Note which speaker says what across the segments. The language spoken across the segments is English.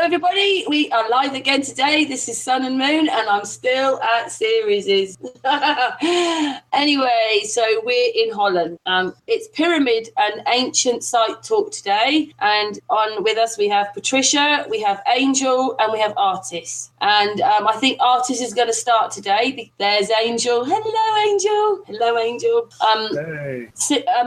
Speaker 1: everybody. We are live again today. This is Sun and Moon, and I'm still at Series. Anyway, so we're in Holland. It's Pyramid and Ancient Site Talk today. And on with us, we have Patricia, we have Angel, and we have Artis. And I think Artis is going to start today. There's Angel. Hello, Angel. Hello, Angel.
Speaker 2: Hey.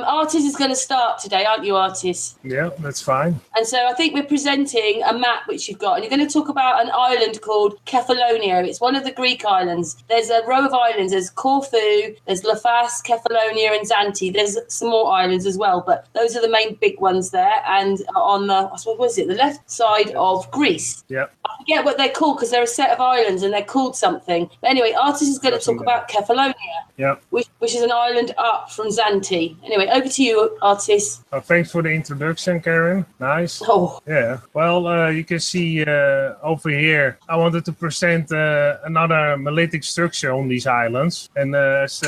Speaker 1: Artis is going to start today, aren't you, Artis?
Speaker 2: Yeah, that's fine.
Speaker 1: And so I think we're presenting a map which you've got, and you're going to talk about an island called Kefalonia. It's one of the Greek islands. There's a row of islands. There's Corfu, there's Lefas, Kefalonia, and Zante. There's some more islands as well, but those are the main big ones there. And on the, I suppose, what is it, the left side of Greece.
Speaker 2: Yeah.
Speaker 1: I forget what they're called because they're a set of islands and they're called something. But anyway, Artis is going to talk about Kefalonia, which is an island up from Zante. Anyway, over to you, Artis.
Speaker 2: Thanks for the introduction, Karen. Nice.
Speaker 1: Oh.
Speaker 2: Yeah. Well, you can see over here, I wanted to present another mellitic structure on these islands. And as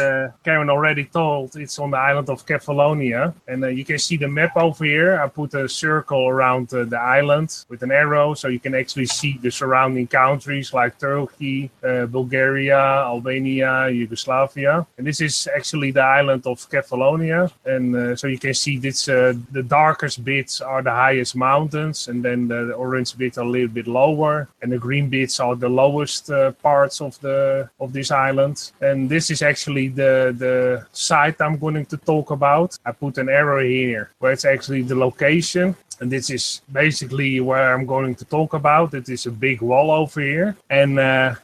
Speaker 2: Karen already told, it's on the island of Kefalonia. And you can see the map over here. I put a circle around the island with an arrow, so you can actually see the surrounding countries like Turkey, Bulgaria, Albania, Yugoslavia. And this is actually the island of Kefalonia. And so you can see this, the darkest bits are the highest mountains, and then the orange bits are a little bit lower, and the green bits are the lowest parts of this island. And this is actually the site I'm going to talk about. I put an arrow here where it's actually the location. And this is basically where I'm going to talk about. It is a big wall over here. And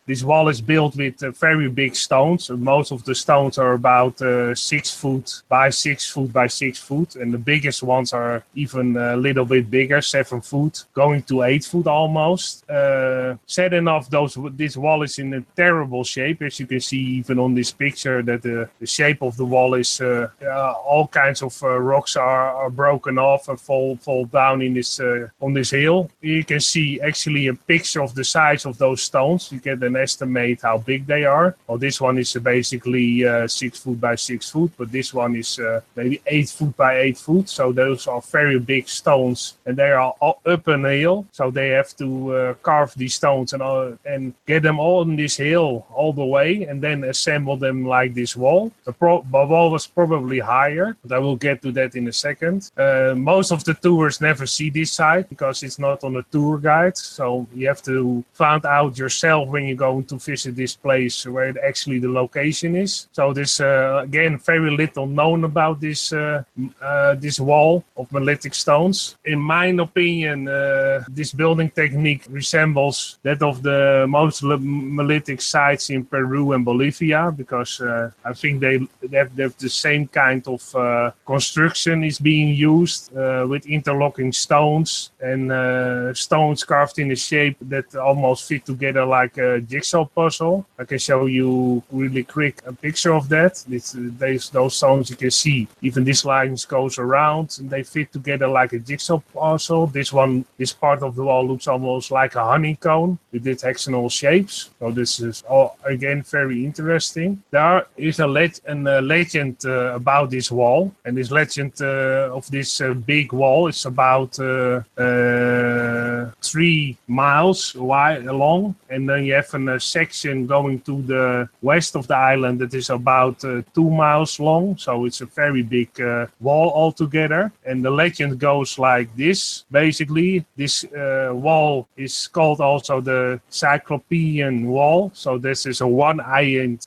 Speaker 2: this wall is built with very big stones. Most of the stones are about 6 foot by 6 foot by 6 foot. And the biggest ones are even a little bit bigger, 7 foot, going to 8 foot almost. Sad enough, this wall is in a terrible shape. As you can see even on this picture, that the shape of the wall is all kinds of rocks are broken off and fall down in this on this hill. You can see actually a picture of the size of those stones. You get an estimate how big they are. Well, this one is basically 6 foot by 6 foot, but this one is maybe 8 foot by 8 foot. So those are very big stones, and they are all up an hill. So they have to carve these stones and get them all on this hill all the way, and then assemble them like this wall. The wall was probably higher, but I will get to that in a second. Most of the tourists never see this site because it's not on a tour guide, so you have to find out yourself when you're going to visit this place where actually the location is. So there's again very little known about this wall of mellitic stones. In my opinion, this building technique resembles that of the most mellitic sites in Peru and Bolivia, because I think they have the same kind of construction is being used with interlocking stones and stones carved in a shape that almost fit together like a jigsaw puzzle. I can show you really quick a picture of that. Those stones you can see, even this line goes around and they fit together like a jigsaw puzzle. This part of the wall looks almost like a honeycomb with its hexagonal shapes. So this is all again very interesting. There is a legend about this wall, and this legend of this big wall is about 3 miles wide long, and then you have a section going to the west of the island that is about 2 miles long. So it's a very big wall altogether. And the legend goes like this. Basically, this wall is called also the Cyclopean Wall. So this is a one-eyed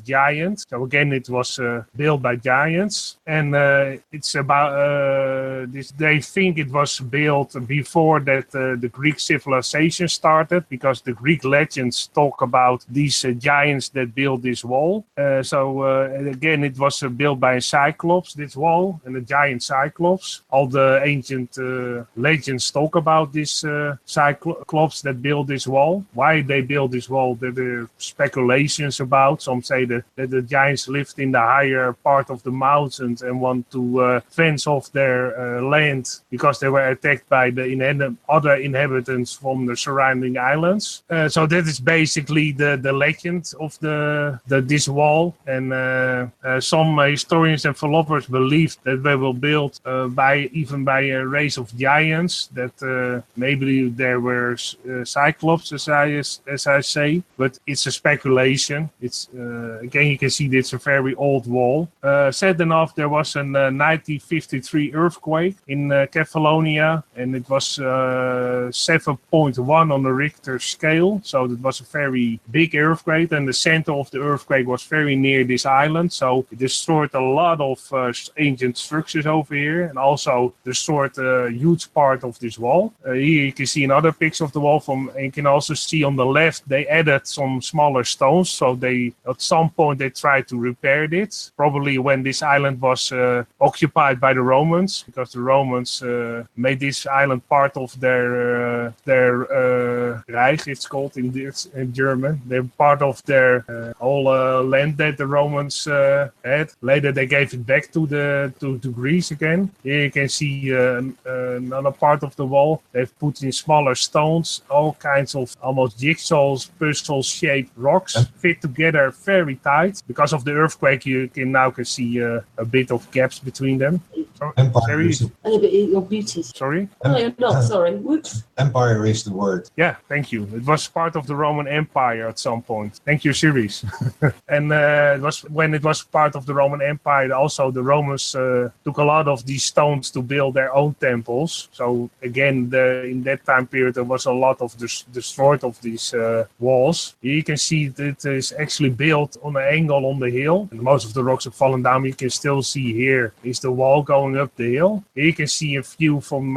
Speaker 2: giant. So again, it was built by giants, and it's about this. They think it was built before that the Greek civilization started, because the Greek legends talk about these giants that built this wall. Again, it was built by a cyclops, this wall, and a giant cyclops. All the ancient legends talk about this cyclops that built this wall. Why they built this wall, there are speculations about. Some say that the giants lived in the higher part of the mountains and want to fence off their land named because they were attacked by the other inhabitants from the surrounding islands. So that is basically the legend of this wall. And some historians and philosophers believe that they were built by a race of giants, that maybe there were cyclops, as I say, but it's a speculation. It's again, you can see it's a very old wall. Sad enough, there was a 1953 earthquake in Catalonia, and it was 7.1 on the Richter scale, so it was a very big earthquake, and the center of the earthquake was very near this island, so it destroyed a lot of ancient structures over here, and also destroyed a huge part of this wall. Here you can see another picture of the wall, and you can also see on the left they added some smaller stones, so at some point they tried to repair it, probably when this island was occupied by the Romans, because the Romans made this island part of their Reich, it's called in German. They're part of their whole land that the Romans had. Later they gave it back to Greece again. Here you can see another part of the wall. They've put in smaller stones, all kinds of almost jigsaws, puzzle-shaped rocks, fit together very tight. Because of the earthquake, you can see a bit of gaps between them.
Speaker 3: Empire.
Speaker 1: You're muted.
Speaker 2: Sorry?
Speaker 1: No, you're not. Sorry. Whoops.
Speaker 3: Empire is the word.
Speaker 2: Yeah, thank you. It was part of the Roman Empire at some point. Thank you, Series. And when it was part of the Roman Empire, also the Romans took a lot of these stones to build their own temples. So again, in that time period, there was a lot of destroyed of these walls. Here you can see that it is actually built on an angle on the hill. And most of the rocks have fallen down. You can still see here is the wall going up the hill. Here you can see a view from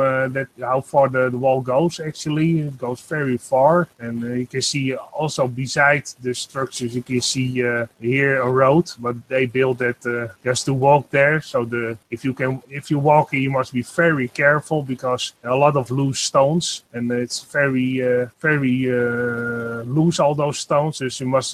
Speaker 2: how far the wall goes. Actually, it goes very far, and you can see also beside the structures you can see here a road, but they built it just to walk there. So if you walk here, you must be very careful because a lot of loose stones, and it's very loose, all those stones. So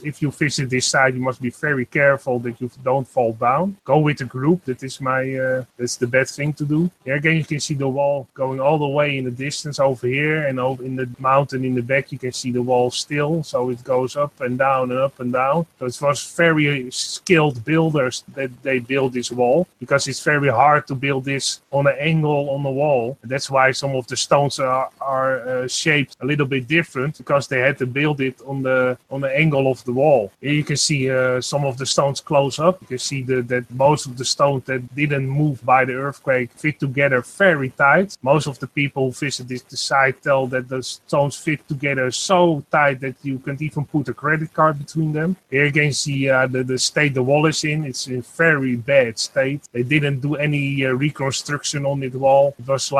Speaker 2: if you visit this site, you must be very careful that you don't fall down. Go with a group. That's the best thing to do. Here again, you can see the wall going all the way in the distance over here, and over in the mountain in the back, you can see the wall still. So it goes up and down and up and down. So it was very skilled builders that they built this wall, because it's very hard to build this on an angle on the wall. And that's why some of the stones are shaped a little bit different, because they had to build it on the angle of the wall. Here you can see some of the stones close up. You can see that most of the stones that didn't move by the earthquake fit together very tight. Most of the people who visit the site tell that the stones fit together so tight that you can't even put a credit card between them. Here you can see the state the wall is in. It's in very bad state. They didn't do any reconstruction on the wall. It was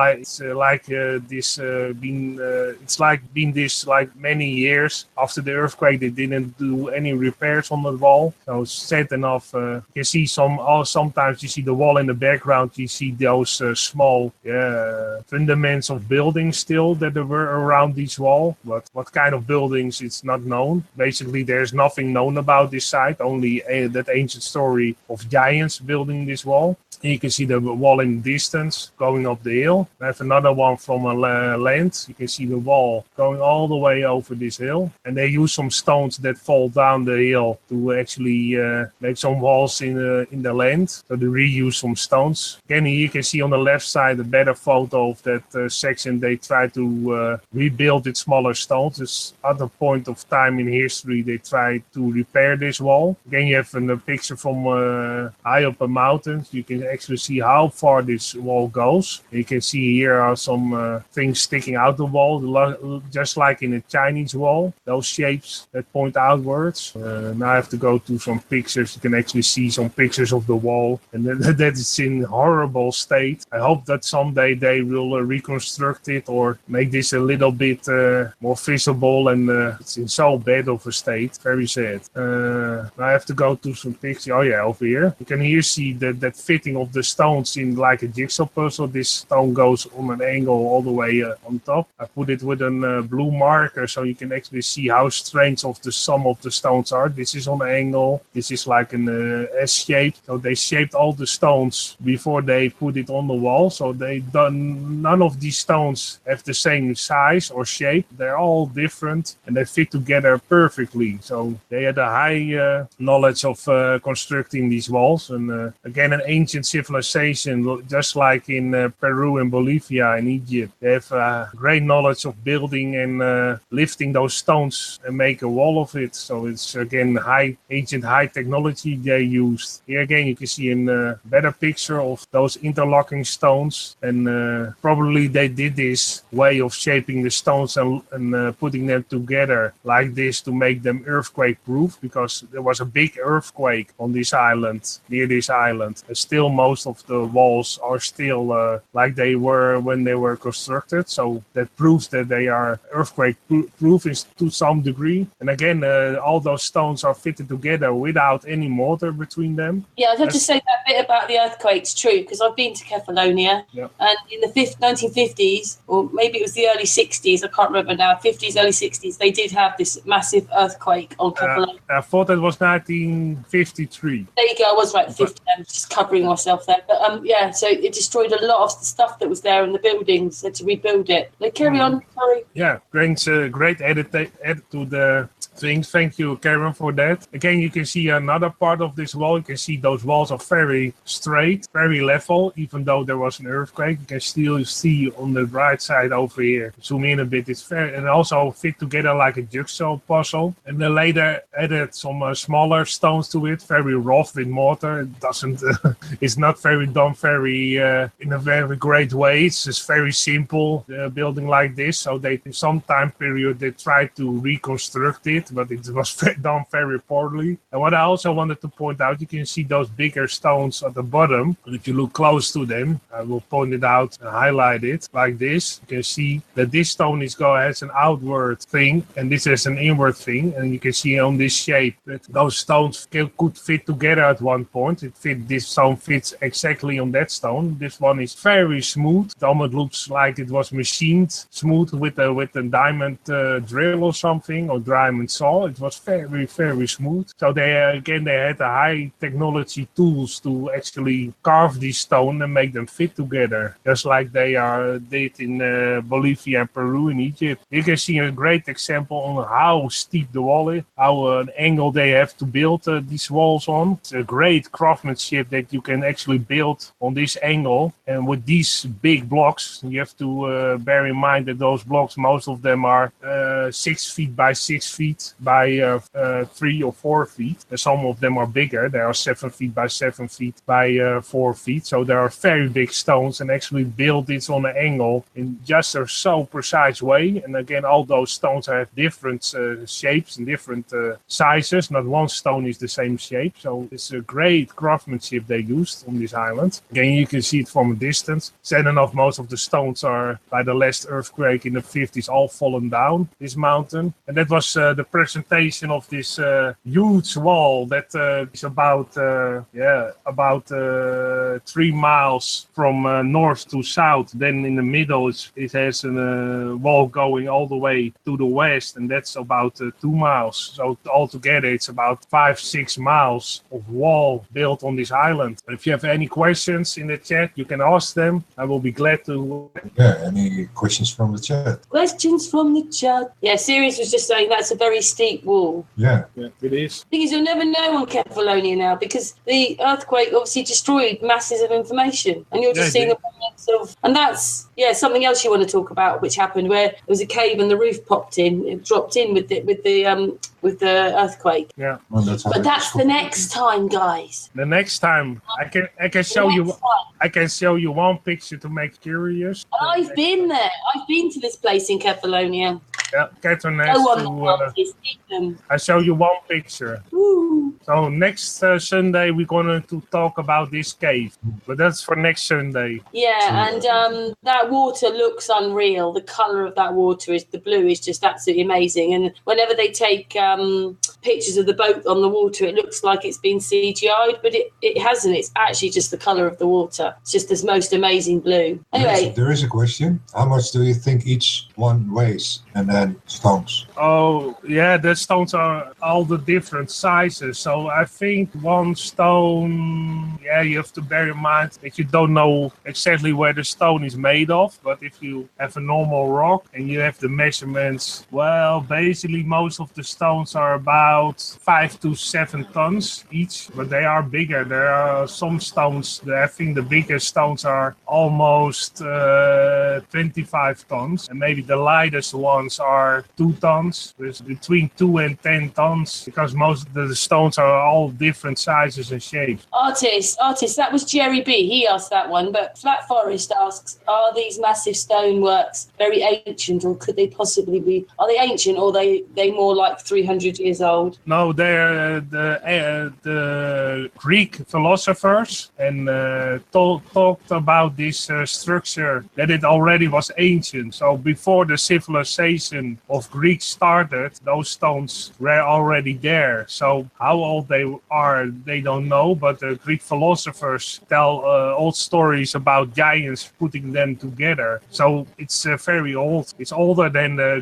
Speaker 2: been this many years after the earthquake. They didn't do any repairs on the wall. So sad enough. You can see sometimes you see the wall in the background. You see those small fundaments of buildings still that there were around this wall. But what kind of buildings, it's not known. Basically, there's nothing known about this site. Only that ancient story of giants building this wall. And you can see the wall in the distance going up the hill. I have another one from land. You can see the wall going all the way over this hill. And they use some stones that fall down the hill to actually make some walls in the land. So they reuse some stones. Again, here you can see on the left side a better photo of that section. They try to rebuild with smaller stones. This other point of time in history, they tried to repair this wall. Again, you have a picture from high up a mountain. You can actually see how far this wall goes. You can see here are some things sticking out the wall, just like in a Chinese wall. Those shapes that point outwards. Now I have to go to some pictures. You can actually see some pictures of the wall, and that is in horrible state. I hope that someday they will reconstruct it, or make this a little bit more visible, and it's in so bad of a state. Very sad. I have to go to some pictures. Oh yeah, over here. You can here see that fitting of the stones in like a jigsaw puzzle. This stone goes on an angle all the way on top. I put it with a blue marker so you can actually see how strange of the sum of the stones are. This is on an angle. This is like an S shape. So they shaped all the stones before they put it on the wall. So none of these stones have the same size or shape. They're all different and they fit together perfectly. So they had a high knowledge of constructing these walls. And again, an ancient civilization, just like in Peru and Bolivia and Egypt. They have great knowledge of building and lifting those stones and make a wall of it. So it's again ancient high technology they used. Here again you can see a better picture of those interlocking stones, and probably they did this way of shaping the stones and putting them together like this to make them earthquake proof, because there was a big earthquake on this island, near this island, and still most of the walls are still like they were when they were constructed. So that proves that they are earthquake proof to some degree. And again, all those stones are fitted together without any mortar between them.
Speaker 1: Yeah, I'd have to say that bit about the earthquake's true, because I've been to Kefalonia, and in the 1950s, or maybe it was the early 60s, I can't remember now, 50s, early 60s, they did have this massive earthquake on Kefalonia.
Speaker 2: I thought it was 1953.
Speaker 1: There you go, I was right, 50, I'm just covering myself there. But yeah, so it destroyed a lot of the stuff that was there in the buildings, had to rebuild it. Like, carry on, sorry.
Speaker 2: Yeah, great edit to the things. Thank you, Karen, for that. Again, you can see another part of this wall. You can see those walls are very straight, very level, even though there was an earthquake. You can still see on the right side over here, zoom in a bit, it's very, and also fit together like a jigsaw puzzle. And then later added some smaller stones to it, very rough with mortar. It doesn't, it's not done very in a very great way. It's just very simple building like this. So they, in some time period, they tried to reconstruct it, but it was done very poorly. And what I also wanted to point out, you can see those bigger stones at the bottom. And if you look close to them, I will point it out and highlight it like this. You can see that this stone has an outward thing, and this has an inward thing. And you can see on this shape that those stones could fit together at one point. This stone fits exactly on that stone. This one is very smooth. It almost looks like it was machined smooth with a diamond drill or something, or diamond saw. It was very, very smooth. So they had the high technology tools to actually carve these stone and make them fit together, just like they did in Bolivia and Peru and Egypt. You can see a great example on how steep the wall is, how an angle they have to build these walls on. It's a great craftsmanship that you can actually build on this angle. And with these big blocks, you have to bear in mind that those blocks, most of them are 6 feet by 6 feet by 3 or 4 feet. And some of them are bigger. They are 7 feet by 7 feet by 4 feet. So they are very big stones, and actually build it on an angle in just a so precise way. And again, all those stones have different shapes and different sizes. Not one stone is the same shape. So it's a great craftsmanship they used on this island. Again, you can see it from a distance. Sad enough, most of the stones are, by the last earthquake in the 50s, all fallen down this mountain. And that was the presentation of this huge wall that is about 3 miles from north to south. Then in the middle, it has a wall going all the way to the west, and that's about 2 miles. So altogether, it's about 5-6 miles of wall built on this island. If you have any questions in the chat, you can ask them. I will be glad to.
Speaker 3: Yeah, any questions from the chat?
Speaker 1: Questions from the chat. Yeah, Sirius was just saying that's a very steep wall.
Speaker 3: Yeah,
Speaker 2: it is.
Speaker 1: Because you'll never know on Kefalonia now, because the earthquake obviously destroyed masses of information, and you're just seeing the moments of. And that's something else you want to talk about, which happened where there was a cave and the roof popped in. It dropped in with the earthquake.
Speaker 2: Yeah,
Speaker 3: well,
Speaker 1: but that's the next time, guys.
Speaker 2: The next time I can show you. I can show you one picture to make curious.
Speaker 1: I've been there. I've been to this place in Kefalonia.
Speaker 2: Yeah, Catherine
Speaker 1: Go
Speaker 2: has
Speaker 1: on,
Speaker 2: to.
Speaker 1: artists, keep them.
Speaker 2: I show you one picture.
Speaker 1: Woo.
Speaker 2: So next Sunday we're going to talk about this cave, but that's for next Sunday.
Speaker 1: Yeah, and that water looks unreal. The colour of that water the blue is just absolutely amazing. And whenever they take pictures of the boat on the water, it looks like it's been CGI'd, but it hasn't. It's actually just the colour of the water. It's just this most amazing blue. Anyway,
Speaker 3: There is a question. How much do you think each one weighs? And then stones.
Speaker 2: Oh, yeah, the stones are all the different sizes. So I think one stone, yeah, you have to bear in mind that you don't know exactly where the stone is made of. But if you have a normal rock and you have the measurements, well, basically most of the stones are about 5 to 7 tons each, but they are bigger. There are some stones, I think the biggest stones are almost 25 tons, and maybe the lightest ones are 2 tons, with between 2 and 10 tons, because most of the stones are all different sizes and shapes.
Speaker 1: Artist, that was Jerry B. He asked that one, but Flat Forest asks, are these massive stoneworks very ancient, or could they possibly be, are they ancient, or are they more like 300 years old?
Speaker 2: No, they're the Greek philosophers and talked about this structure, that it already was ancient. So before the civilization of Greeks started, those stones were already there. So how old they are, they don't know, but the Greek philosophers tell old stories about giants putting them together. So it's very old. It's older than the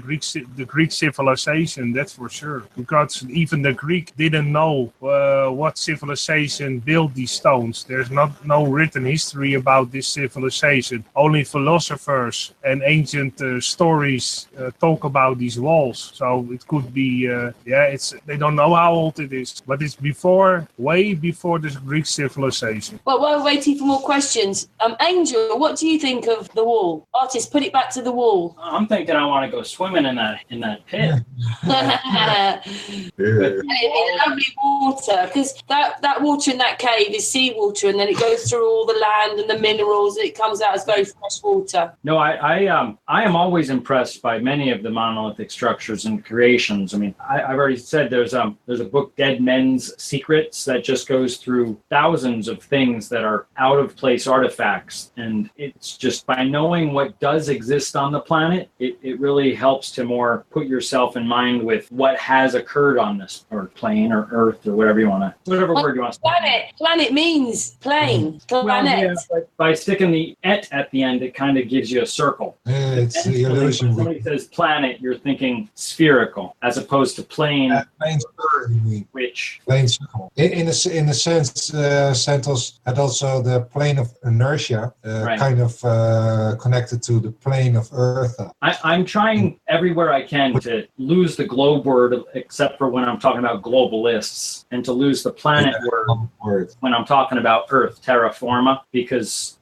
Speaker 2: Greek civilization, that's for sure. Because even the Greek didn't know what civilization built these stones. There's no written history about this civilization. Only philosophers and ancient stories talk about these walls. So it could be, they don't know how old it is, but it's way before the Greek civilization.
Speaker 1: Well, while we're waiting for more questions, Angel, what do you think of the wall? Artist, put it back to the wall.
Speaker 4: I'm thinking I want to go swimming in that pit.
Speaker 1: It's lovely water, because that water in that cave is seawater, and then it goes through all the land and the minerals, and it comes out as very fresh water.
Speaker 4: No, I am always impressed by many of the monolithic structures and creations. I mean, I've already said there's a book, Dead Men's Secrets, that just goes through thousands of things that are out of place artifacts, and it's just by knowing what does exist on the planet, it really helps to more put yourself in mind with what has occurred on this, or plane, or Earth, or whatever word you want to say.
Speaker 1: Planet means plane. Planet.
Speaker 4: Well, yeah, but by sticking the "et" at the end, it kind of gives you a circle.
Speaker 3: It's the illusion.
Speaker 4: When somebody says planet, you're thinking spherical, as opposed to plane.
Speaker 3: Plane circle, you mean?
Speaker 4: Which
Speaker 3: Plane circle. In a sense, Santos had also the plane of inertia,
Speaker 4: Right.
Speaker 3: kind of connected to the plane of Earth.
Speaker 4: I'm trying everywhere I can to lose the globe word, except for when I'm talking about globalists, and to lose the planet word when I'm talking about Earth, terra firma, because,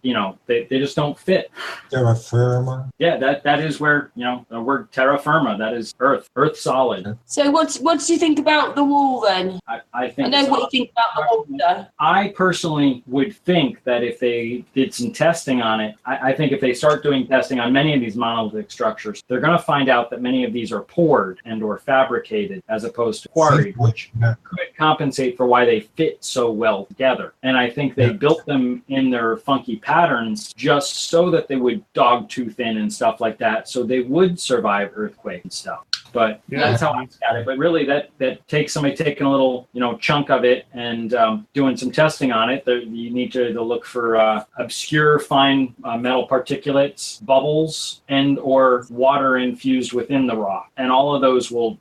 Speaker 4: they just don't fit.
Speaker 3: Terra firma.
Speaker 4: Yeah, that is where, the word terra firma, that is Earth solid.
Speaker 1: So what do you think about the wall then?
Speaker 4: I think
Speaker 1: I know what you think about the water.
Speaker 4: I personally would think that if they did some testing on it, I think if they start doing testing on many of these monolithic structures, they're going to find out that many of these are poured and or fabricated as opposed to quarried, which could compensate for why they fit so well together. And I think they built them in their funky patterns just so that they would dog tooth in and stuff like that, so they would survive earthquake and stuff. But that's how I look at it. But really, that takes somebody taking a little, chunk of it and doing some testing on it. You need to look for obscure, fine metal particulates, bubbles, and or water infused within the rock. And all of those will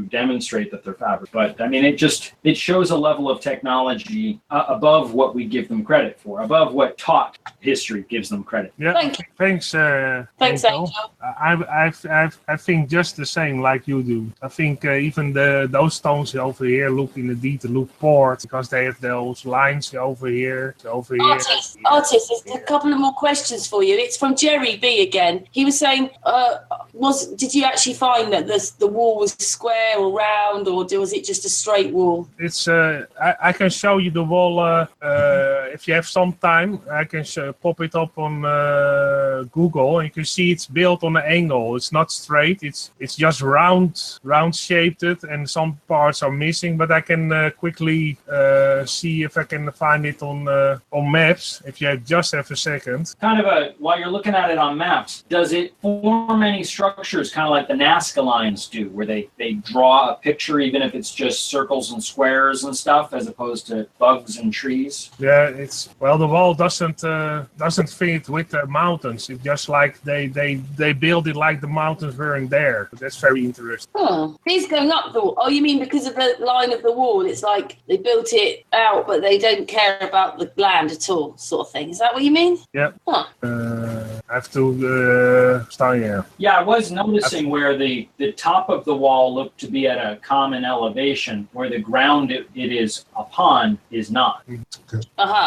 Speaker 4: demonstrate that they're fabric. But I mean, it shows a level of technology above what we give them credit for, above what taught history gives them credit.
Speaker 2: Yeah, thanks.
Speaker 1: Thanks, Angel.
Speaker 2: I think just the same like you do. I think even those stones over here look in the detail, look poured, because they have those lines over here,
Speaker 1: Artist, there's a couple of more questions for you. It's from Jerry B again. He was saying, did you actually find that the wall was square or round, or was it just a straight wall?
Speaker 2: It's I can show you the wall if you have some time. I can pop it up on Google, and you can see it's built built on an angle. It's not straight. It's just round shaped, and some parts are missing. But I can quickly see if I can find it on maps. If you just have a second.
Speaker 4: Kind of while you're looking at it on maps, does it form any structures kind of like the Nazca lines do, where they draw a picture even if it's just circles and squares and stuff, as opposed to bugs and trees?
Speaker 2: Yeah, the wall doesn't fit with the mountains. It's just like they build it like the mountains weren't there. That's very interesting.
Speaker 1: Oh, he's going up the wall. Oh, you mean because of the line of the wall? It's like they built it out, but they don't care about the land at all, sort of thing. Is that what you mean?
Speaker 2: Yeah.
Speaker 1: Huh.
Speaker 2: I have to start here.
Speaker 4: Yeah, I was noticing where the top of the wall looked to be at a common elevation, where the ground it is upon is not.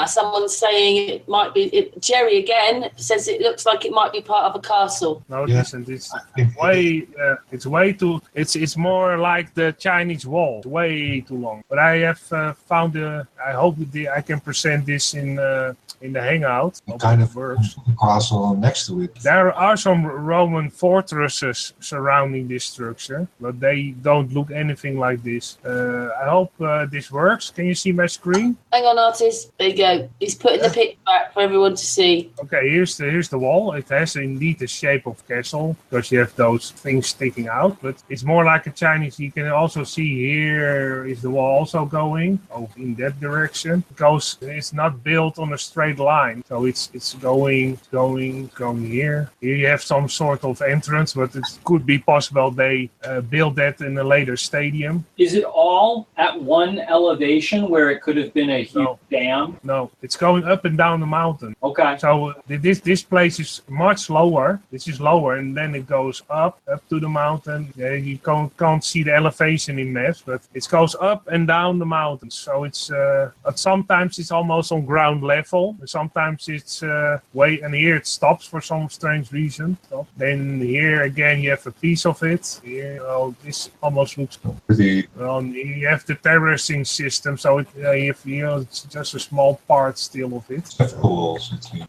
Speaker 1: Someone's saying it might be. Jerry again says it looks like it might be part of a castle.
Speaker 2: No, it isn't. It's way. It's way too. It's more like the Chinese wall. It's way too long. But I have found. I hope I can present this in the Hangout.
Speaker 3: Kind of
Speaker 2: works.
Speaker 3: Castle next to it.
Speaker 2: There are some Roman fortresses surrounding this structure, but they don't look anything like this. I hope this works. Can you see my screen?
Speaker 1: Hang on, artist. There you go. He's putting the picture back for everyone to see.
Speaker 2: Okay, here's the wall. It has indeed the shape of castle because you have those things sticking out, but it's more like a Chinese. You can also see here is the wall also going in that direction because it's not built on a straight line, so it's going here. Here you have some sort of entrance, but it could be possible they built that in a later stadium.
Speaker 4: Is it all at one elevation where it could have been a huge dam?
Speaker 2: No, it's going up and down the mountain.
Speaker 4: Okay.
Speaker 2: So this place is much lower. This is lower, and then it goes up to the mountain. Yeah, you can't see the elevation in maps, but it goes up and down the mountain. So it's but sometimes it's almost on ground level. Sometimes it's and here it stops for some strange reason. So then here again you have a piece of it. Here, this almost looks
Speaker 3: pretty.
Speaker 2: You have the terracing system, so it's just a small part still of it.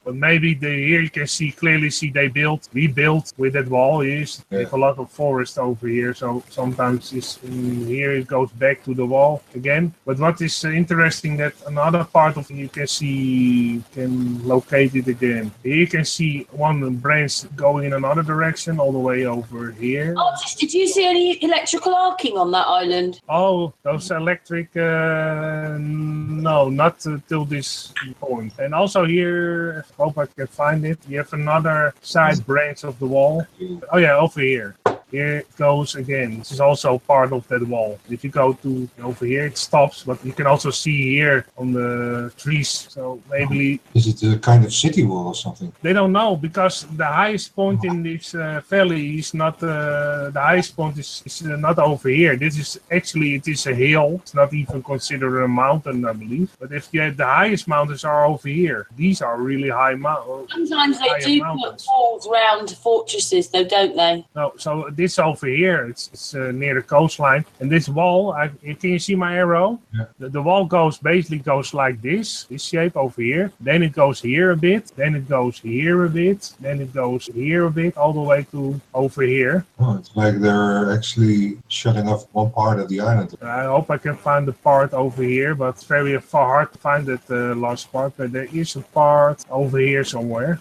Speaker 2: But maybe here you can clearly see they rebuilt with that wall. They have a lot of forest over here, so sometimes here it goes back to the wall again. But what is interesting that another part of it you can locate it again. Here you can see one branch going in another direction all the way over here.
Speaker 1: Artist, did you see any electrical arcing on that island?
Speaker 2: Oh, those electric, no, not till this point. And also here, I hope I can find it, you have another side branch of the wall. Oh yeah, over here. Here it goes again. This is also part of that wall. If you go to over here, it stops, but you can also see here on the trees. So maybe...
Speaker 3: Is it a kind of city wall or something?
Speaker 2: They don't know, because the highest point in this valley is not... the highest point is not over here. This is actually, it is a hill. It's not even considered a mountain, I believe. But if you have the highest mountains are over here. These are really high mountains.
Speaker 1: Sometimes they do put walls around fortresses, though, don't they?
Speaker 2: No, so this over here, it's near the coastline, and this wall, can you see my arrow?
Speaker 3: Yeah.
Speaker 2: The wall basically goes like this shape over here, then it goes here a bit, then it goes here a bit, then it goes here a bit, all the way to over here.
Speaker 3: Oh, it's like they're actually shutting off one part of the island.
Speaker 2: I hope I can find the part over here, but it's very hard to find that last part, but there is a part over here somewhere.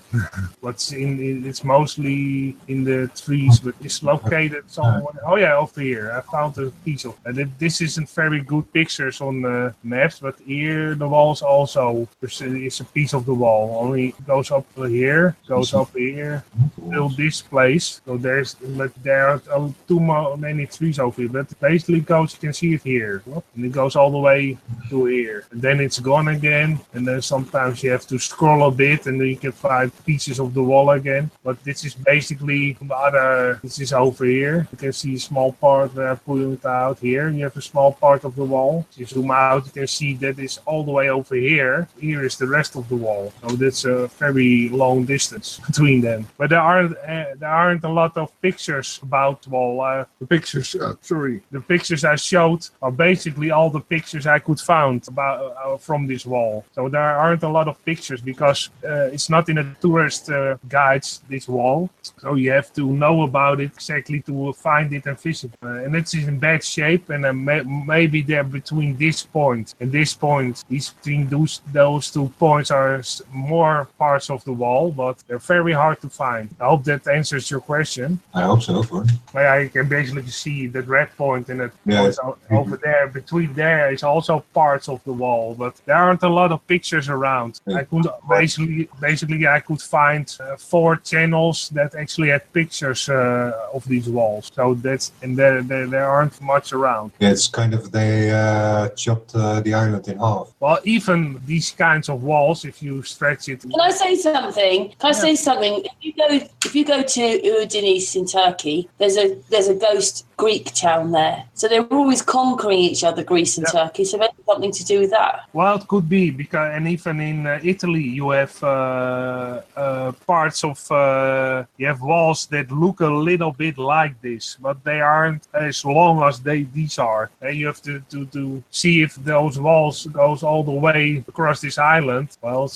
Speaker 2: But it's mostly in the trees, but it's located somewhere. Oh yeah, over here. I found a piece of it. This isn't very good pictures on the maps, but here the walls also is a piece of the wall. Only goes up here, goes up here, till this place. So there are too many trees over here. But basically goes, you can see it here, and it goes all the way to here. And then it's gone again, and then sometimes you have to scroll a bit, and then you can find pieces of the wall again. But this is basically this is over here. You can see a small part where I put it out here. You have a small part of the wall. If you zoom out, you can see that is all the way over here. Here is the rest of the wall. So that's a very long distance between them. But there are aren't a lot of pictures about wall. The pictures I showed are basically all the pictures I could find about from this wall. So there aren't a lot of pictures because it's not in the tourist guides, this wall. So you have to know about it exactly to find it and visit. And it's in bad shape, and maybe they're between this point and this point. Between those 2 points are more parts of the wall, but they're very hard to find. I hope that answers your question.
Speaker 3: I hope so.
Speaker 2: I can basically see that red point and that point over there. Between there is also parts of the wall, but there aren't a lot of pictures around. I could basically I could find 4 channels that actually had pictures of these walls. So there aren't much around.
Speaker 3: Yeah, it's kind of they chopped the island in half.
Speaker 2: Well, even these kinds of walls, if you stretch it.
Speaker 1: Can I say something? If you go to Udinese in Turkey, there's a ghost Greek town there. So they're always conquering each other, Greece and Turkey. So maybe something to do with that.
Speaker 2: Well, it could be, because, and even in Italy, you have parts of you have walls that look a little bit like this, but they aren't as long as these are. And you have to see if those walls goes all the way across this island. Well,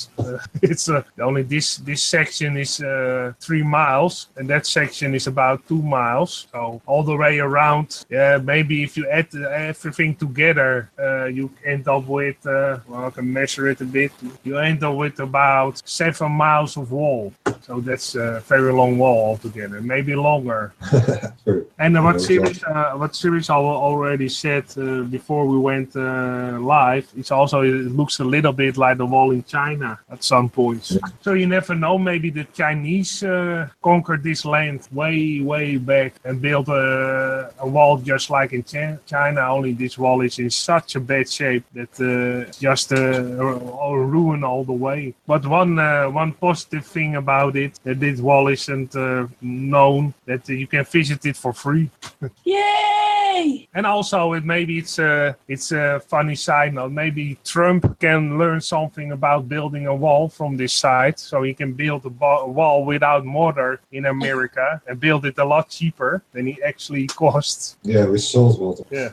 Speaker 2: it's only this section is 3 miles, and that section is about 2 miles. So all the way around, maybe if you add everything together, you end up with, I can measure it a bit. You end up with about 7 miles of wall. So that's a very long wall altogether, maybe longer.
Speaker 3: Sure.
Speaker 2: And what Sirius already said before we went live, it looks a little bit like the wall in China at some points. So you never know, maybe the Chinese conquered this land way back and built a wall just like in China, only this wall is in such a bad shape that just ruin all the way. But one positive thing about it, that this wall isn't known, that you can visit it for free.
Speaker 1: Yay!
Speaker 2: And also, it's a funny side note. Maybe Trump can learn something about building a wall from this side, so he can build a wall without mortar in America and build it a lot cheaper than it actually costs.
Speaker 3: Yeah, with salt water.
Speaker 2: Yeah.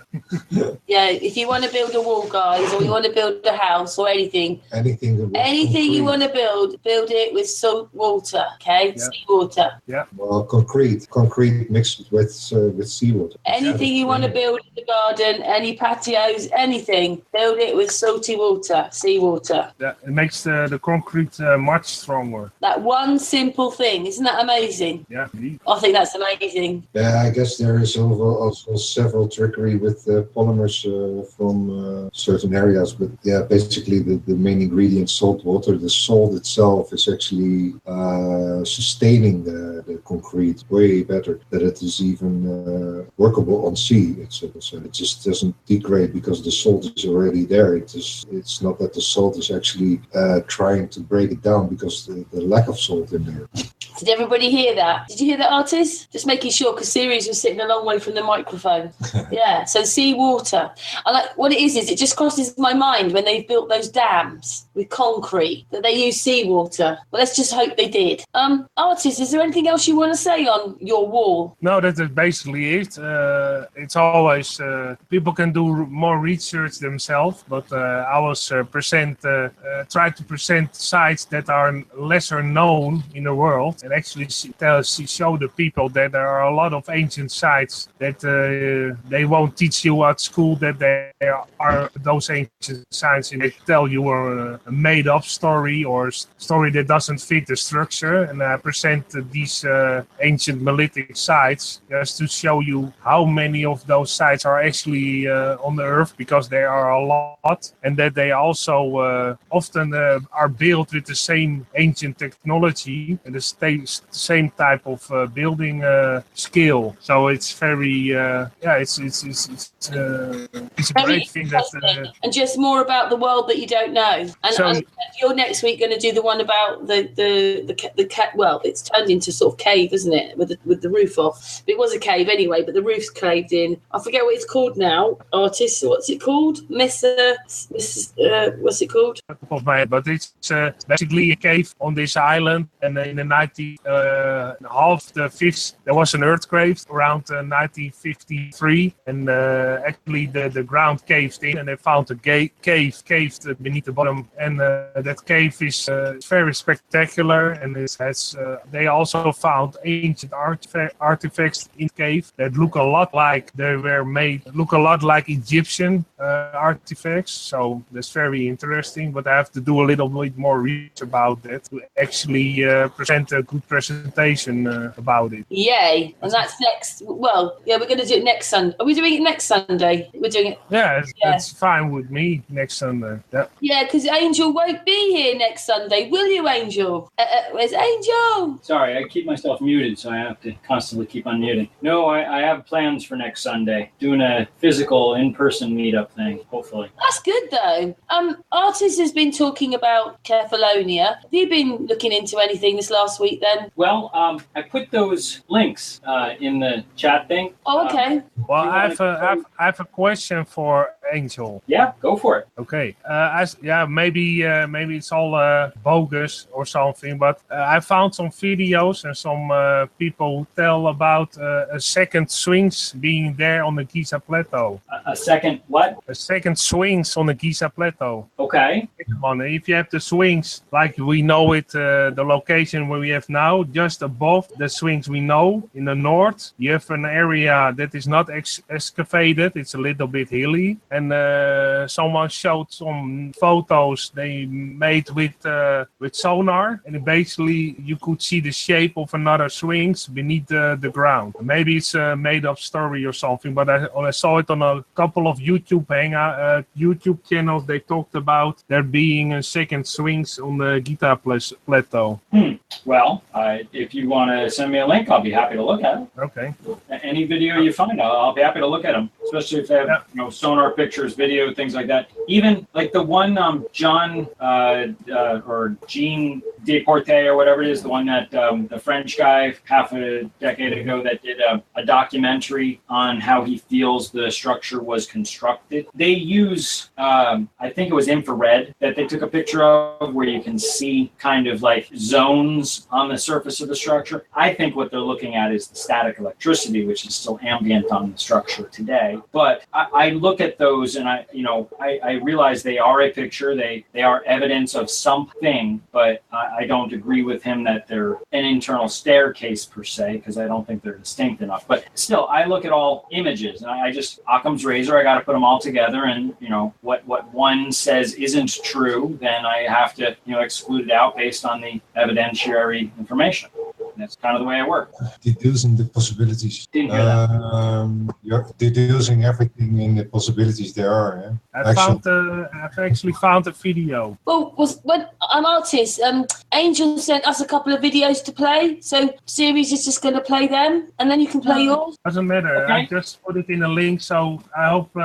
Speaker 1: Yeah, if you want to build a wall, guys, or you want to build a house or anything you want to build it with salt water, okay?
Speaker 2: Yeah.
Speaker 1: Seawater.
Speaker 2: Yeah.
Speaker 3: Well, concrete mixed with seawater.
Speaker 1: Anything you want to build in the garden, any patios, anything, build it with salty water, seawater.
Speaker 2: Yeah, it makes the concrete much stronger.
Speaker 1: That one simple thing, isn't that amazing?
Speaker 2: Yeah, indeed.
Speaker 1: I think that's amazing.
Speaker 3: Yeah, I guess there is also several trickery with polymers from certain areas, but yeah, basically the main ingredient, salt water. The salt itself is actually sustaining the concrete way better, that it is even workable on sea. It just doesn't degrade because the salt is already there. It's not that the salt is actually trying to break it down because the lack of salt in there.
Speaker 1: Did everybody hear that? Did you hear that, artist? Just making sure, because Sirius was sitting a long way from the microphone. Yeah, so seawater. I like what it is it just crosses my mind when they built those dams with concrete that they use seawater. Well, let's just hope they did. Artist, is there anything else you want to say on your wall?
Speaker 2: No, that is basically it. It's always people can do more research themselves, but I was try to present sites that are lesser known in the world, and actually show the people that there are a lot of ancient sites that they won't teach you at school, that there are those ancient sites, and they tell you a made-up story or story that doesn't fit the structure. And I present these ancient Neolithic sites just to show you how many of those sites are actually on the earth, because there are a lot, and that they also often are built with the same ancient technology and the same type of building skill. So it's very it's a great thing that.
Speaker 1: And just more about the world that you don't know. And you're next week going to do the one about the cat. Well, it's turned into sort of cave, isn't it? With the roof off. It was a cave anyway, but the roof's caved in. I forget what it's called now. Artist, what's it called? What's it called?
Speaker 2: Of my head, but it's basically a cave on this island, and in the 1950s there was an earthquake around 1953, and actually the ground caved in, and they found a cave caved beneath the bottom, and that cave is very spectacular, and it has. They also found ancient artifacts in the cave that look a lot like Egyptian artifacts. So that's very interesting, but I have to do a little bit more research about that to actually present a good presentation about it.
Speaker 1: Yay! And that's next. Well, yeah, we're going to do it next Sunday. Are we doing it next Sunday? We're doing it.
Speaker 2: Yeah, that's fine with me next Sunday.
Speaker 1: Yeah, because Angel won't be here next Sunday, will you, Angel? Where's Angel?
Speaker 4: Sorry, I keep myself muted, so I have to constantly keep unmuting. No, I have plans for next Sunday, doing a physical in-person meetup thing, hopefully.
Speaker 1: That's good, though. Artist has been talking about Kefalonia. Have you been looking into anything this last week, then?
Speaker 4: Well, I put those links in the chat thing.
Speaker 1: Oh, okay.
Speaker 2: Well, I have a question for Angel.
Speaker 4: Yeah, go for it.
Speaker 2: Okay. Maybe it's all bogus or something, but I found some videos and some people tell about a second swings being there on the Giza Plateau.
Speaker 4: A second what?
Speaker 2: A second swings on the Giza Plateau.
Speaker 4: Okay.
Speaker 2: If you have the swings like we know it, the location where we have now, just above the swings we know in the north, you have an area that is not excavated. It's a little bit hilly, and someone showed some photos they made with sonar, and basically you could see the shape of another swings beneath the ground. Maybe it's a made-up story or something, but I saw it on a couple of YouTube channels. They talked about there being a second swings on the Giza Plateau.
Speaker 4: Well, if you want to send me a link, I'll be happy to look at it.
Speaker 2: Okay.
Speaker 4: Any video you find, I'll be happy to look at them, especially if they have sonar pictures, video, things like that. Even like the one Jean Deporté or whatever it is, the one that the French guy half a decade ago that did a documentary on how he feels the structure was constructed. They use, I think it was infrared that they took a picture of, where you can see kind of like zones on the surface of the structure. I think what they're looking at is the static electricity, which is still ambient on the structure today. But I look at those and I realize they are a picture. They are evidence of something, but I don't agree with him that they're an internal staircase per se, because I don't think they're distinct enough. But still, I look at all images and I just, Occam's razor, I got to put them all together, and what one says isn't true, then I have to exclude it out based on the evidentiary information. That's kind of the way I work.
Speaker 3: Deducing the possibilities.
Speaker 4: Didn't hear that.
Speaker 3: You're deducing everything in the possibilities there are. Yeah?
Speaker 2: I've actually found a video.
Speaker 1: Well, when I'm Artist, Angel sent us a couple of videos to play, so series is just going to play them, and then you can play yours.
Speaker 2: Doesn't matter.
Speaker 4: Okay.
Speaker 2: I just put it in a link, so I hope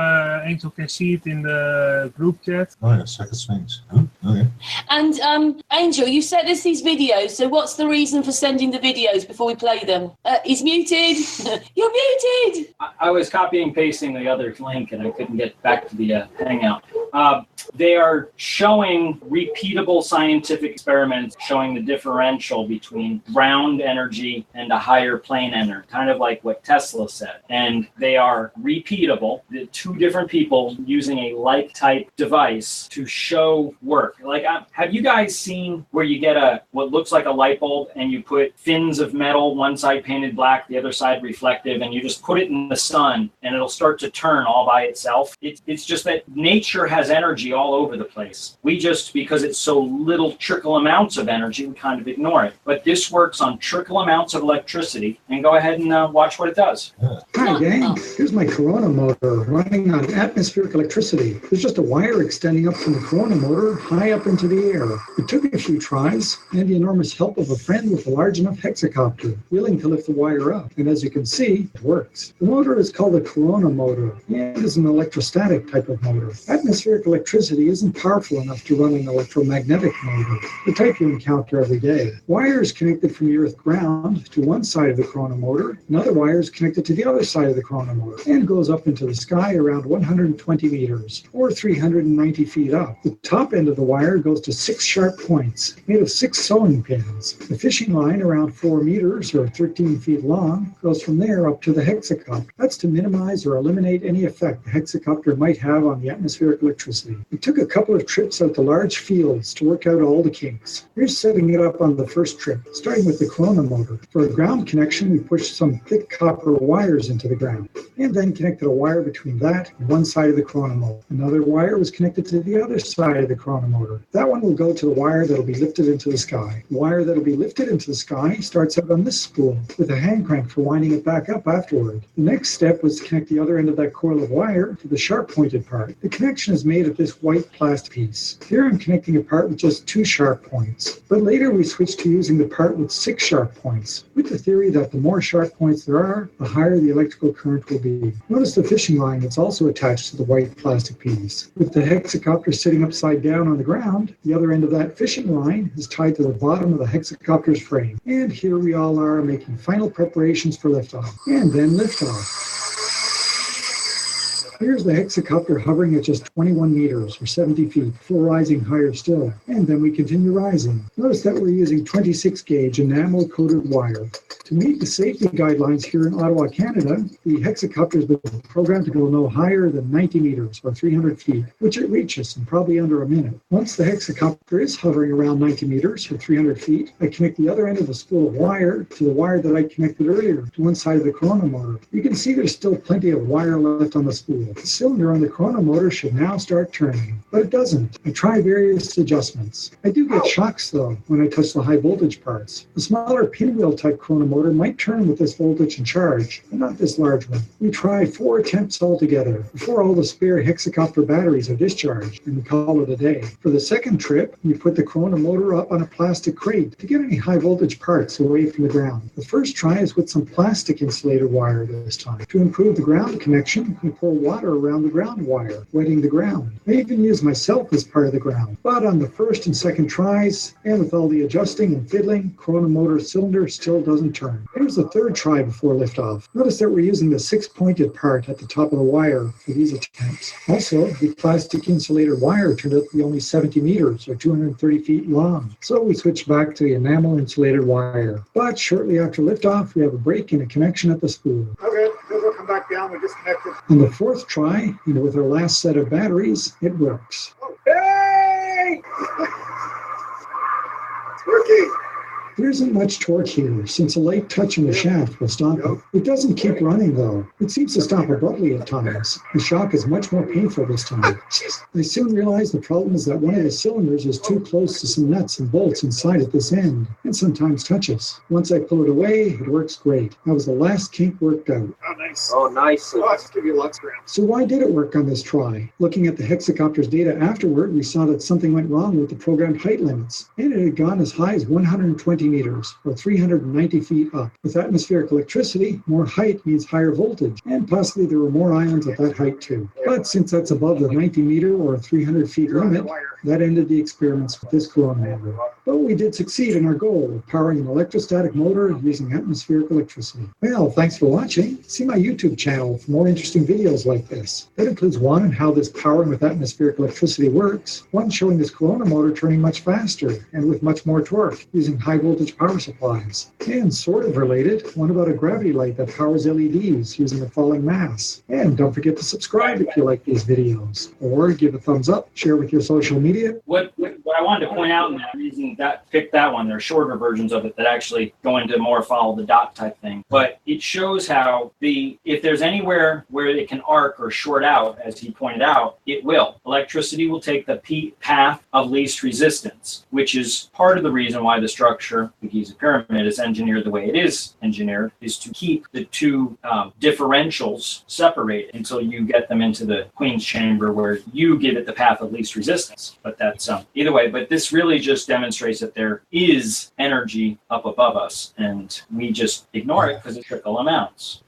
Speaker 2: Angel can see it in the group chat.
Speaker 3: Oh yeah, second swings. Oh, okay.
Speaker 1: And Angel, you sent us these videos, so what's the reason for sending the videos before we play them? He's muted. You're muted.
Speaker 4: I was copying and pasting the other link and I couldn't get back to the Hangout. They are showing repeatable scientific experiments showing the differential between ground energy and a higher plane energy, kind of like what Tesla said. And they are repeatable. The two different people using a like type device to show work. Like, have you guys seen where you get what looks like a light bulb and you put fins of metal, one side painted black, the other side reflective, and you just put it in the sun and it'll start to turn all by itself? It's just that nature has energy all over the place. We just, because it's so little trickle amounts of energy, we kind of ignore it. But this works on trickle amounts of electricity, and go ahead and watch what it does.
Speaker 5: Hi, gang. Here's my Corona motor running on atmospheric electricity. There's just a wire extending up from the Corona motor high high up into the air. It took a few tries and the enormous help of a friend with a large enough hexacopter, willing to lift the wire up. And as you can see, it works. The motor is called a corona motor and is an electrostatic type of motor. Atmospheric electricity isn't powerful enough to run an electromagnetic motor, the type you encounter every day. Wires connected from the earth ground to one side of the corona motor, another wire is connected to the other side of the corona motor, and goes up into the sky around 120 meters, or 390 feet up. The top end of the wire goes to 6 sharp points, made of 6 sewing pins. The fishing line, around 4 meters, or 13 feet long, goes from there up to the hexacopter. That's to minimize or eliminate any effect the hexacopter might have on the atmospheric electricity. It took a couple of trips out to large fields to work out all the kinks. Here's setting it up on the first trip, starting with the corona motor. For a ground connection, we pushed some thick copper wires into the ground, and then connected a wire between that and one side of the corona motor. Another wire was connected to the other side of the corona motor. That one will go to the wire that will be lifted into the sky. The wire that will be lifted into the sky starts out on this spool with a hand crank for winding it back up afterward. The next step was to connect the other end of that coil of wire to the sharp pointed part. The connection is made of this white plastic piece. Here I'm connecting a part with just 2 sharp points, but later we switched to using the part with 6 sharp points, with the theory that the more sharp points there are, the higher the electrical current will be. Notice the fishing line that's also attached to the white plastic piece. With the hexacopter sitting upside down on the ground, the other end of that fishing line is tied to the bottom of the hexacopter's frame. And here we all are making final preparations for liftoff, and then liftoff. Here's the hexacopter hovering at just 21 meters or 70 feet before rising higher still. And then we continue rising. Notice that we're using 26 gauge enamel coated wire. To meet the safety guidelines here in Ottawa, Canada, the hexacopter has been programmed to go no higher than 90 meters or 300 feet, which it reaches in probably under a minute. Once the hexacopter is hovering around 90 meters or 300 feet, I connect the other end of the spool of wire to the wire that I connected earlier to one side of the corona motor. You can see there's still plenty of wire left on the spool. The cylinder on the corona motor should now start turning, but it doesn't. I try various adjustments. I do get shocks though when I touch the high voltage parts. The smaller pinwheel type corona motor might turn with this voltage and charge, but not this large one. We try 4 attempts altogether before all the spare hexacopter batteries are discharged, and we call it a day. For the second trip, we put the corona motor up on a plastic crate to get any high voltage parts away from the ground. The first try is with some plastic insulated wire this time. To improve the ground connection, we pour water around the ground wire, wetting the ground. I even use myself as part of the ground. But on the first and second tries, and with all the adjusting and fiddling, corona motor cylinder still doesn't turn. Here's the third try before liftoff. Notice that we're using the 6-pointed part at the top of the wire for these attempts. Also, the plastic insulated wire turned out to be only 70 meters or 230 feet long. So we switched back to the enamel insulated wire. But shortly after liftoff, we have a break in a connection at the spool. Okay, we'll come back down. We disconnected. On the fourth try, and with our last set of batteries, it works. Hey! It's working. There isn't much torque here, since a light touch on the shaft will stop it. It doesn't keep running, though. It seems to stop abruptly at times. The shock is much more painful this time. I soon realized the problem is that one of the cylinders is too close to some nuts and bolts inside at this end, and sometimes touches. Once I pull it away, it works great. That was the last kink worked out.
Speaker 6: Oh, nice.
Speaker 5: Oh, nice.
Speaker 6: Oh, I'll just give you lots of grams.
Speaker 5: So why did it work on this try? Looking at the hexacopter's data afterward, we saw that something went wrong with the programmed height limits, and it had gone as high as 120 meters, or 390 feet up. With atmospheric electricity, more height means higher voltage, and possibly there were more ions at that height too. But since that's above the 90 meter or 300 feet limit, that ended the experiments with this corona motor. But we did succeed in our goal of powering an electrostatic motor using atmospheric electricity. Well, thanks for watching. See my YouTube channel for more interesting videos like this. That includes one on how this powering with atmospheric electricity works, one showing this corona motor turning much faster and with much more torque using high voltage power supplies. And sort of related, one about a gravity light that powers LEDs using a falling mass. And don't forget to subscribe if you like these videos, or give a thumbs up, share with your social media.
Speaker 4: What I wanted to point out in that reason that picked that one, there are shorter versions of it that actually go into more follow the dot type thing. But it shows how if there's anywhere where it can arc or short out, as he pointed out, it will. Electricity will take the path of least resistance, which is part of the reason why the structure wire, the Giza pyramid, is engineered the way it is engineered, is to keep the two differentials separated until you get them into the Queen's chamber where you give it the path of least resistance. But that's either way. But this really just demonstrates that there is energy up above us, and we just ignore it because it's trickle amounts.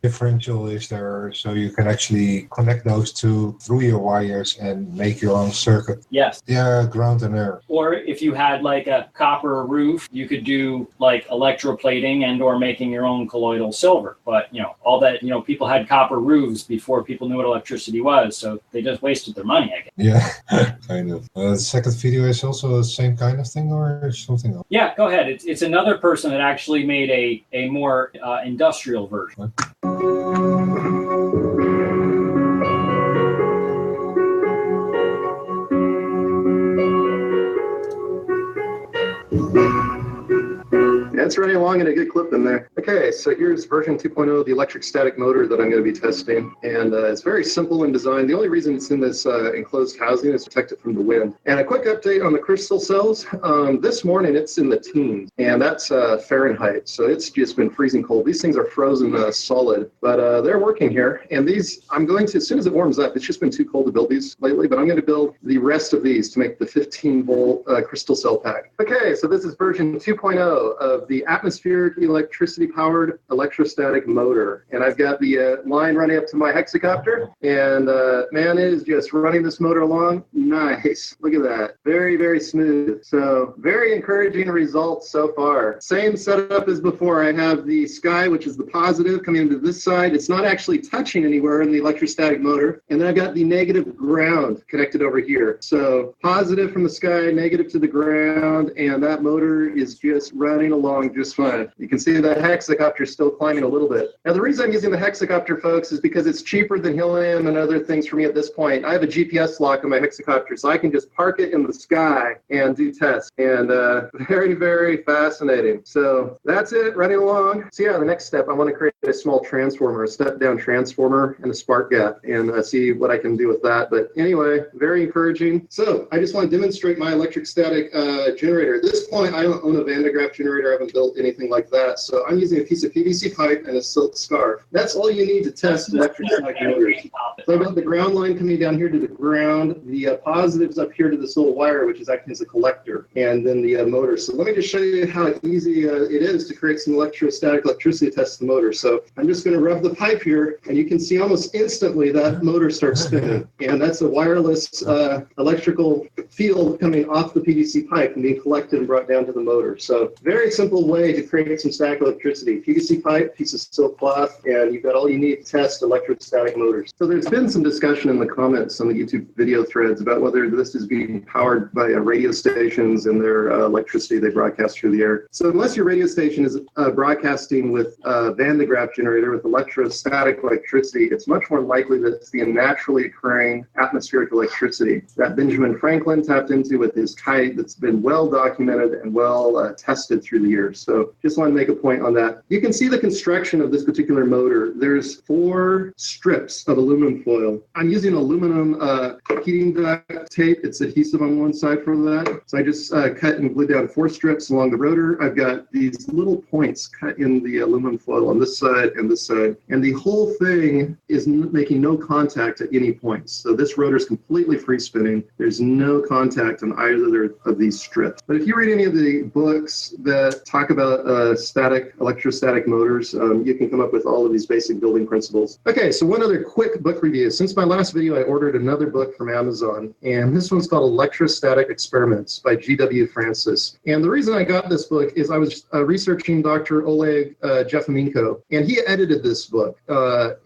Speaker 3: Differential is there, so you can actually connect those two through your wires and make your own circuit.
Speaker 4: Yes.
Speaker 3: Yeah, ground and air.
Speaker 4: Or if you had like a copper roof, you could do like electroplating and or making your own colloidal silver. But, all that, people had copper roofs before people knew what electricity was. So they just wasted their money, I guess.
Speaker 3: Yeah, kind of. The second video is also the same kind of thing or something else?
Speaker 4: Yeah, go ahead. It's another person that actually made a more industrial version.
Speaker 6: It's running along in a good clip in there. Okay, so here's version 2.0 of the electric static motor that I'm going to be testing. And it's very simple in design. The only reason it's in this enclosed housing is to protect it from the wind. And a quick update on the crystal cells. This morning it's in the teens, and that's Fahrenheit. So it's just been freezing cold. These things are frozen solid, but they're working here. And these, I'm going to, as soon as it warms up, it's just been too cold to build these lately, but I'm going to build the rest of these to make the 15-volt crystal cell pack. Okay, so this is version 2.0 of the atmospheric electricity-powered electrostatic motor. And I've got the line running up to my hexacopter, and man, it is just running this motor along. Nice. Look at that. Very, very smooth. So very encouraging results so far. Same setup as before. I have the sky, which is the positive, coming into this side. It's not actually touching anywhere in the electrostatic motor. And then I've got the negative ground connected over here. So positive from the sky, negative to the ground, and that motor is just running along just fine. You can see the hexacopter is still climbing a little bit. Now, the reason I'm using the hexacopter, folks, is because it's cheaper than helium and other things for me at this point. I have a GPS lock on my hexacopter, so I can just park it in the sky and do tests. And very, very fascinating. So that's it, running along. So yeah, the next step, I want to create a small transformer, a step-down transformer and a spark gap, and see what I can do with that. But anyway, very encouraging. So I just want to demonstrate my electric static generator. At this point, I don't own a Van de Graaff generator. I haven't built anything like that. So I'm using a piece of PVC pipe and a silk scarf. That's all you need to test electric static motors. So I've got the ground line coming down here to the ground, the positives up here to this little wire, which is acting as a collector, and then the motor. So let me just show you how easy it is to create some electrostatic electricity to test the motor. So I'm just going to rub the pipe here, and you can see almost instantly that motor starts spinning. And that's a wireless electrical field coming off the PVC pipe and being collected and brought down to the motor. So very simple way to create some static electricity. PVC pipe, piece of silk cloth, and you've got all you need to test electrostatic motors. So there's been some discussion in the comments on the YouTube video threads about whether this is being powered by radio stations and their electricity they broadcast through the air. So unless your radio station is broadcasting with Van de Graaff generator with electrostatic electricity, it's much more likely that it's the naturally occurring atmospheric electricity that Benjamin Franklin tapped into with his kite that's been well documented and well tested through the years. So just want to make a point on that. You can see the construction of this particular motor. There's 4 strips of aluminum foil. I'm using aluminum heating duct tape. It's adhesive on one side for that. So I just cut and glued down 4 strips along the rotor. I've got these little points cut in the aluminum foil on this side and this side. And the whole thing is making no contact at any points. So this rotor is completely free spinning. There's no contact on either of these strips. But if you read any of the books that talk about electrostatic motors, you can come up with all of these basic building principles. Okay, so one other quick book review. Since my last video, I ordered another book from Amazon, and this one's called Electrostatic Experiments by G.W. Francis. And the reason I got this book is I was researching Dr. Oleg Jefimenko, and he edited this book.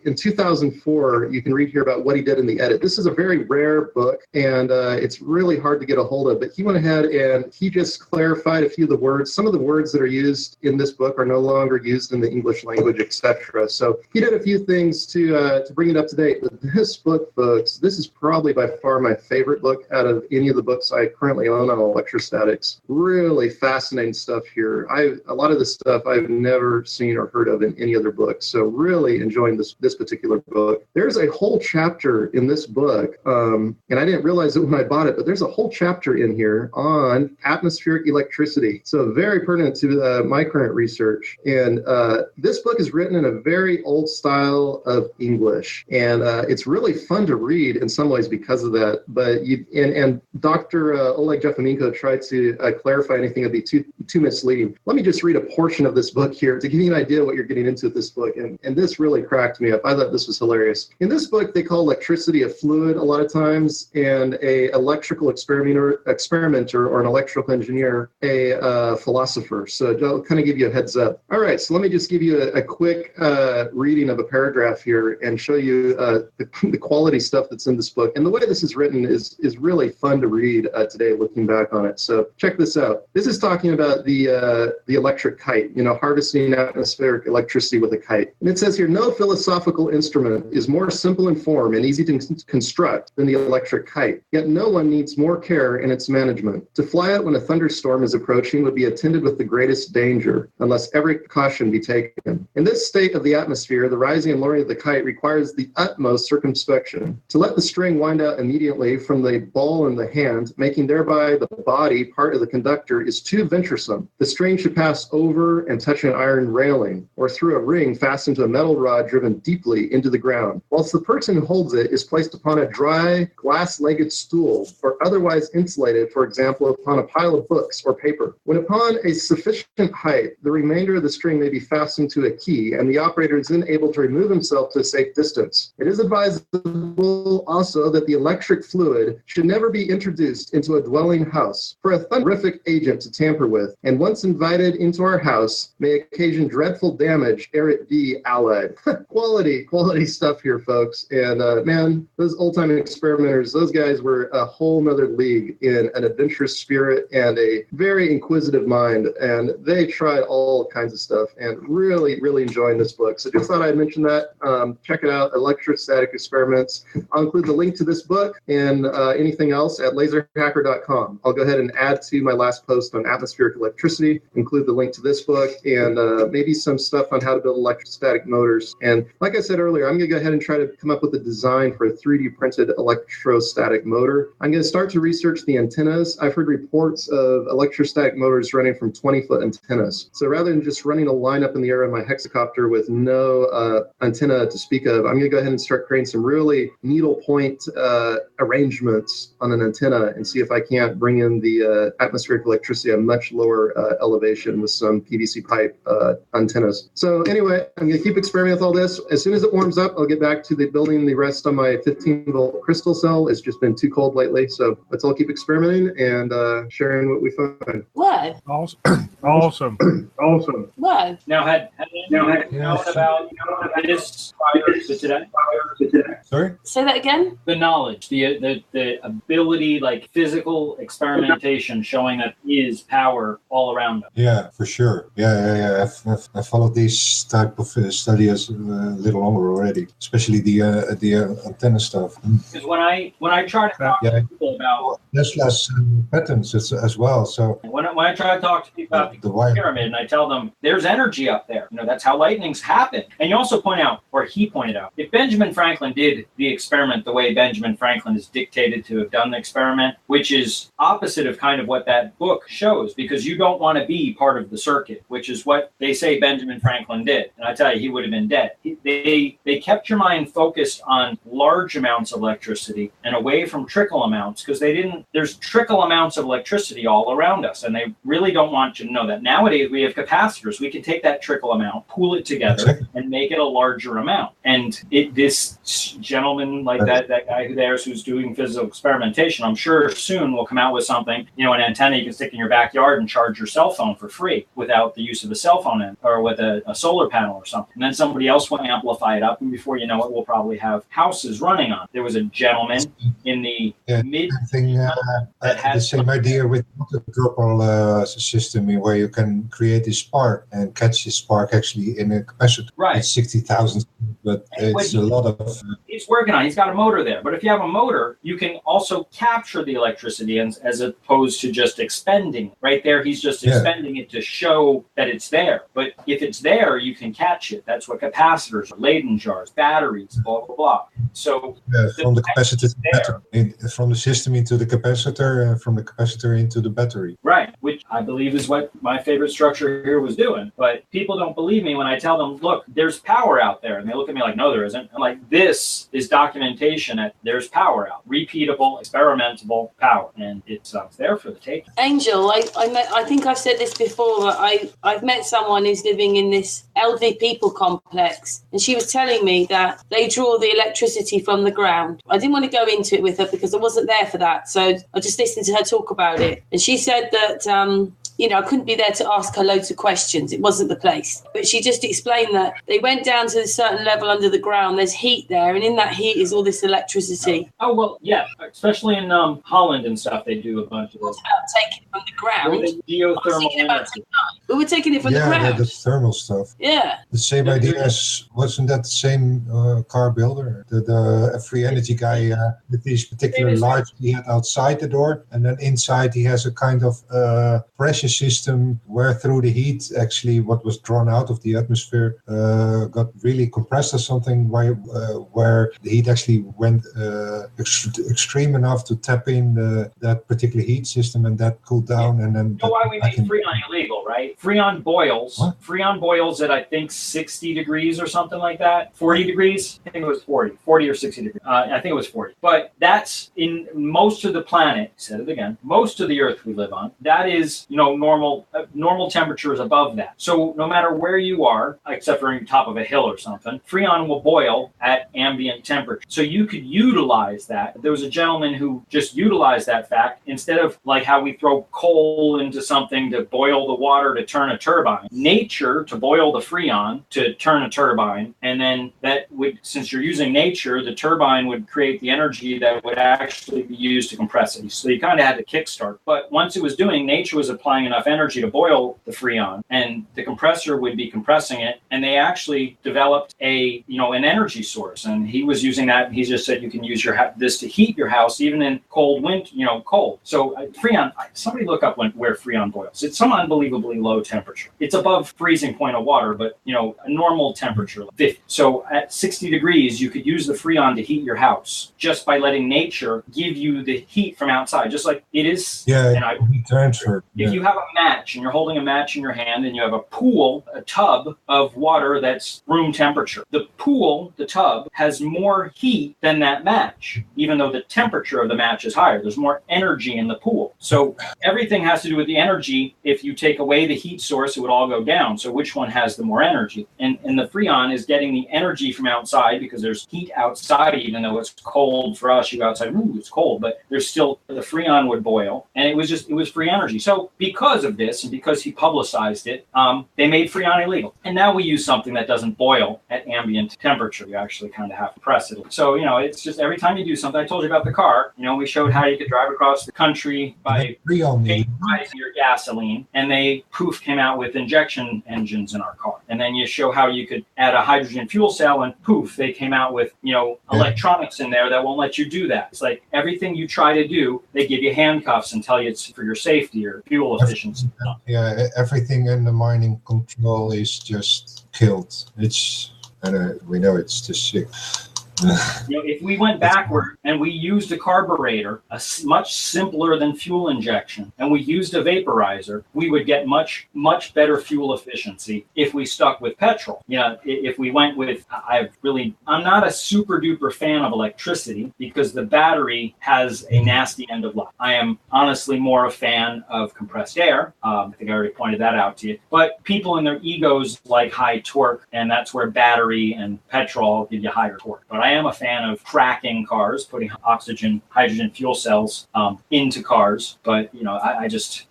Speaker 6: In 2004, you can read here about what he did in the edit. This is a very rare book, and it's really hard to get a hold of, but he went ahead and he just clarified a few of the words. Some of the words that are used in this book are no longer longer used in the English language, etc. So he did a few things to bring it up to date. But this book, folks, this is probably by far my favorite book out of any of the books I currently own on electrostatics. Really fascinating stuff here. A lot of this stuff I've never seen or heard of in any other book. So really enjoying this particular book. There's a whole chapter in this book, and I didn't realize it when I bought it, but there's a whole chapter in here on atmospheric electricity. So very pertinent to my current research. And this book is written in a very old style of English, and it's really fun to read in some ways because of that. But and Dr. Oleg Jefamenko tried to clarify anything that'd be too misleading. Let me just read a portion of this book here to give you an idea of what you're getting into with this book. And this really cracked me up. I thought this was hilarious. In this book, they call electricity a fluid a lot of times, and a electrical experimenter or an electrical engineer a philosopher. So I'll kind of give you a heads up. All right, so let me just give you a quick reading of a paragraph here and show you the quality stuff that's in this book. And the way this is written is really fun to read today, looking back on it. So check this out. This is talking about the electric kite, harvesting atmospheric electricity with a kite. And it says here, no philosophical instrument is more simple in form and easy to construct than the electric kite. Yet no one needs more care in its management. To fly it when a thunderstorm is approaching would be attended with the greatest danger, unless every precaution be taken. In this state of the atmosphere, the rising and lowering of the kite requires the utmost circumspection. To let the string wind out immediately from the ball in the hand, making thereby the body part of the conductor, is too venturesome. The string should pass over and touch an iron railing, or through a ring fastened to a metal rod driven deeply into the ground, whilst the person who holds it is placed upon a dry, glass-legged stool, or otherwise insulated, for example, upon a pile of books or paper. When upon a sufficient height, the remainder of the string may be fastened to a key, and the operator is then able to remove himself to a safe distance. It is advisable also that the electric fluid should never be introduced into a dwelling house, for a thunderific agent to tamper with, and once invited into our house, may occasion dreadful damage ere it be allied. Quality stuff here, folks. And man, those old-time experimenters, those guys were a whole nother league in an adventurous spirit and a very inquisitive mind. And they tried all kinds of stuff and really, really enjoying this book. So just thought I'd mention that. Check it out, Electrostatic Experiments. I'll include the link to this book and anything else at laserhacker.com. I'll go ahead and add to my last post on atmospheric electricity, include the link to this book, and maybe some stuff on how to build electrostatic motors. And like I said earlier, I'm going to go ahead and try to come up with a design for a 3D printed electrostatic motor. I'm going to start to research the antennas. I've heard reports of electrostatic motors running from 20-foot antennas. So rather than just running a line up in the air of my hexacopter with no antenna to speak of, I'm going to go ahead and start creating some really needle point arrangements on an antenna and see if I can't bring in the atmospheric electricity at a much lower elevation with some PVC pipe antennas. So anyway, I'm going to keep experimenting with all this. As soon as it warms up, I'll get back to building the rest on my 15-volt crystal cell. It's just been too cold lately, so let's all keep experimenting and sharing what we find.
Speaker 1: What?
Speaker 2: Awesome.
Speaker 1: What?
Speaker 4: Now, had known about this prior to today?
Speaker 3: Sorry?
Speaker 1: Say that again?
Speaker 4: The knowledge, the ability, like physical experimentation showing that is power all around us.
Speaker 3: Yeah, for sure. Yeah. I've followed these type of studies a little longer already, especially the antenna stuff.
Speaker 4: Because when I try to talk to people about
Speaker 3: there's less patterns as well. So
Speaker 4: when I try to talk to people about the pyramid, and I tell them there's energy up there. That's how lightnings happen. And you also point out, or he pointed out, if Benjamin Franklin did the experiment the way Benjamin Franklin is dictated to have done the experiment, which is opposite of kind of what that book shows, because you don't want to be part of the circuit, which is what they say Benjamin Franklin did. And I tell you, he would have been dead. They kept your mind focused on large amounts of electricity and away from trickle amounts, because there's trickle amounts of electricity all around us, and they really don't want you to know that. Nowadays, we have capacitors. We can take that trickle amount, pool it together, and make it a larger amount. And this gentleman like that guy who's doing physical experimentation, I'm sure soon will come out with something, an antenna you can stick in your backyard and charge your cell phone for free without the use of a cell phone or with a solar panel or something. And then somebody else will amplify it up, and before you know it, we'll probably have houses running on it. There was a gentleman in the mid
Speaker 3: thing,
Speaker 4: that had
Speaker 3: the same idea with the dropper system, where you can create a spark and catch the spark actually in a capacitor.
Speaker 4: Right.
Speaker 3: It's 60,000, but it's a lot of.
Speaker 4: He's working on it. He's got a motor there. But if you have a motor, you can also capture the electricity as opposed to just expending it. Right there, he's just expending it to show that it's there. But if it's there, you can catch it. That's what capacitors are, Leyden jars, batteries, blah, blah, blah. So
Speaker 3: from the capacitor to the battery, from the system into the capacitor, and from the capacitor into the battery.
Speaker 4: Right, which I believe is what my favorite structure here was doing. But people don't believe me when I tell them, look, there's power out there. And they look at me like, no, there isn't. I'm like, this is documentation that there's power out. Repeatable, experimentable power. And it's there for the taking.
Speaker 1: Angel, I think I've said this before, but I've met someone who's living in this elderly people complex, and she was telling me that they draw the electricity from the ground. I didn't want to go into it with her because I wasn't there for that, so I just listened to her talk about it. And she said that I couldn't be there to ask her loads of questions. It wasn't the place. But she just explained that they went down to a certain level under the ground. There's heat there, and in that heat is all this electricity.
Speaker 4: Oh, well, yeah. Especially in Holland and stuff, they do a bunch of this.
Speaker 1: About taking it from the ground.
Speaker 4: Geothermal energy.
Speaker 1: We were taking it from the ground.
Speaker 3: Yeah, the thermal stuff.
Speaker 1: Yeah.
Speaker 3: The same idea as, wasn't that the same car builder? The free energy guy with these particular lights he had outside the door, and then inside he has a kind of pressure system where through the heat, actually what was drawn out of the atmosphere got really compressed or something, where the heat actually went extreme enough to tap in that particular heat system, and that cooled down. And then
Speaker 4: you know why we made Freon illegal, right? Freon boils. What? Freon boils at, I think, 60 degrees or something like that. 40 degrees? I think it was 40 or 60 degrees. I think it was 40. But that's in most of the planet, said it again, most of the Earth we live on, that is, normal temperature is above that. So no matter where you are, except for on top of a hill or something, Freon will boil at ambient temperature. So you could utilize that. There was a gentleman who just utilized that fact instead of like how we throw coal into something to boil the water to turn a turbine. Nature to boil the Freon to turn a turbine, and then that would, since you're using nature, the turbine would create the energy that would actually be used to compress it. So you kind of had to kickstart. But once it was doing, nature was applying enough energy to boil the Freon, and the compressor would be compressing it, and they actually developed an energy source, and he was using that. He just said you can use this to heat your house even in cold winter, cold. So Freon, somebody look up where Freon boils. It's some unbelievably low temperature. It's above freezing point of water, but a normal temperature, 50. So at 60 degrees, you could use the Freon to heat your house just by letting nature give you the heat from outside, just like it is.
Speaker 3: Yeah, transfer.
Speaker 4: If you have a match and you're holding a match in your hand and you have a tub of water that's room temperature, the tub has more heat than that match, even though the temperature of the match is higher. There's more energy in the pool. So everything has to do with the energy. If you take away the heat source, it would all go down. So which one has the more energy? And the Freon is getting the energy from outside because there's heat outside, even though it's cold for us. You go outside, ooh, it's cold, but there's still, the Freon would boil, and it was free energy. So because of this, and because he publicized it, they made Freon illegal. And now we use something that doesn't boil at ambient temperature. You actually kind of have to press it. So, it's just every time you do something, I told you about the car, we showed how you could drive across the country by vaporizing your gasoline, and they came out with injection engines in our car. And then you show how you could add a hydrogen fuel cell, and they came out with, electronics in there that won't let you do that. It's like everything you try to do, they give you handcuffs and tell you it's for your safety or fuel efficiency.
Speaker 3: Yeah, everything in the mining control is just killed. We know it's just sick.
Speaker 4: If we went backward and we used a carburetor, much simpler than fuel injection, and we used a vaporizer, we would get much, much better fuel efficiency if we stuck with petrol. If we went with, I'm not a super duper fan of electricity because the battery has a nasty end of life. I am honestly more a fan of compressed air. I think I already pointed that out to you. But people in their egos like high torque, and that's where battery and petrol give you higher torque. But I am a fan of cracking cars, putting hydrogen fuel cells into cars. But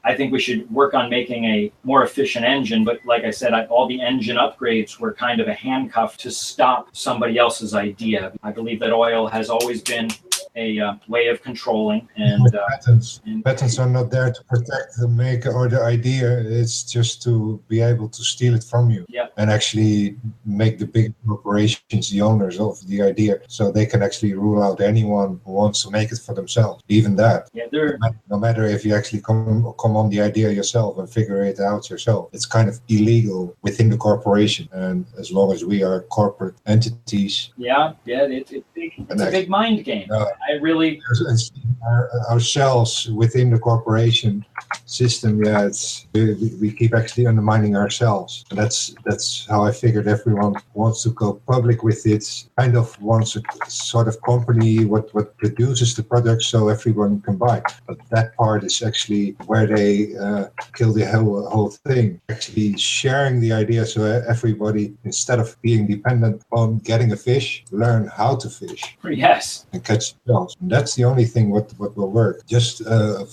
Speaker 4: I think we should work on making a more efficient engine. But like I said, all the engine upgrades were kind of a handcuff to stop somebody else's idea. I believe that oil has always been a way of controlling, and
Speaker 3: patents are not there to protect the maker or the idea. It's just to be able to steal it from you.
Speaker 4: Yep.
Speaker 3: And actually make the big corporations the owners of the idea, so they can actually rule out anyone who wants to make it for themselves. Even that.
Speaker 4: Yeah,
Speaker 3: no matter if you actually come on the idea yourself and figure it out yourself, it's kind of illegal within the corporation. And as long as we are corporate entities,
Speaker 4: it's a big mind game. I really
Speaker 3: ourselves within the corporation system. We keep actually undermining ourselves, and that's how I figured everyone wants to go public with it. Kind of wants a sort of company what produces the product so everyone can buy. But that part is actually where they kill the whole thing. Actually sharing the idea so everybody, instead of being dependent on getting a fish, learn how to fish.
Speaker 4: Yes.
Speaker 3: And catch shells. And that's the only thing what will work. Just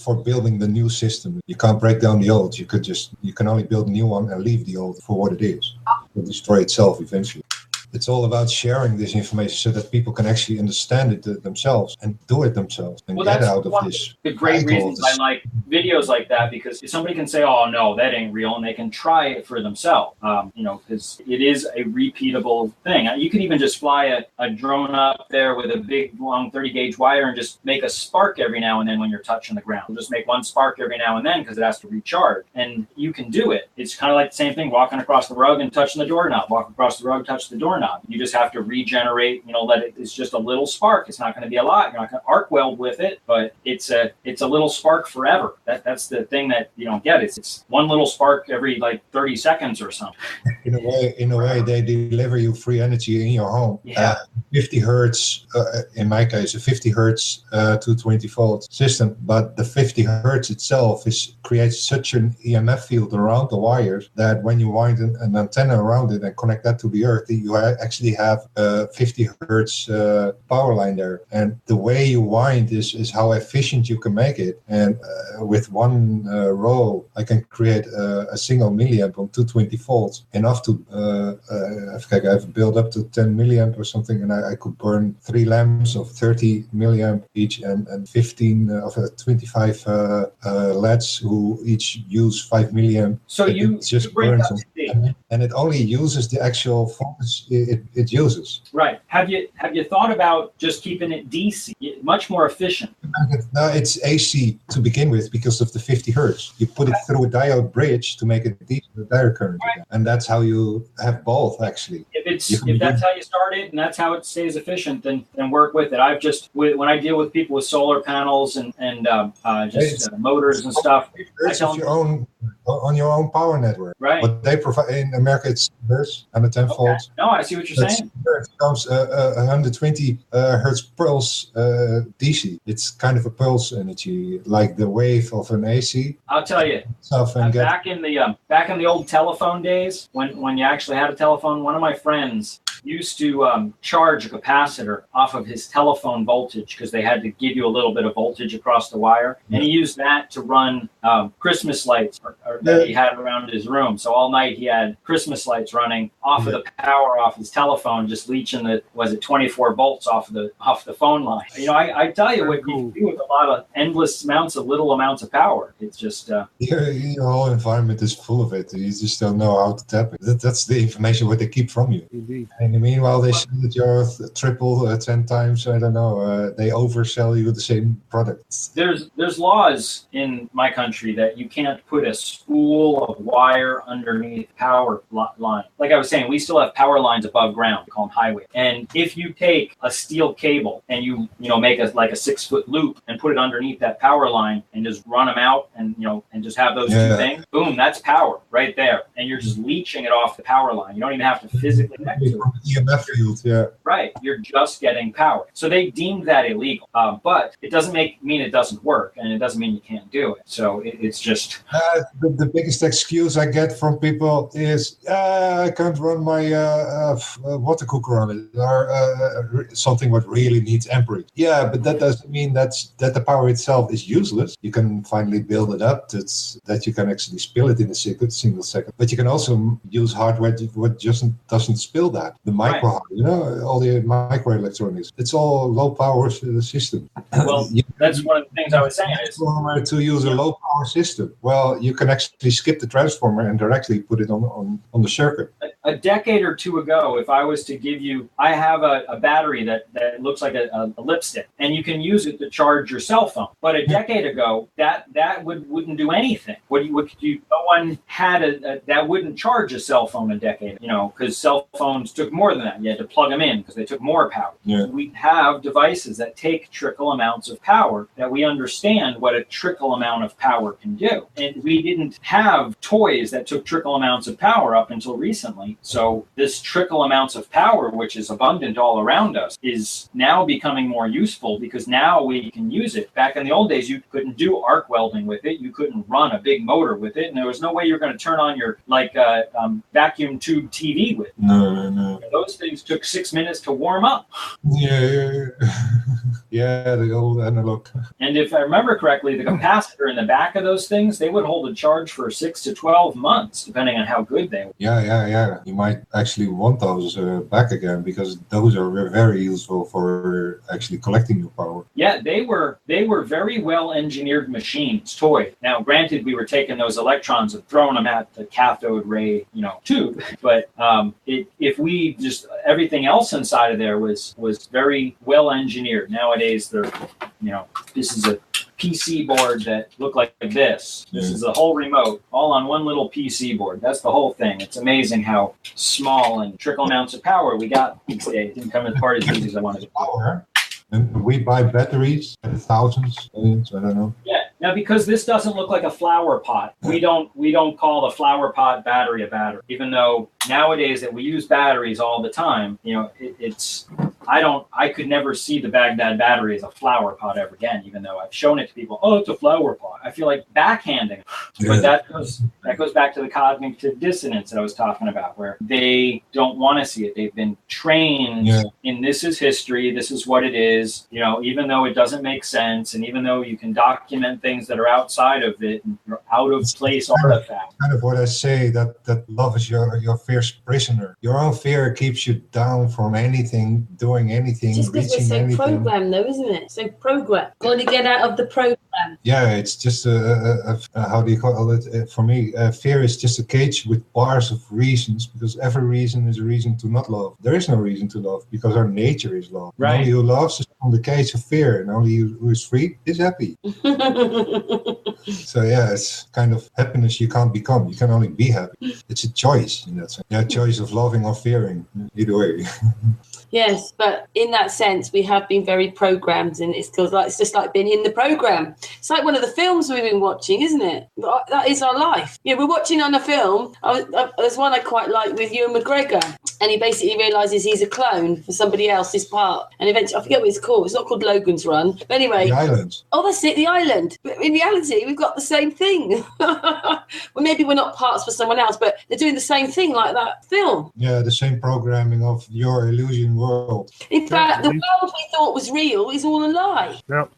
Speaker 3: for building the new system, you can't break down the old. You can only build a new one and leave the old for what it is. It will destroy itself eventually. It's all about sharing this information so that people can actually understand it themselves and do it themselves and get out of this.
Speaker 4: The great reasons I like videos like that, because if somebody can say, "Oh no, that ain't real," and they can try it for themselves, because it is a repeatable thing. You can even just fly a drone up there with a big long 30 gauge wire and just make a spark every now and then when you're touching the ground. Just make one spark every now and then because it has to recharge, and you can do it. It's kind of like the same thing, walking across the rug and touching the doorknob. Walk across the rug, touch the doorknob. You just have to regenerate, it's just a little spark. It's not going to be a lot. You're not going to arc weld with it, but it's a little spark forever. That's the thing that you don't get. It's one little spark every 30 seconds or something.
Speaker 3: In a way, they deliver you free energy in your home.
Speaker 4: Yeah.
Speaker 3: 50 hertz, in my case, a 50 hertz 220 volt system, but the 50 hertz itself creates such an EMF field around the wires that when you wind an antenna around it and connect that to the earth, you actually have a 50 hertz power line there. And the way you wind is how efficient you can make it. And with one row, I can create a single milliamp on 220 volts, enough to, I've built up to 10 milliamp or something, and I could burn 3 lamps of 30 milliamp each and 15 of 25 LEDs who each use 5 milliamp.
Speaker 4: So you
Speaker 3: just burns them. And it only uses the actual voltage it uses.
Speaker 4: Right. Have you thought about just keeping it DC? Much more efficient.
Speaker 3: No, it's AC to begin with because of the 50 hertz. You put it through a diode bridge to make it DC, the direct current. Right. And that's how you have both, actually.
Speaker 4: If that's how you start it and that's how it stays efficient, then work with it. When I deal with people with solar panels and motors and stuff,
Speaker 3: on your own power network.
Speaker 4: Right.
Speaker 3: What they provide in America, it's hertz and the 10 volts.
Speaker 4: No, I see what you're saying.
Speaker 3: It comes 120 hertz pulse DC. It's kind of a pulse energy, like the wave of an AC.
Speaker 4: I'll tell you. Back in the old telephone days, when you actually had a telephone, one of my friends used to charge a capacitor off of his telephone voltage because they had to give you a little bit of voltage across the wire. And he used that to run Christmas lights that he had around his room. So all night he had Christmas lights running off of the power off his telephone, just leeching 24 volts off the phone line. I tell you what you do with a lot of endless amounts of little amounts of power. It's just
Speaker 3: your whole environment is full of it. You just don't know how to tap it. That's the information what they keep from you.
Speaker 2: Indeed.
Speaker 3: And meanwhile, they sell it your triple 10 times. I don't know. They oversell you the same product.
Speaker 4: There's laws in my country that you can't put a spool of wire underneath power line. Like I was saying, we still have power lines above ground. We call them highway. And if you take a steel cable and you make a 6-foot loop and put it underneath that power line and just run them out and just have those two things, boom, that's power right there. And you're just leeching it off the power line. You don't even have to physically connect to it.
Speaker 3: EMF field, yeah.
Speaker 4: Right, you're just getting power. So they deemed that illegal, but it doesn't mean it doesn't work, and it doesn't mean you can't do it. So it's just
Speaker 3: the biggest excuse I get from people is I can't run my water cooker on it, or something what really needs amperage. Yeah, but that doesn't mean that the power itself is useless. You can finally build it up that you can actually spill it in a single second. But you can also use hardware what just doesn't spill that. The micro, right. All the microelectronics. It's all low power system.
Speaker 4: Well, that's one of the things I was saying is
Speaker 3: to use a low power system. Well, you can actually skip the transformer and directly put it on the circuit.
Speaker 4: A decade or two ago, if I was to give you, I have a battery that looks like a lipstick, and you can use it to charge your cell phone. But a decade ago, that wouldn't do anything. No one had that wouldn't charge a cell phone a decade, because cell phones took more than that. You had to plug them in because they took more power.
Speaker 3: Yeah.
Speaker 4: We have devices that take trickle amounts of power, that we understand what a trickle amount of power can do. And we didn't have toys that took trickle amounts of power up until recently. So this trickle amounts of power, which is abundant all around us, is now becoming more useful because now we can use it. Back in the old days, you couldn't do arc welding with it. You couldn't run a big motor with it. And there was no way you're going to turn on your vacuum tube TV with it.
Speaker 3: No.
Speaker 4: Those things took 6 minutes to warm up.
Speaker 3: Yeah. Yeah, the old analog.
Speaker 4: And if I remember correctly, the capacitor in the back of those things, they would hold a charge for 6 to 12 months, depending on how good they were.
Speaker 3: Yeah. You might actually want those back again because those are very useful for actually collecting your power.
Speaker 4: Yeah, they were very well engineered machines, toy. Now, granted, we were taking those electrons and throwing them at the cathode ray, tube. But if we just everything else inside of there was very well engineered. Nowadays, they're this is a PC board that looked like this. This is the whole remote, all on one little PC board. That's the whole thing. It's amazing how small and trickle amounts of power we got these days. It didn't come as part as easy as I wanted to.
Speaker 3: Power. And we buy batteries at thousands, millions, I don't know.
Speaker 4: Yeah. Now, because this doesn't look like a flower pot, we don't call the flower pot battery a battery. Even though nowadays that we use batteries all the time, I could never see the Baghdad battery as a flower pot ever again, even though I've shown it to people. Oh, it's a flower pot. I feel like backhanding. Yeah. But that goes back to the cognitive dissonance that I was talking about, where they don't want to see it. They've been trained in this is history, this is what it is, even though it doesn't make sense, and even though you can document things that are outside of it, and you're out of place artifacts.
Speaker 3: Kind of what I say, that love is your fierce prisoner. Your own fear keeps you down from anything, doing anything,
Speaker 1: just because we're so programmed, though, isn't it? So programmed. Got to get out of the program.
Speaker 3: Yeah, it's just how do you call it? For me, fear is just a cage with bars of reasons, because every reason is a reason to not love. There is no reason to love because our nature is love.
Speaker 4: Right.
Speaker 3: Only who loves is from the cage of fear, and only who is free is happy. So yeah, it's kind of happiness you can't become. You can only be happy. It's a choice in that sense. Yeah, choice of loving or fearing. Either way.
Speaker 1: Yes, but in that sense, we have been very programmed, and it's just like being in the program. It's like one of the films we've been watching, isn't it? That is our life. Yeah, we're watching on a film. There's one I quite like with Ewan McGregor, and he basically realises he's a clone for somebody else's part. And eventually, I forget what it's called. It's not called Logan's Run. But anyway.
Speaker 3: The Island.
Speaker 1: Oh, that's it, The Island. But in reality, we've got the same thing. Well, maybe we're not parts for someone else, but they're doing the same thing like that film.
Speaker 3: Yeah, the same programming of your illusion world.
Speaker 1: In fact, the world we thought was real is all a lie.
Speaker 2: Yep.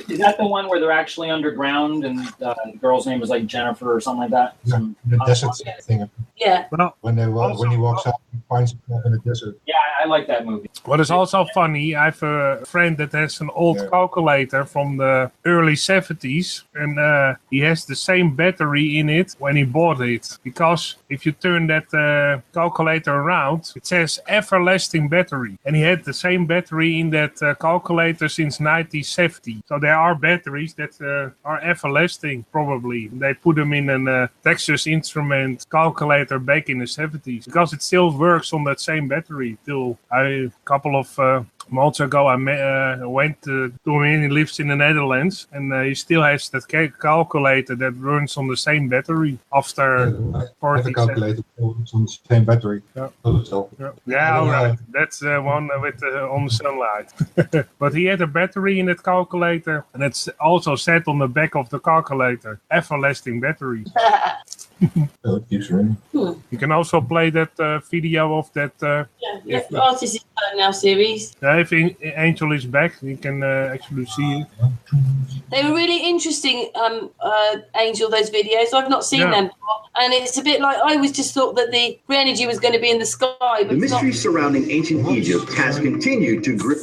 Speaker 4: Is that the one where they're actually underground and the girl's name is like Jennifer or something like that?
Speaker 3: Yeah, the desert thing.
Speaker 1: Yeah.
Speaker 2: Well,
Speaker 3: when he walks out, he finds himself in the desert.
Speaker 4: Yeah, I like that movie.
Speaker 2: What is also funny, I have a friend that has an old calculator from the early 70s, and he has the same battery in it when he bought it. Because if you turn that calculator around, it says everlasting battery. And he had the same battery in that calculator since 1970. So there are batteries that are everlasting, probably. They put them in a Texas Instrument calculator back in the 70s. Because it still works on that same battery till a couple of months ago, I went to him in. He lives in the Netherlands, and he still has that calculator that runs on the same battery after 40
Speaker 3: have a calculator on the same battery.
Speaker 2: Yeah.
Speaker 3: Yeah,
Speaker 2: all right. That's the one with on the sunlight. But he had a battery in that calculator, and it's also set on the back of the calculator. Everlasting battery.
Speaker 3: So it keeps running.
Speaker 2: You can also play that video of that.
Speaker 1: Artist is now series.
Speaker 2: If Angel is back, you can actually see it.
Speaker 1: They were really interesting, Angel, those videos. I've not seen them before. And it's a bit like, I always just thought that the free energy was going to be in the sky. But
Speaker 7: the mystery surrounding ancient Egypt has continued to grow.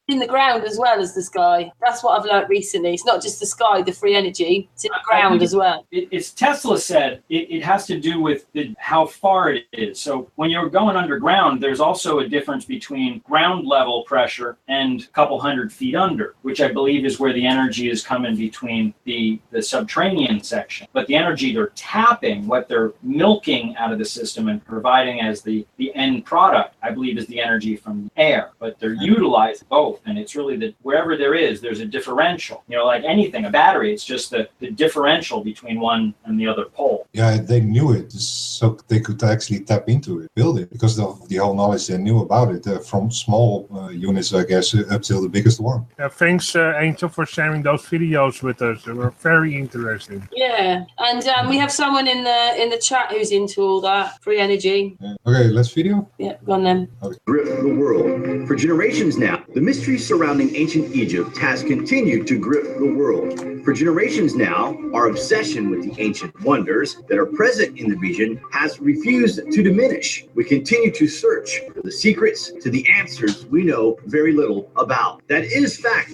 Speaker 1: In the ground as well as the sky. That's what I've learned recently. It's not just the sky, the free energy. It's in the ground as well.
Speaker 4: As Tesla said, it has to do with how far it is. So when you're going underground, there's also a difference between ground level pressure and a couple 100 feet under, which I believe is where the energy is coming between the subterranean section. But the energy they're tapping, what they're milking out of the system and providing as the end product, I believe is the energy from air. But they're utilizing both. And it's really that wherever there's a differential. Like anything, a battery, it's just the differential between one and the other pole.
Speaker 3: Yeah, they knew it, so they could actually tap into it, build it, because of the whole knowledge they knew about it, from small units, I guess, up till the biggest one.
Speaker 2: Yeah, thanks, Angel, for sharing those videos with us. They were very interesting.
Speaker 1: Yeah, and we have someone in the chat who's into all that free energy.
Speaker 3: Yeah. Okay, let's video.
Speaker 1: Yeah, go on then.
Speaker 3: Okay.
Speaker 7: Grip the world. For generations now, the mystery surrounding ancient Egypt has continued to grip the world. For generations now, our obsession with the ancient wonders that are present in the region has refused to diminish. We continue to search for the secrets to the answers we know very little about. That is fact,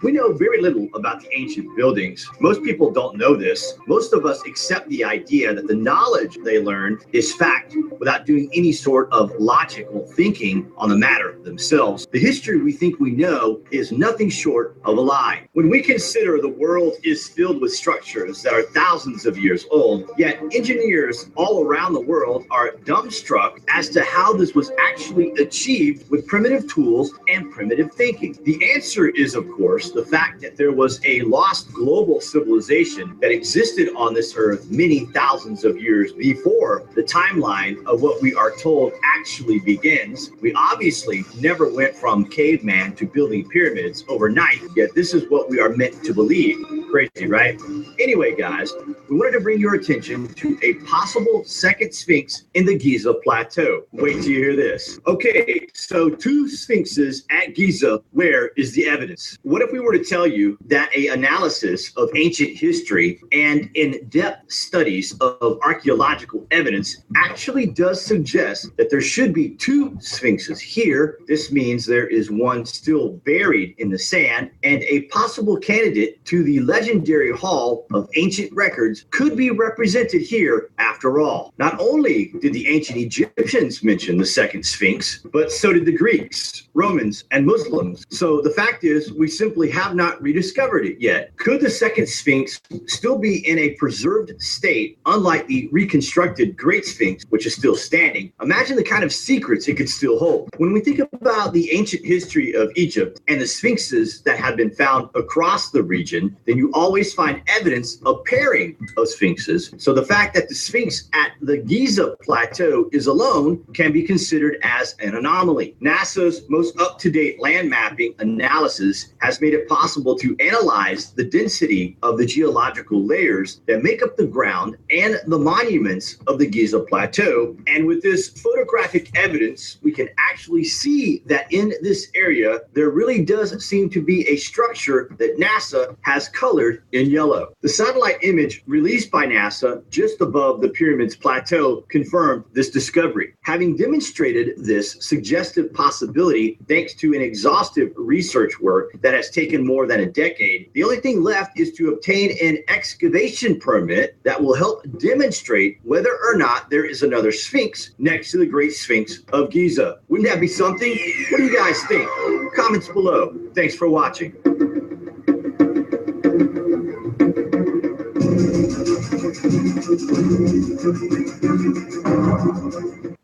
Speaker 7: We know very little about the ancient buildings. Most people don't know this. Most of us accept the idea that the knowledge they learned is fact without doing any sort of logical thinking on the matter themselves. The history we think we know is nothing short of a lie. When we consider the world is filled with structures that are thousands of years old, yet engineers all around the world are dumbstruck as to how this was actually achieved with primitive tools and primitive thinking. The answer is, of course, the fact that there was a lost global civilization that existed on this earth many thousands of years before the timeline of what we are told actually begins. We obviously never went from caveman to building pyramids overnight, yet this is what we are meant to believe. Crazy, right? Anyway, guys, we wanted to bring your attention to a possible second Sphinx in the Giza Plateau. Wait till you hear this. Okay, so 2 Sphinxes at Giza. Where is the evidence? What if we were to tell you that an analysis of ancient history and in-depth studies of archaeological evidence actually does suggest that there should be 2 Sphinxes here? This means there is one still buried in the sand, and a possible candidate to the legendary Hall of Ancient Records could be represented here after all. Not only did the ancient Egyptians mention the second Sphinx, but so did the Greeks, Romans, and Muslims. So the fact is, we simply have not rediscovered it yet. Could the second Sphinx still be in a preserved state, unlike the reconstructed Great Sphinx, which is still standing? Imagine the kind of secrets it could still hold. When we think about the ancient history of Egypt and the Sphinxes that have been found across the region, then you always find evidence of pairing of Sphinxes. So the fact that the Sphinx at the Giza Plateau is alone can be considered as an anomaly. NASA's most up-to-date land mapping analysis has made it possible to analyze the density of the geological layers that make up the ground and the monuments of the Giza Plateau. And with this photographic evidence, we can actually see that in this area, there really does seem to be a structure that NASA has colored in yellow. The satellite image released by NASA just above the pyramid's plateau confirmed this discovery. Having demonstrated this suggestive possibility thanks to an exhaustive research work that has taken more than a decade, the only thing left is to obtain an excavation permit that will help demonstrate whether or not there is another Sphinx next to the Great Sphinx of Giza. Wouldn't that be something? What do you guys think? Comments below. Thanks for watching.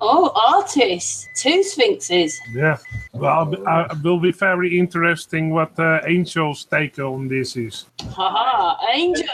Speaker 1: Oh, artists. 2 Sphinxes.
Speaker 2: Yeah. Well, it will be very interesting what Angel's take on this is.
Speaker 1: Haha, Angel.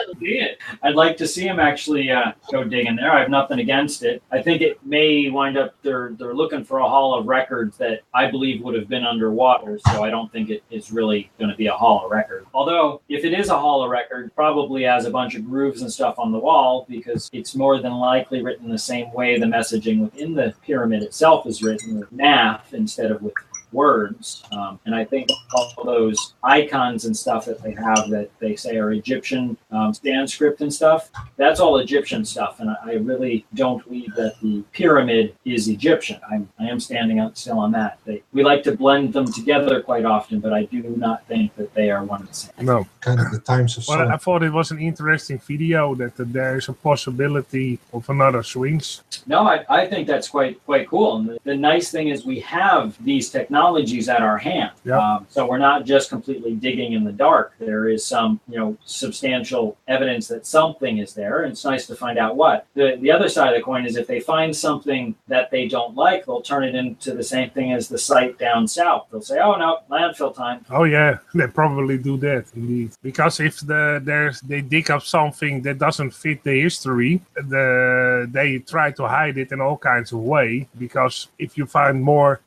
Speaker 4: I'd like to see him actually go dig in there. I have nothing against it. I think it may wind up they're looking for a hall of records that I believe would have been underwater, so I don't think it is really going to be a hall of record. Although, if it is a hall of record, probably has a bunch of grooves and stuff on the wall, because it's more than likely written the same way the messaging within the pyramid itself is written, with math instead of with words. And I think all those icons and stuff that they have that they say are Egyptian Sanskrit and stuff, that's all Egyptian stuff. And I really don't believe that the pyramid is Egyptian. I am standing up still on that. We like to blend them together quite often, but I do not think that they are one and the same.
Speaker 2: No.
Speaker 3: Kind of the times of
Speaker 2: Well, I thought it was an interesting video that there is a possibility of another Sphinx.
Speaker 4: No, I think that's quite cool. And the nice thing is we have these technologies at our hand.
Speaker 2: Yep.
Speaker 4: So we're not just completely digging in the dark. There is some, substantial evidence that something is there. And it's nice to find out what. The other side of the coin is if they find something that they don't like, they'll turn it into the same thing as the site down south. They'll say, oh, no, landfill time.
Speaker 2: Oh, yeah, they probably do that, indeed. Because if they dig up something that doesn't fit the history, they try to hide it in all kinds of ways. Because if you find more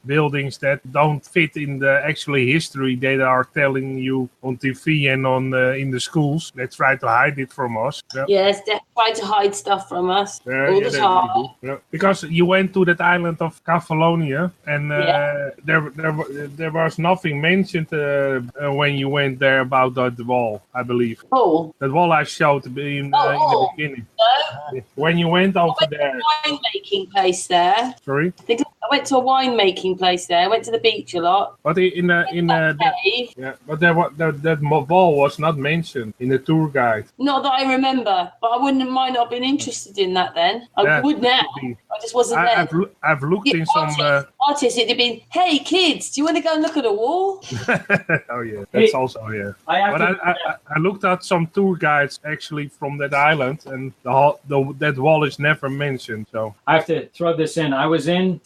Speaker 2: buildings that don't fit in the actually history they are telling you on TV and on in the schools, they try to hide it from us. Yeah.
Speaker 1: Yes, they're trying to hide stuff from us all the
Speaker 2: they
Speaker 1: time.
Speaker 2: do. Yeah. Because you went to that island of Kefalonia, and there was nothing mentioned when you went there about that wall, I believe.
Speaker 1: Oh.
Speaker 2: That wall I showed in the beginning.
Speaker 1: No.
Speaker 2: When you went over there.
Speaker 1: A winemaking place there.
Speaker 2: Sorry?
Speaker 1: I went to a winemaking place there. I went to the beach a lot.
Speaker 2: But but that wall was not mentioned in the tour guide.
Speaker 1: Not that I remember, but I might not have been interested in that then. I would now. I just wasn't there.
Speaker 2: I've looked in some
Speaker 1: artists. It'd have been, hey kids, do you want to go and look at a wall?
Speaker 2: Oh yeah, that's also I looked at some tour guides actually from that island, and that wall is never mentioned. So
Speaker 4: I have to throw this in. I was in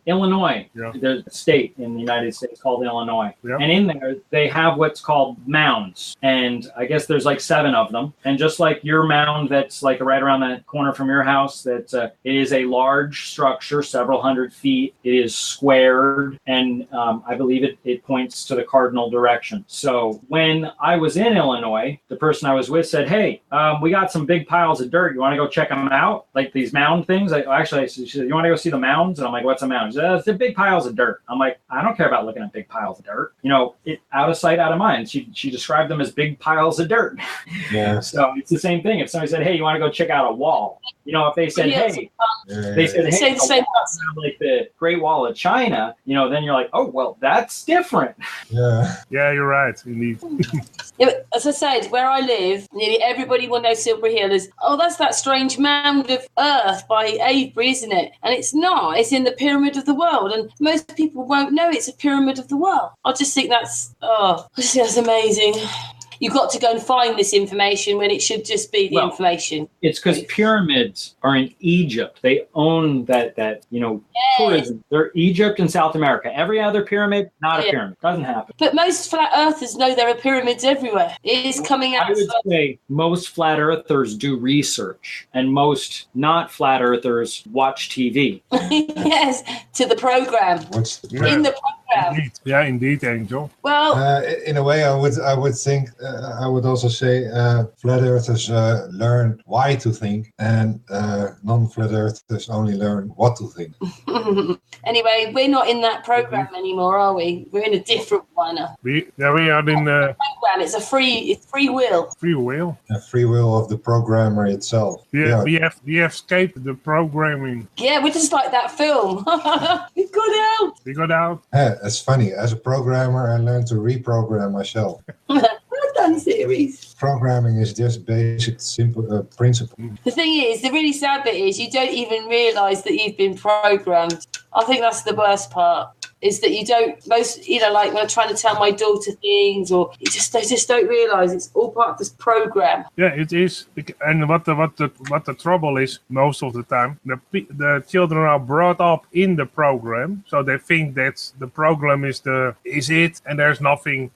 Speaker 4: Illinois.
Speaker 2: Yeah.
Speaker 4: There's a state in the United States called Illinois,
Speaker 2: yeah.
Speaker 4: And in there they have what's called mounds, and I guess there's like 7 of them. And just like your mound, that's like right around the corner from your house, that it is a large structure, several hundred feet. It is squared, and I believe it points to the cardinal direction. So when I was in Illinois, the person I was with said, hey, we got some big piles of dirt. You want to go check them out? Like these mound things? She said, you want to go see the mounds? And I'm like, what's a mound? She said, they're big piles of dirt. I'm like, I don't care about looking at big piles of dirt. Out of sight, out of mind. She described them as big piles of dirt.
Speaker 3: Yeah.
Speaker 4: So it's the same thing. If somebody said, hey, you want to go check out a wall? If they said, hey, like the Great Wall of China, then you're like, oh, well, that's different.
Speaker 3: Yeah.
Speaker 2: Yeah, you're right, indeed.
Speaker 1: Yeah, but as I said, where I live, nearly everybody will know Silbury Hill is, that's that strange mound of earth by Avebury, isn't it? And it's not. It's in the Pyramid of the World, and most people won't know it's a Pyramid of the World. I just think that's amazing. You've got to go and find this information when it should just be the information. It's
Speaker 4: because pyramids are in Egypt. They own that tourism. They're Egypt and South America. Every other pyramid, not a pyramid. Doesn't happen.
Speaker 1: But most flat earthers know there are pyramids everywhere. It is coming out.
Speaker 4: I would say most flat earthers do research, and most not flat earthers watch TV.
Speaker 1: Yes, to the program. In the program.
Speaker 2: Indeed. Yeah, indeed, Angel.
Speaker 1: Well,
Speaker 3: in a way, I would think. I would also say flat earthers learn why to think, and non-flat earthers only learn what to think.
Speaker 1: Anyway, we're not in that program anymore, are we? We're in a different one.
Speaker 2: We are in the
Speaker 1: program. It's free will.
Speaker 2: Free will.
Speaker 3: The free will of the programmer itself.
Speaker 2: Yeah, we have escaped the programming.
Speaker 1: Yeah, we're just like that film. We got out.
Speaker 2: We got out.
Speaker 3: Yeah, it's funny. As a programmer, I learned to reprogram myself.
Speaker 1: What the fun series.
Speaker 3: Programming is just basic, simple principle.
Speaker 1: The thing is, the really sad bit is you don't even realise that you've been programmed. I think that's the worst part. Is that you don't like when I'm trying to tell my daughter things, or they just don't realise it's all part of this program.
Speaker 2: Yeah, it is. And what the trouble is, most of the time, the children are brought up in the program, so they think that the program is it, and there's nothing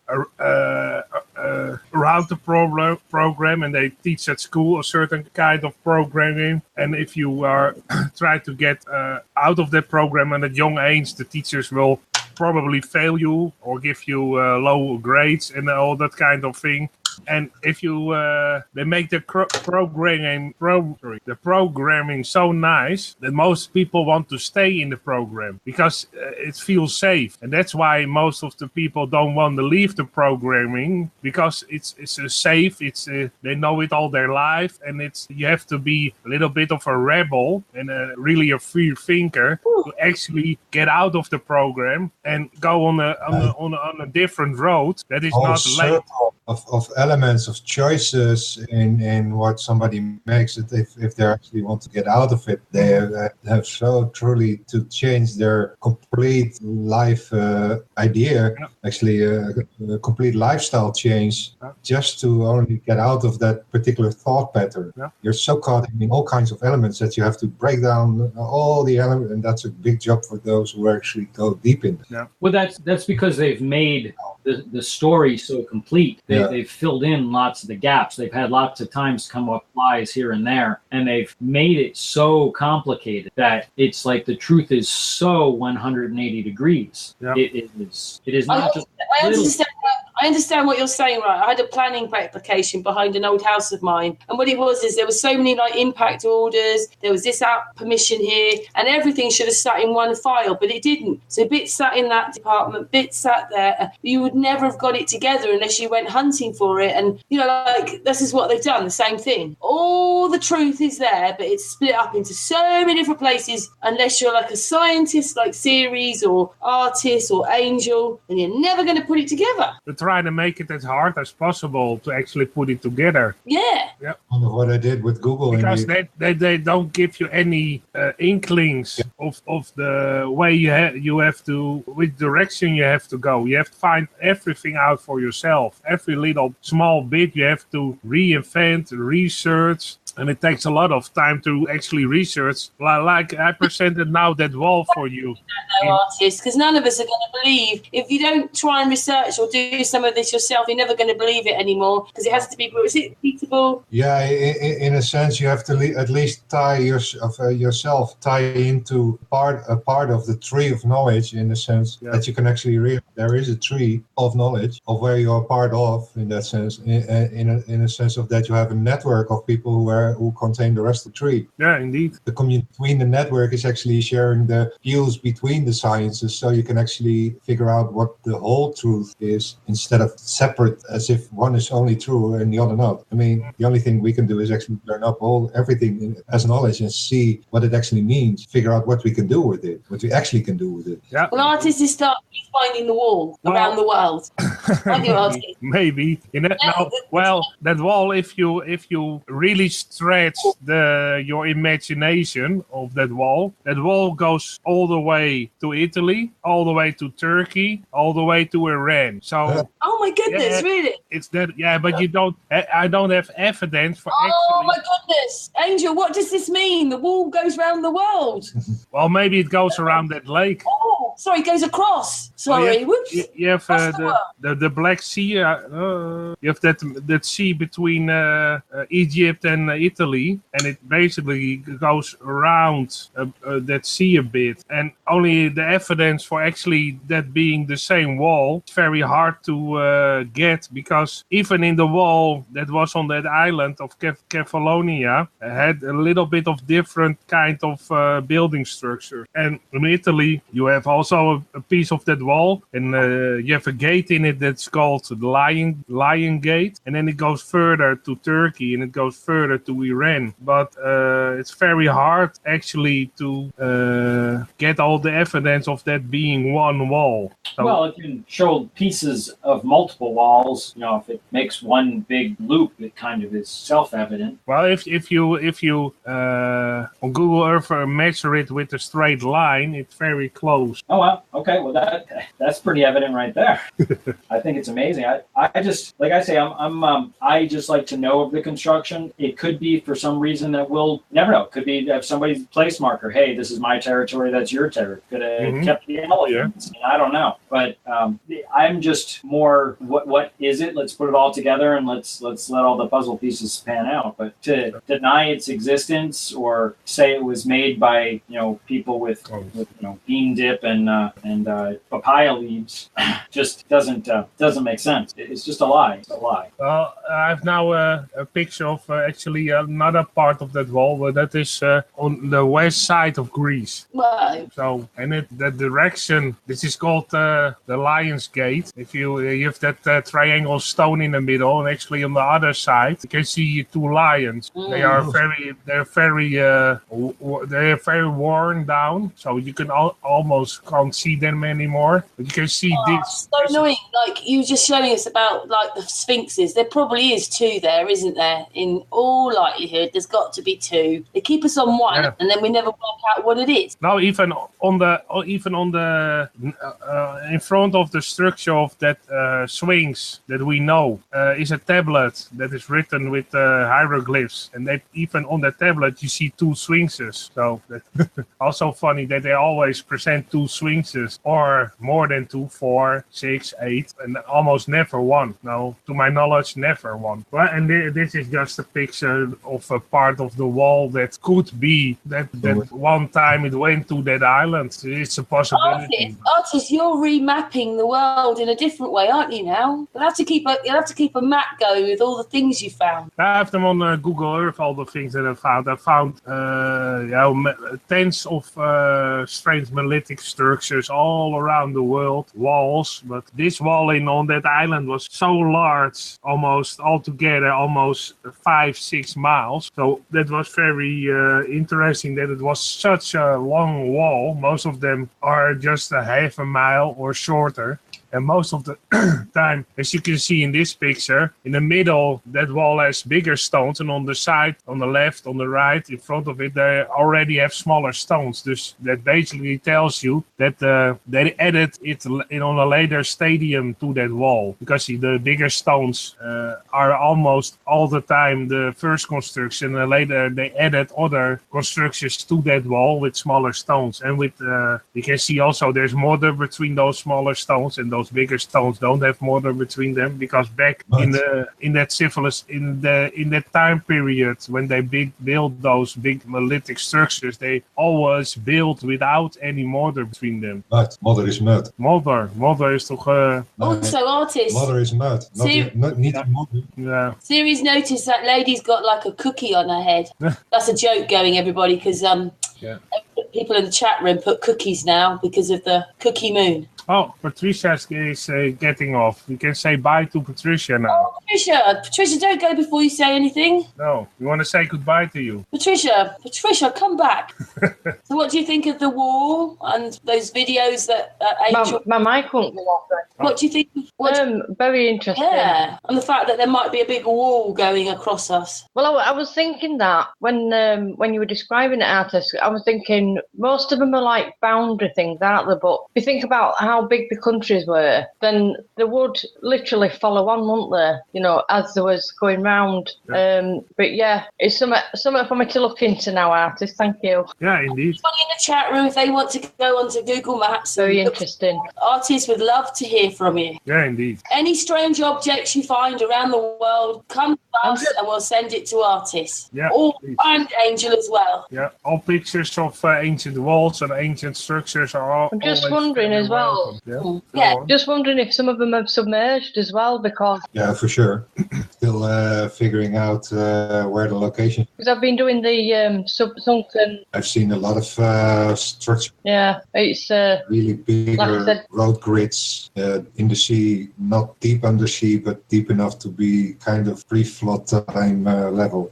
Speaker 2: around the program, and they teach at school a certain kind of programming. And if you are try to get out of that program at a young age, the teachers will probably fail you or give you low grades and all that kind of thing. And if you they make the programming so nice that most people want to stay in the program because it feels safe, and that's why most of the people don't want to leave the programming, because it's safe. They know it all their life, and you have to be a little bit of a rebel and really a free thinker to actually get out of the program and go on a different road that is not late.
Speaker 3: Of elements of choices in what somebody makes, it if they actually want to get out of it, they have so truly to change their complete life idea, actually a complete lifestyle change, just to only get out of that particular thought pattern. You're so caught in all kinds of elements that you have to break down all the elements, and that's a big job for those who actually go deep in it.
Speaker 4: Well, that's because they've made the story so complete. They've filled in lots of the gaps. They've had lots of times come up lies here and there, and they've made it so complicated that it's like the truth is so 180 degrees. It is not just.
Speaker 1: I understand what you're saying, right? I had a planning application behind an old house of mine, and what it was is there were so many like impact orders, there was this app permission here, and everything should have sat in one file, but it didn't. So bits sat in that department, bits sat there. You would never have got it together unless you went hunting for it. And this is what they've done, the same thing. All the truth is there, but it's split up into so many different places. Unless you're like a scientist like Ceres or artist or Angel, and you're never going to put it together.
Speaker 2: We're trying to make it as hard as possible to actually put it together.
Speaker 1: Yeah.
Speaker 3: Kind of what I did with Google.
Speaker 2: Because they don't give you any inklings of the way you have to, which direction you have to go. You have to find everything out for yourself. Every little small bit you have to reinvent, research, and it takes a lot of time to actually research. Like I presented now that wall for you.
Speaker 1: Artists, because none of us are going to believe. If you don't try and research or do some of this yourself, you're never going to believe it anymore, because it has to be repeatable.
Speaker 3: Yeah, in a sense, you have to at least tie yourself into a part of the tree of knowledge, in the sense that you can actually realize there is a tree of knowledge of where you are part of, in that sense, in a sense of that you have a network of people who contain the rest of the tree.
Speaker 2: Yeah, indeed.
Speaker 3: The community between the network is actually sharing the views between the sciences, so you can actually figure out what the whole truth is, instead of separate as if one is only true and the other not. I mean, the only thing we can do is actually learn up everything as knowledge and see what it actually means, figure out what we can do with it, what we actually can do with it.
Speaker 2: Yeah.
Speaker 1: Well, artists is starting finding the wall around the world.
Speaker 2: Maybe. That wall, if you really stretch your imagination of that wall goes all the way to Italy, all the way to Turkey, all the way to Iran. So
Speaker 1: oh my goodness, really?
Speaker 2: It's that, but I don't have evidence for actually.
Speaker 1: Oh my goodness, Angel, what does this mean? The wall goes around the world.
Speaker 2: Well, maybe it goes around that lake.
Speaker 1: Oh, sorry, it goes across. Sorry, whoops.
Speaker 2: You have the Black Sea. You have that sea between Egypt and Italy, and it basically goes around that sea a bit. And only the evidence for actually that being the same wall is very hard to get, because even in the wall that was on that island of Kefalonia had a little bit of different kind of building structure. And in Italy, you have also also a piece of that wall, and you have a gate in it that's called the Lion Gate, and then it goes further to Turkey and it goes further to Iran. But it's very hard actually to get all the evidence of that being one wall. So,
Speaker 4: well, if you show pieces of multiple walls, if it makes one big loop, it kind of is self-evident.
Speaker 2: well, if you on Google Earth measure it with a straight line, it's very close.
Speaker 4: Oh, well, okay. Well, that's pretty evident right there. I think it's amazing. I just, like I say, I just like to know of the construction. It could be for some reason that we'll never know. It could be if somebody's place marker. Hey, this is my territory. That's your territory. Could have kept the elephants. I don't know. But I'm just more, what is it? Let's put it all together and let's let all the puzzle pieces pan out. But to deny its existence or say it was made by people with bean dip and papaya leaves just doesn't make sense. It's just a lie. It's a lie.
Speaker 2: Well, I have now a picture of actually another part of that wall, but that is on the west side of Greece.
Speaker 1: Wow.
Speaker 2: So, and the direction, this is called the Lion's Gate. If you have that triangle stone in the middle, and actually on the other side, you can see two lions. They are very worn down, so you can almost can't see them anymore. But you can see this.
Speaker 1: So annoying. Like you just showing us about like the sphinxes. There probably is two there, isn't there? In all likelihood, there's got to be two. They keep us on one, and then we never work out what it is.
Speaker 2: No, even on the in front of the structure of that sphinx that we know is a tablet that is written with hieroglyphs, and that even on the tablet you see two sphinxes. So that's also funny that they always present two sphinxes or more than 2, 4, 6, 8, and almost never one. No, to my knowledge, never one. Well, and this is just a picture of a part of the wall that could be that one time it went to that island. It's a possibility.
Speaker 1: Artist, you're remapping the world in a different way, aren't you? Now you'll have to keep a map going with all the things you found.
Speaker 2: I have them on Google Earth. All the things that I found. I found tens of strange monolithic structures all around the world, walls. But this wall on that island was so large, almost altogether, almost 5-6 miles. So that was very interesting that it was such a long wall. Most of them are just a half a mile or shorter. And most of the time, as you can see in this picture, in the middle, that wall has bigger stones. And on the side, on the left, on the right, in front of it, they already have smaller stones. Dus that basically tells you that they added it on a later stadium to that wall. Because the bigger stones are almost all the time the first construction. And later, they added other constructions to that wall with smaller stones. And with you can see also there's mortar between those smaller stones, and those bigger stones don't have mortar between them, because back in that time period when they built those big monolithic structures, they always built without any mortar between them.
Speaker 3: But mortar is mud.
Speaker 2: Mortar is toch...
Speaker 1: Also, artists.
Speaker 3: Mortar is mud. Not mortar.
Speaker 2: Yeah.
Speaker 1: Series noticed that lady's got like a cookie on her head. That's a joke going, everybody, because people in the chat room put cookies now because of the cookie moon.
Speaker 2: Oh, Patricia is getting off. You can say bye to Patricia now.
Speaker 1: Oh, Patricia, don't go before you say anything.
Speaker 2: No, we want to say goodbye to you.
Speaker 1: Patricia, come back. So what do you think of the wall and those videos that Angel...
Speaker 8: My mic won't go off.
Speaker 1: What do you think?
Speaker 8: Very interesting.
Speaker 1: Yeah, and the fact that there might be a big wall going across us.
Speaker 8: Well, I was thinking that when you were describing it, artists, I was thinking most of them are like boundary things, aren't they? But if you think about how big the countries were, then they would literally follow on, wouldn't they? As there was going round.
Speaker 2: Yeah.
Speaker 8: But yeah, it's something for me to look into now, artists. Thank you.
Speaker 2: Yeah, indeed.
Speaker 1: Somebody in the chat room, if they want to go onto Google Maps.
Speaker 8: Very interesting.
Speaker 1: Artists would love to hear from you.
Speaker 2: Yeah, indeed.
Speaker 1: Any strange objects you find around the world, come to us and we'll send it to artists.
Speaker 2: Yeah.
Speaker 1: And Angel as well.
Speaker 2: Yeah, all pictures of ancient walls and ancient structures are all.
Speaker 8: I'm just wondering as well.
Speaker 1: Cool.
Speaker 2: Yeah.
Speaker 1: Mm.
Speaker 2: Go
Speaker 1: Yeah.
Speaker 2: on.
Speaker 8: Just wondering if some of them have submerged as well, because
Speaker 3: For sure. Still figuring out where the location.
Speaker 8: I've been doing the sunken.
Speaker 3: I've seen a lot of structure,
Speaker 8: Yeah, it's
Speaker 3: really bigger
Speaker 8: said-
Speaker 3: road grids in the sea, not deep undersea, but deep enough to be kind of pre-flood time level.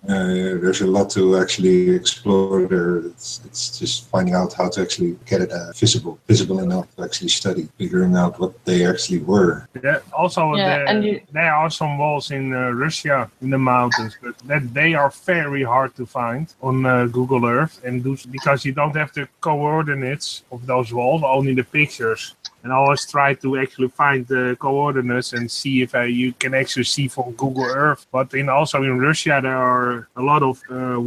Speaker 3: There's a lot to actually explore there. It's just finding out how to actually get it visible enough to actually study, figuring out what they actually were.
Speaker 2: Yeah. Also,
Speaker 8: Yeah,
Speaker 2: there are some walls in Russia in the mountains, but they are very hard to find on Google Earth, and because you don't have the coordinates of those walls, only the pictures. And I always try to actually find the coordinates and see if you can actually see from Google Earth. But also in Russia, there are a lot of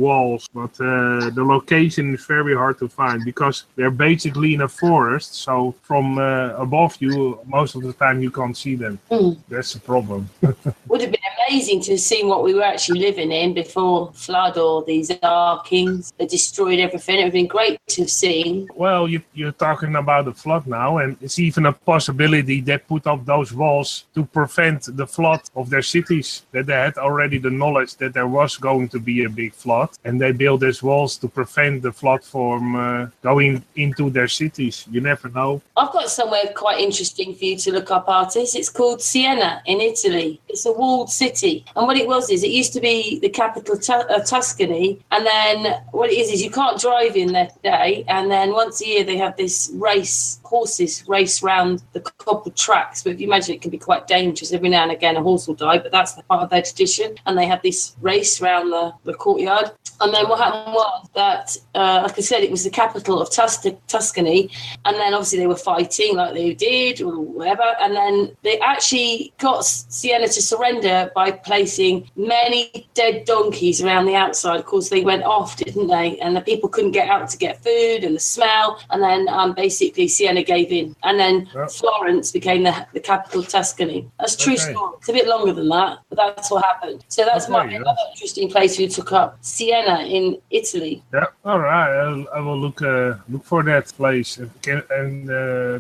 Speaker 2: walls, but the location is very hard to find because they're basically in a forest. So from above you, most of the time you can't see them. That's the problem.
Speaker 1: Would have been amazing to have seen what we were actually living in before flood or these arkings that destroyed everything. It would have been great to have seen.
Speaker 2: Well, you're talking about the flood now, and it's even a possibility they put up those walls to prevent the flood of their cities, that they had already the knowledge that there was going to be a big flood, and they built these walls to prevent the flood from going into their cities. You never know.
Speaker 1: I've got somewhere quite interesting for you to look up, artists. It's called Siena in Italy. It's a walled city. And what it was is it used to be the capital of Tuscany. And then what it is you can't drive in there today. And then once a year they have this horses race round the cobbled tracks. But if you imagine, it can be quite dangerous. Every now and again a horse will die, but that's the part of their tradition. And they have this race round the courtyard. And then what happened was that, like I said, it was the capital of Tuscany. And then obviously they were fighting like they did or whatever. And then they actually got Siena to surrender by placing many dead donkeys around the outside. Of course, they went off, didn't they? And the people couldn't get out to get food and the smell. And then basically Siena gave in. And then Florence became the capital of Tuscany. That's a true story. It's a bit longer than that, but that's what happened. So that's another interesting place you took up, Siena in Italy.
Speaker 2: Yeah, all right. I will look for that place and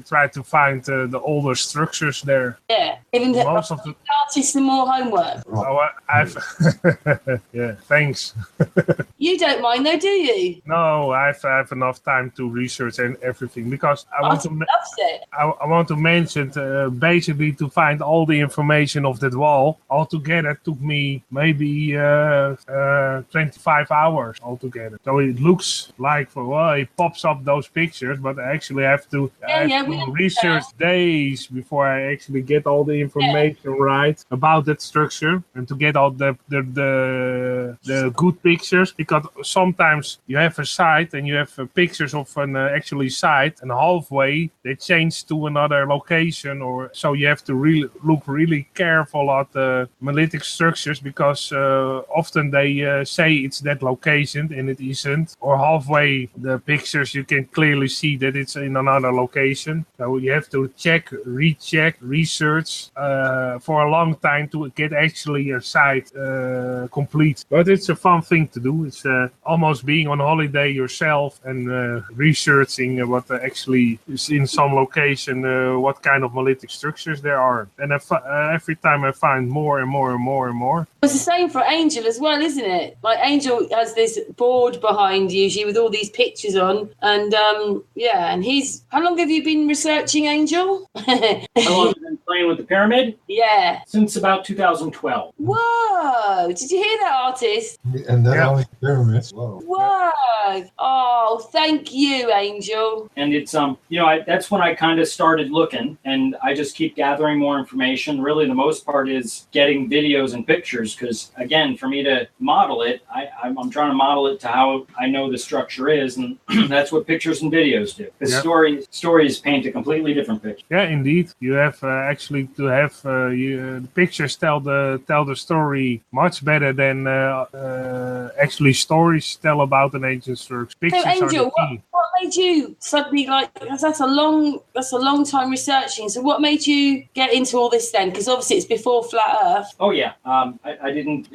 Speaker 2: try to find the older structures there.
Speaker 1: Yeah, even
Speaker 2: most of the
Speaker 1: artists and more homework.
Speaker 2: Oh, I've yeah, thanks.
Speaker 1: You don't mind though, do you?
Speaker 2: No, I have enough time to research and everything because I want to mention basically to find all the information of that wall altogether took me maybe 25 hours altogether. So it looks like it pops up those pictures, but I actually have to research days before I actually get all the information right about that structure and to get all the good pictures, because sometimes you have a site and you have pictures of an actually site and halfway they change to another location, or so you have to look really careful at the monolithic structures because often they say it's that location and it isn't, or halfway the pictures you can clearly see that it's in another location. So you have to recheck, research for a long time to get actually a site complete. But it's a fun thing to do. It's almost being on holiday yourself and researching what actually is in some location, what kind of monolithic structures there are. And every time I find more and more and more and more.
Speaker 1: It's the same for Angel as well, isn't it? Like Angel has this board behind usually with all these pictures on, and and he's. How long have you been researching, Angel?
Speaker 4: How long have you been playing with the pyramid?
Speaker 1: Yeah.
Speaker 4: Since about 2012.
Speaker 1: Whoa! Did you hear that, artist?
Speaker 3: And then only pyramids. Whoa.
Speaker 1: Whoa! Oh, thank you, Angel.
Speaker 4: And it's that's when I kind of started looking, and I just keep gathering more information. Really, the most part is getting videos and pictures, because again, for me to model it, I'm trying to model it to how I know the structure is, and that's what pictures and videos do. The stories paint a completely different picture.
Speaker 2: Yeah, indeed. You have actually to have the pictures tell the story much better than actually stories tell about an ancient structure. Pictures
Speaker 1: so, Angel,
Speaker 2: are the key.
Speaker 1: what made you suddenly that's a long time researching. So what made you get into all this then? Because obviously it's before flat Earth.
Speaker 4: Oh yeah, I didn't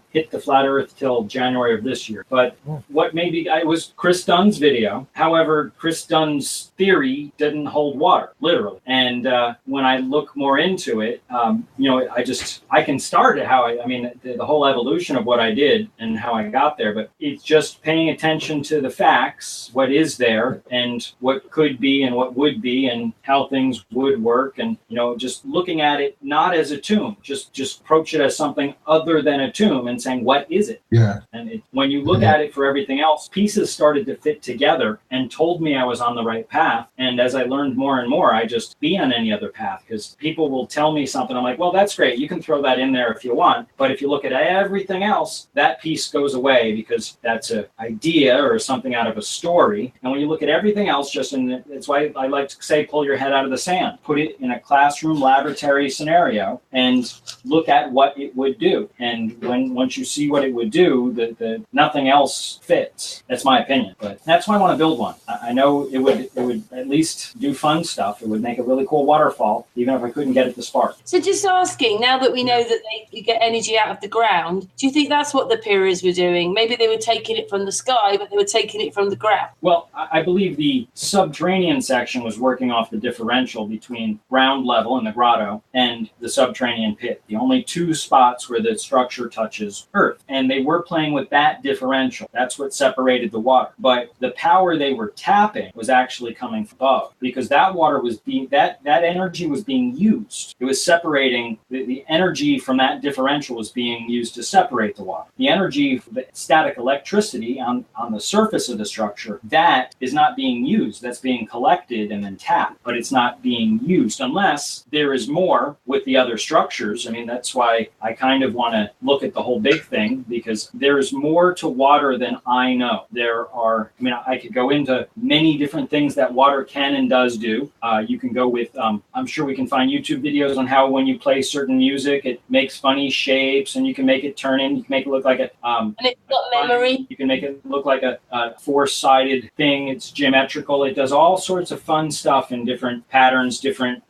Speaker 4: hit the flat Earth till January of this year. But what made me, it was Chris Dunn's video. However, Chris Dunn's theory didn't hold water, literally. And when I look more into it, I can start at how the whole evolution of what I did and how I got there. But it's just paying attention to the facts, what is there, and what could be and what would be, and how things would work, and just looking at it not as a tomb, just approach it as something other than a tomb and saying, what is it?
Speaker 3: Yeah.
Speaker 4: And when you look at it for everything else, pieces started to fit together and told me I was on the right path. And as I learned more and more, I just be on any other path, because people will tell me something. I'm like, well, that's great. You can throw that in there if you want. But if you look at everything else, that piece goes away, because that's an idea or something out of a story. And when you look at everything else, it's why I like to say, pull your head out of the sand, put it in a classroom laboratory scenario and look at what it would do. And once you see what it would do, the nothing else fits. That's my opinion. But that's why I want to build one. I know it would at least do fun stuff. It would make a really cool waterfall, even if I couldn't get it to spark.
Speaker 1: So just asking, now that we know that you get energy out of the ground, do you think that's what the Pyrrhus were doing? Maybe they were taking it from the sky, but they were taking it from the ground.
Speaker 4: Well, I believe the subterranean section was working off the differential between ground level in the grotto and the subterranean pit, the only two spots where the structure touches Earth. And they were playing with that differential. That's what separated the water. But the power they were tapping was actually coming from above, because that water was that energy was being used. It was separating, the energy from that differential was being used to separate the water. The energy, the static electricity on the surface of the structure, that is not being used. That's being collected and then tapped, but it's not being used unless there is more with the other structures. I mean, that's why I kind of want to look at the whole big thing, because there's more to water than I know. I could go into many different things that water can and does do. You can go with, I'm sure we can find YouTube videos on how when you play certain music, it makes funny shapes, and you can make it turn in, you can make it look like
Speaker 1: and it's got memory.
Speaker 4: You can make it look like a four-sided thing. It's geometrical. It does all sorts of fun stuff in different patterns, different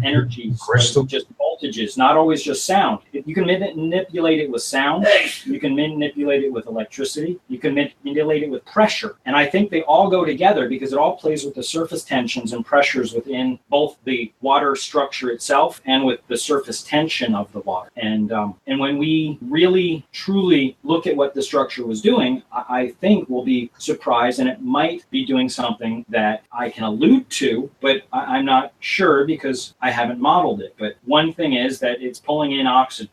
Speaker 4: energies, just voltages, not always just sound. You can manipulate it with sound. You can manipulate it with electricity. You can manipulate it with pressure. And I think they all go together, because it all plays with the surface tensions and pressures within both the water structure itself and with the surface tension of the water. And when we really, truly look at what the structure was doing, I think we'll be surprised, and it might be doing something that I can allude to, but I'm not sure because I haven't modeled it. But one thing is that it's pulling in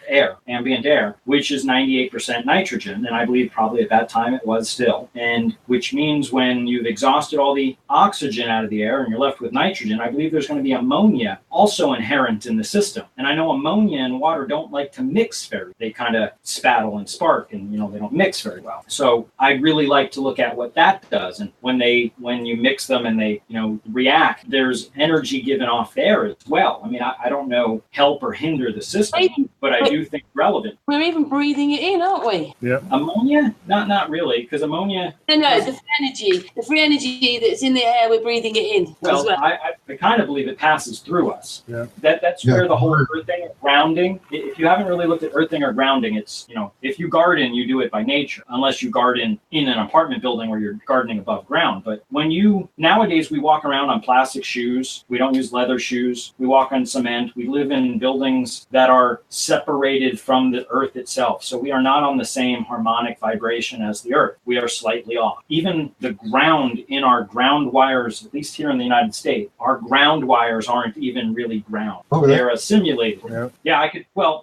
Speaker 4: air, ambient air, which is 98% nitrogen, and I believe probably at that time it was still. And which means when you've exhausted all the oxygen out of the air and you're left with nitrogen, I believe there's going to be ammonia also inherent in the system. And I know ammonia and water don't like to mix they kind of spattle and spark, and they don't mix very well. So I really like to look at what that does. And when you mix them and they react, there's energy given off there as well. I mean, I don't know help or hinder the system, but I do think relevant.
Speaker 1: We're even breathing it in, aren't we?
Speaker 2: Yeah.
Speaker 4: Ammonia? Not really, because ammonia.
Speaker 1: No, the free energy that's in the air, we're breathing it in.
Speaker 4: Well, I kind of believe it passes through us.
Speaker 2: Yeah.
Speaker 4: That's where the whole earthing, grounding. If you haven't really looked at earthing or grounding, it's if you garden, you do it by nature, unless you garden in an apartment building where you're gardening above ground. But nowadays we walk around on plastic shoes. We don't use leather shoes. We walk on cement. We live in buildings that are separated from the earth itself. So we are not on the same harmonic vibration as the earth. We are slightly off. Even the ground in our ground wires, at least here in the United States, our ground wires aren't even really ground. They're simulated. Yeah,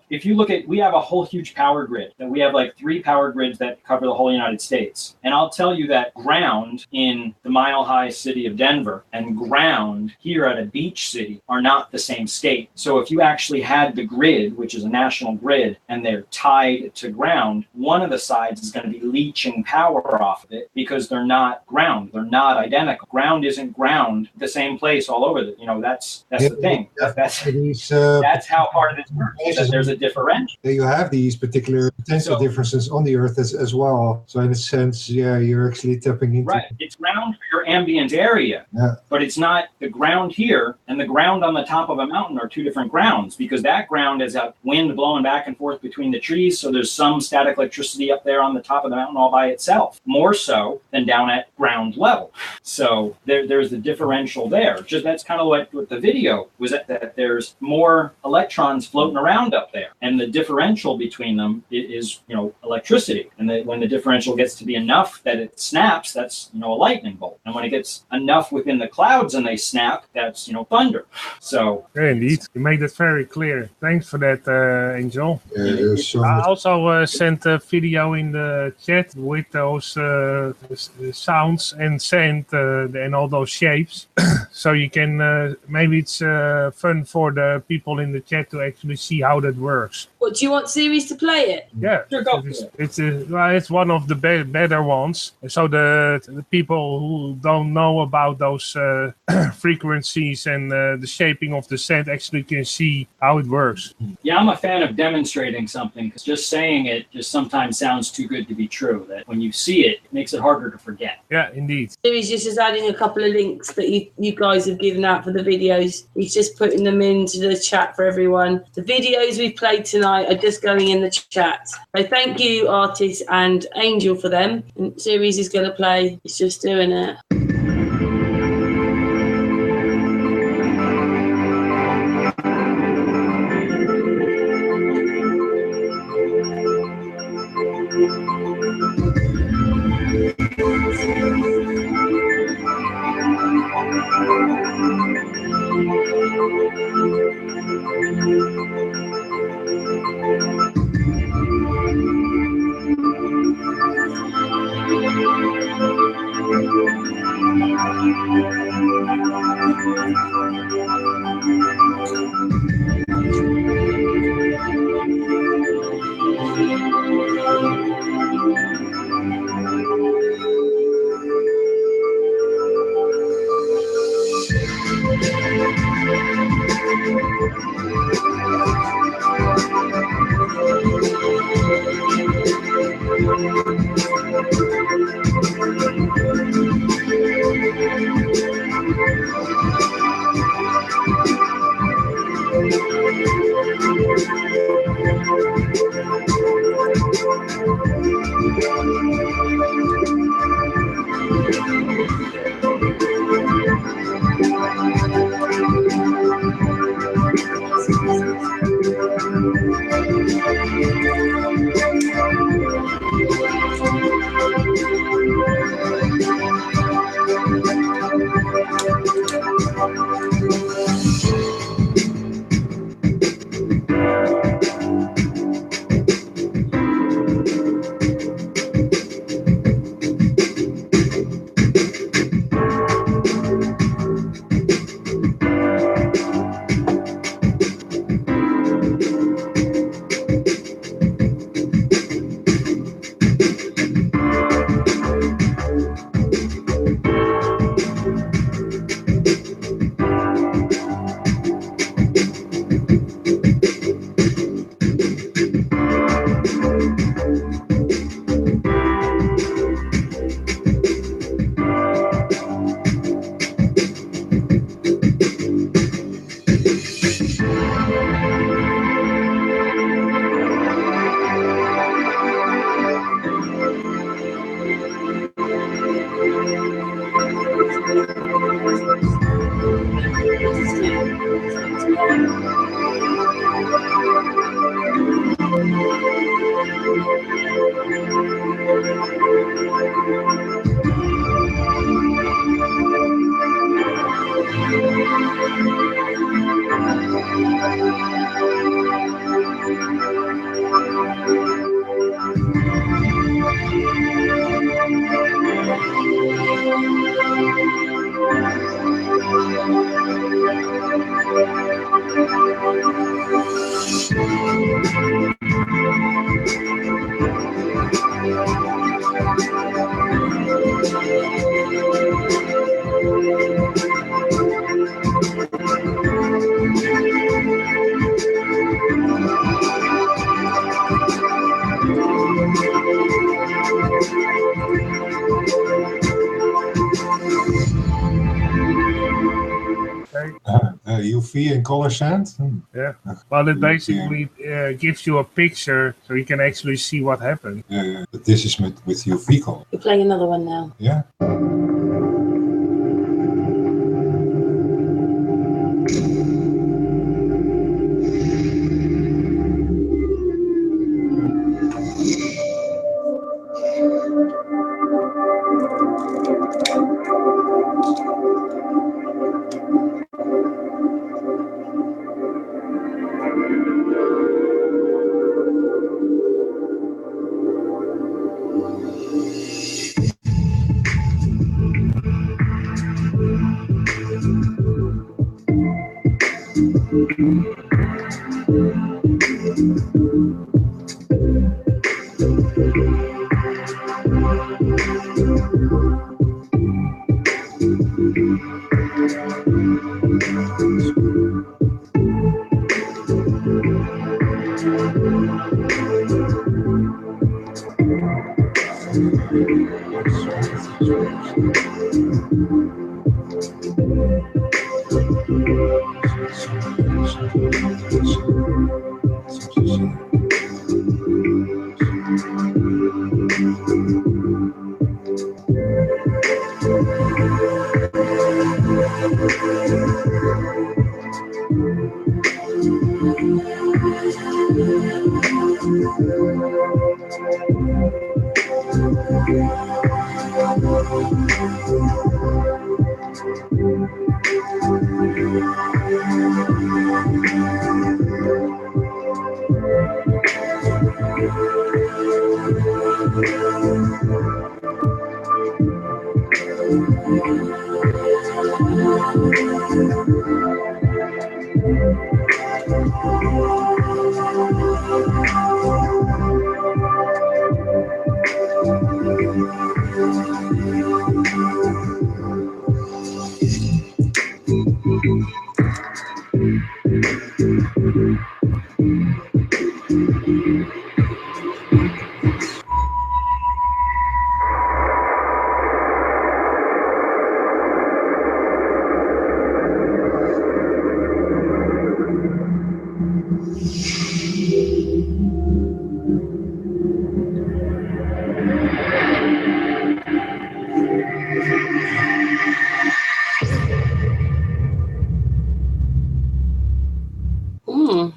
Speaker 4: if you look at, we have a whole huge power grid, that we have like 3 power grids that cover the whole United States. And I'll tell you that ground in the mile-high city of Denver and ground here at a beach city are not the same state. So if you actually actually had the grid, which is a national grid, and they're tied to ground, one of the sides is going to be leaching power off of it because they're not ground. They're not identical. Ground isn't ground the same place all over. That's the thing. That's how part of this works. That there's a differential.
Speaker 3: You have these particular potential differences on the Earth as well. So in a sense, you're actually tapping into.
Speaker 4: Right. It's ground for your ambient area, but it's not the ground here and the ground on the top of a mountain are two different grounds, because that ground is a wind blowing back and forth between the trees. So there's some static electricity up there on the top of the mountain all by itself, more so than down at ground level. So there's the differential there. Just that's kind of what the video was, that there's more electrons floating around up there, and the differential between them is electricity. And when the differential gets to be enough that it snaps, that's a lightning bolt. And when it gets enough within the clouds and they snap, that's thunder. So
Speaker 2: indeed, you made that very clear. Thanks for that, Angel. I also sent a video in the chat with those sounds and sand and all those shapes. So you can maybe it's fun for the people in the chat to actually see how that works.
Speaker 1: What, do you want series to play it?
Speaker 2: Yeah, it's one of the better ones. So the people who don't know about those frequencies and the shaping of the sand actually can see how it works.
Speaker 4: Yeah, I'm a fan of demonstrating something, because just saying it just sometimes sounds too good to be true. That when you see it, it makes it harder to forget.
Speaker 2: Yeah, indeed.
Speaker 1: Series just is adding a couple of links that you guys have given out for the videos. He's just putting them into the chat for everyone. The videos we've played tonight are just going in the chat. So thank you, Artist and Angel, for them. And Series is going to play. It's just doing it.
Speaker 3: UV and color sand?
Speaker 2: Yeah. Well, it basically gives you a picture so you can actually see what happened.
Speaker 3: Yeah. But this is with UV color.
Speaker 1: You're playing another one now.
Speaker 3: Yeah.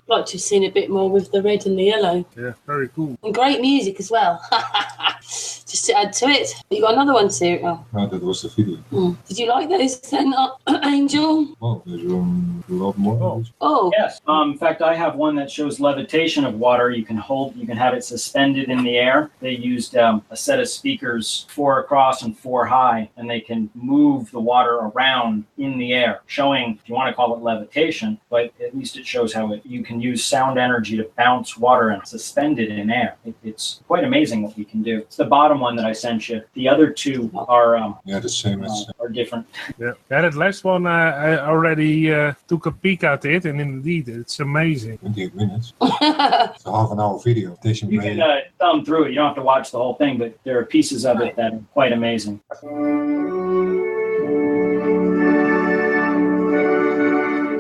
Speaker 1: Like to have seen a bit more with the red and the yellow.
Speaker 2: Yeah, very cool.
Speaker 1: And great music as well. Just to add to it. You got another one, Cyril?
Speaker 3: No, that was the video.
Speaker 1: Did you like those then, Angel?
Speaker 3: Well, there's a lot more.
Speaker 1: Oh.
Speaker 4: Yes. In fact, I have one that shows levitation of water. You can have it suspended in the air. They used a set of speakers, 4 across and 4 high, and they can move the water around in the air, showing, if you want to call it levitation, but at least it shows how you can use sound energy to bounce water and suspend it in air. It's quite amazing what we can do. It's the bottom one that I sent you. The other two are
Speaker 3: the same as
Speaker 4: are different.
Speaker 2: Yeah, that last one I already took a peek at it, and indeed it's amazing.
Speaker 3: 28 minutes. It's a half an hour video.
Speaker 4: You can thumb through it. You don't have to watch the whole thing, but there are pieces of it that are quite amazing.
Speaker 1: Oh,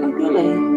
Speaker 1: really?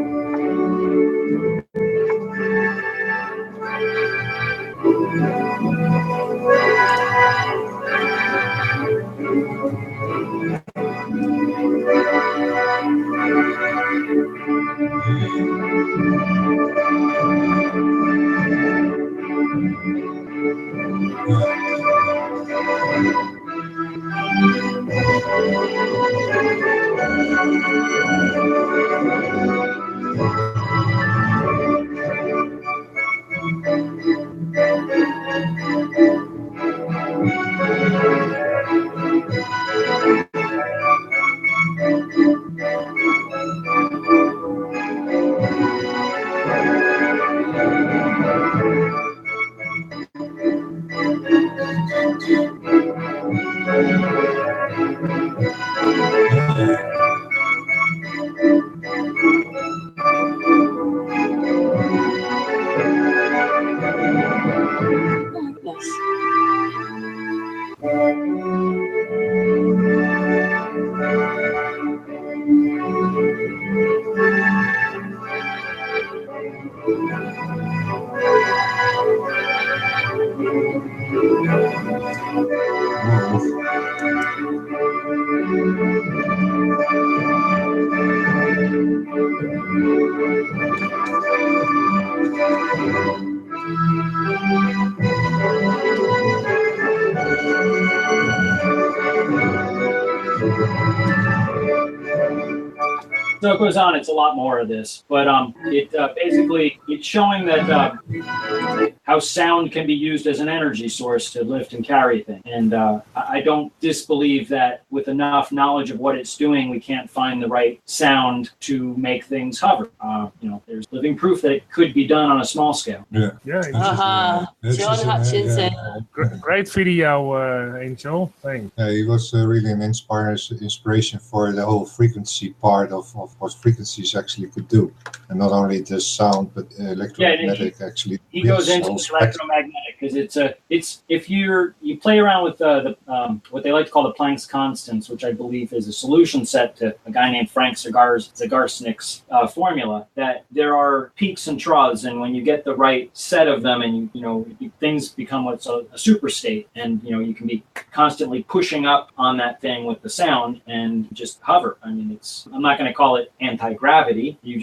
Speaker 4: So it goes on. It's a lot more of this, but it basically it's showing that how sound can be used as an energy source to lift and carry things. And I don't disbelieve that with enough knowledge of what it's doing, we can't find the right sound to make things hover. There's living proof that it could be done on a small scale.
Speaker 2: Yeah.
Speaker 1: John Hutchinson.
Speaker 2: Great video, Angel. Thanks.
Speaker 3: Yeah, he was really an inspiration for the whole frequency part of what frequencies actually could do, and not only the sound but electromagnetic. Actually,
Speaker 4: he goes into electromagnetic because it's if you play around with the what they like to call the Planck's constants, which I believe is a solution set to a guy named Frank Zagarsnik's formula. That there are peaks and troughs, and when you get the right set of them, and things become what's a super state, and you can be constantly pushing up on that thing with the sound and just hover. I mean, I'm not going to call it anti-gravity. You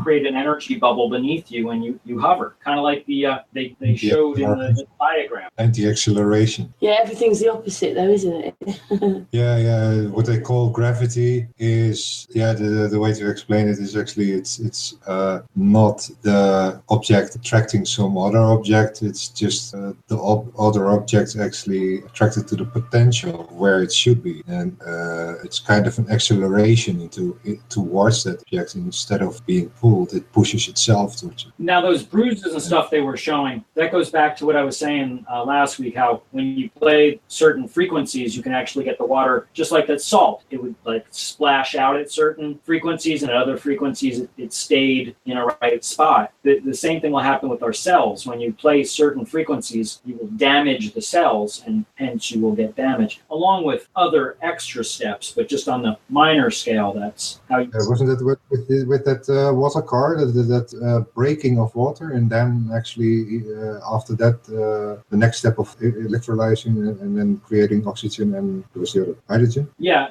Speaker 4: create an energy bubble beneath you and you hover, kind of like they showed in the diagram.
Speaker 3: Anti-acceleration.
Speaker 1: Yeah, everything's the opposite though, isn't it?
Speaker 3: yeah. What they call gravity is the way to explain it is actually it's not the object attracting some other object. It's just the other object actually attracted to the potential where it should be, and it's kind of an acceleration towards that object. Instead of being pulled, it pushes itself towards it.
Speaker 4: Now those bruises and stuff they were showing, that goes back to what I was saying last week, how when you play certain frequencies, you can actually get the water, just like that salt. It would like splash out at certain frequencies, and at other frequencies it stayed in a right spot. The same thing will happen with our cells. When you play certain frequencies, you will damage the cells, and hence you will get damage, along with other extra steps, but just on the minor scale. That's how you...
Speaker 3: wasn't it with that water car, that breaking of water, and then actually after that the next step of electrolyzing and then creating oxygen, and there was the other hydrogen?
Speaker 4: Yeah,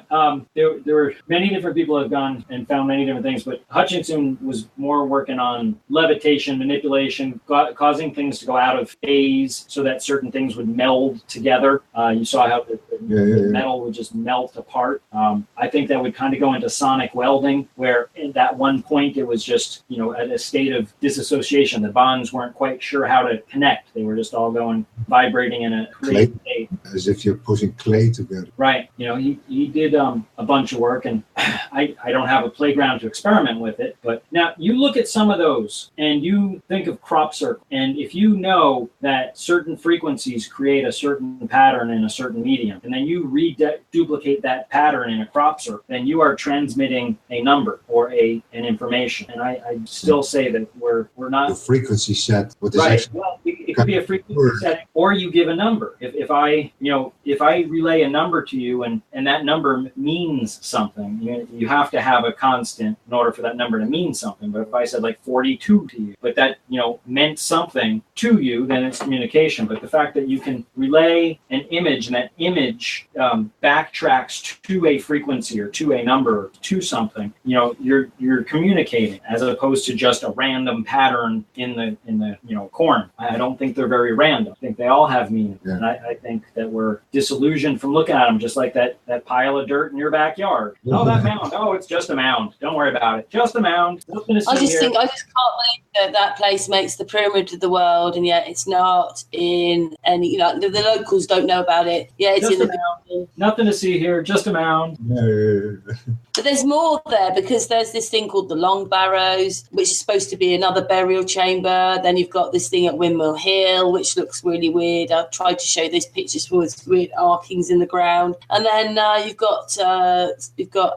Speaker 4: there were many different people who have gone and found many different things, but Hutchinson was more working on levitation, manipulation, causing things to go out of phase so that certain things would meld together. You saw how the metal would just melt apart. I think that would kind of go into sonic welding, where at that one point it was just, at a state of disassociation. The bonds weren't quite sure how to connect. They were just all vibrating in a creative state.
Speaker 3: As if you're pushing clay together.
Speaker 4: Right. He did a bunch of work, and I don't have a playground to experiment with it. But now you look at some of those and you think of crop circle. And if you know that certain frequencies create a certain pattern in a certain medium, and then you duplicate that pattern in a crop circle, then you are transmitting a number or an information. And I still say that we're not
Speaker 3: the frequency set.
Speaker 4: Right. Well, it could be a frequency setting, or you give a number. If I relay a number to you and that number means something, you have to have a constant in order for that number to mean something. But if I said like 42 to you, but that meant something to you, then it's communication. But the fact that you can relay an image and that image backtracks to a frequency or to a number, to something, you're communicating, as opposed to just a random pattern in the corn. I don't think they're very random. I think they all have meaning. Yeah. And I think that we're disillusioned from looking at them, just like that pile of dirt in your backyard. Oh, that mound. Oh, it's just a mound. Don't worry about it. Just a mound. I just
Speaker 1: can't believe that place makes the pyramid of the world, and yet it's not in any, the locals don't know about it. Yeah, it's just in the mound.
Speaker 4: Nothing to see here, just a mound.
Speaker 1: But there's more there, because there's this thing called the Long Barrows, which is supposed to be another burial chamber. Then you've got this thing at Windmill Hill, which looks really weird. I've tried to show these pictures for its weird arkings in the ground. And then you've got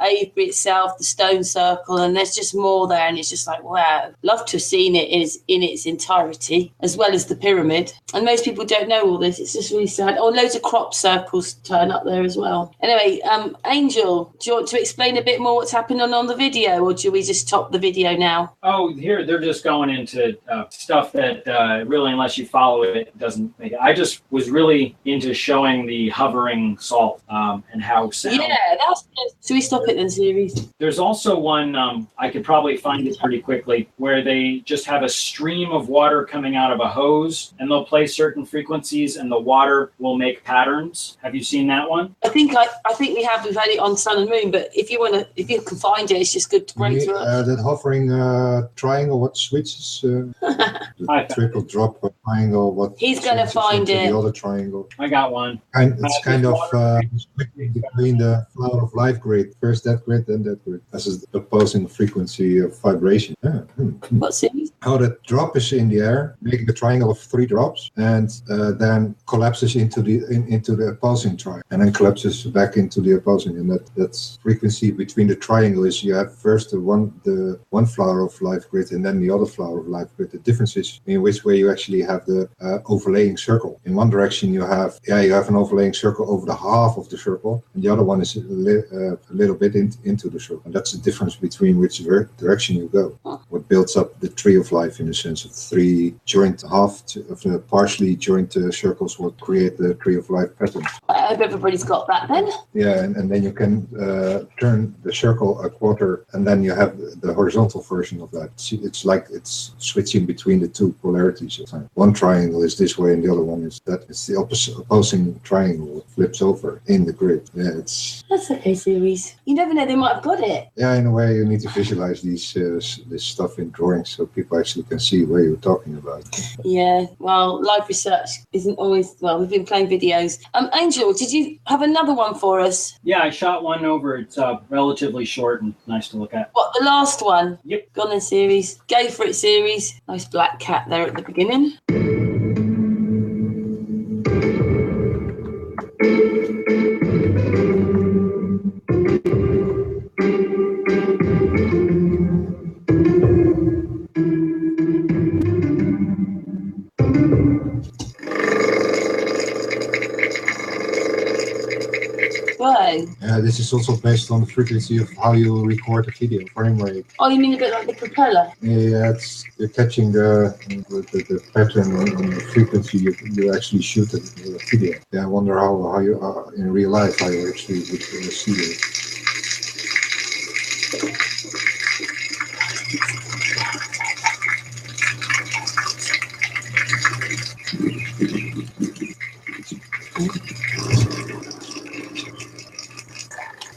Speaker 1: Avebury itself, the Stone Circle, and there's just more there. And it's just like, wow, love to have seen it in its entirety, as well as the pyramid. And most people don't know all this. It's just really sad. Oh, loads of crop circles turn up there as well. Anyway, Angel, do you want to explain a bit more what's happening on the video, or do we just top the video now?
Speaker 4: Oh, here they're just going into stuff that really, unless you follow it, doesn't make it. I just was really into showing the hovering salt and how sound.
Speaker 1: Yeah, that's good. So we stop it then, series.
Speaker 4: There's also one, I could probably find it pretty quickly, where they just have a stream of water coming out of a hose, and they'll play certain frequencies, and the water will make patterns. Have you seen that one?
Speaker 1: I think we've had it on Sun and Moon, but if you can find it, it's just good. Great to
Speaker 3: that hovering triangle, what switches? The triple drop triangle. What
Speaker 1: he's going to find it.
Speaker 3: The other triangle.
Speaker 4: I got one.
Speaker 3: It's kind of switching between the flower of life grid. First that grid, then that grid. This is the opposing frequency of vibration. Yeah.
Speaker 1: What series?
Speaker 3: How the drop is in the air, making a triangle of 3 drops, and then collapses into the opposing triangle, and then collapses back into the opposing. And that's frequency between the triangle is you have first the one flower of life grid and then the other flower of life grid. The difference is in which way you actually have the overlaying circle. In one direction you have an overlaying circle over the half of the circle, and the other one is a little bit into the circle. And that's the difference between which direction you go. What builds up the tree of life in the sense of 3 joint partially joint circles what create the tree of life pattern.
Speaker 1: I hope everybody's got that then.
Speaker 3: Yeah, and then you can turn the circle a quarter, and then you have the horizontal version of that. It's like it's switching between the 2 polarities. One triangle is this way, and the other one is that. It's the opposing triangle. It flips over in the grid. Yeah, that's
Speaker 1: okay, series. You never know; they might have got it.
Speaker 3: Yeah, in a way, you need to visualize this stuff in drawings so people actually can see what you're talking about.
Speaker 1: Yeah, well, live research isn't always well. We've been playing videos. Angel, did you have another one for us?
Speaker 4: Yeah, I shot one over. It's relatively short and nice to look at.
Speaker 1: What, the last one?
Speaker 4: Yep.
Speaker 1: Go on then, series. Go for it, series. Nice black cat there at the beginning.
Speaker 3: Yeah, this is also based on the frequency of how you record a video, frame rate.
Speaker 1: Oh, you mean a bit like the propeller?
Speaker 3: Yeah, you're catching the pattern on the frequency you actually shoot a video. Yeah, I wonder how you in real life how you actually would see it.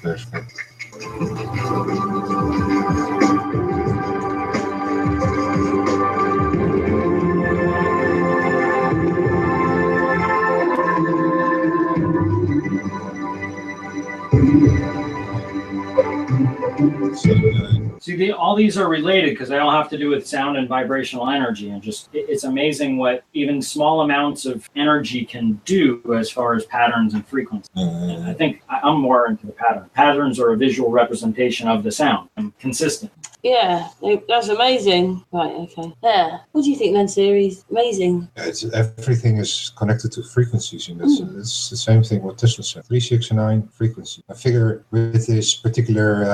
Speaker 3: Perfect.
Speaker 4: See, all these are related because they all have to do with sound and vibrational energy, and just it's amazing what even small amounts of energy can do as far as patterns and frequency. And I think I'm more into the pattern. Patterns are a visual representation of the sound and consistent.
Speaker 1: Yeah, that's amazing. Right, okay. Yeah. What do you think then, series? Amazing.
Speaker 3: Yeah, everything is connected to frequencies, and it's the same thing what Tesla said. 369 frequency. I figure with this particular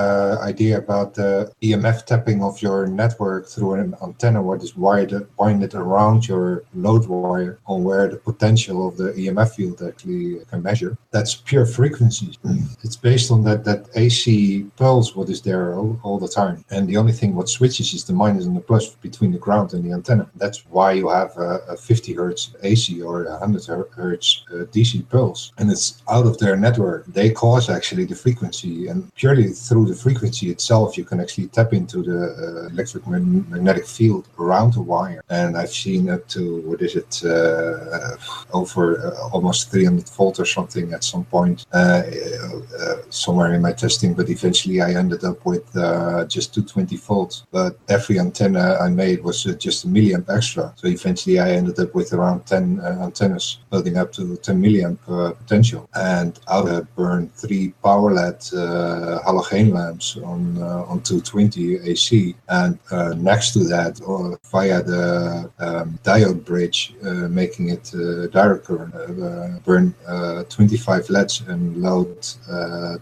Speaker 3: idea about the EMF tapping of your network through an antenna, what is winded around your load wire, on where the potential of the EMF field actually can measure. That's pure frequency. It's based on that AC pulse what is there all the time, and the only thing what switches is the minus and the plus between the ground and the antenna. That's why you have a 50 hertz AC or a 100 hertz DC pulse, and it's out of their network. They cause actually the frequency, and purely through the frequency itself you can actually tap into the electric magnetic field around the wire. And I've seen up to over almost 300 volt or something at some point somewhere in my testing, but eventually I ended up with just 220 20 volts, but every antenna I made was just a milliamp extra. So eventually I ended up with around 10 antennas building up to 10 milliamp potential. And out of that burned 3 power LED halogen lamps on 220 AC. And next to that, via the diode bridge, making it direct current, burn 25 LEDs and load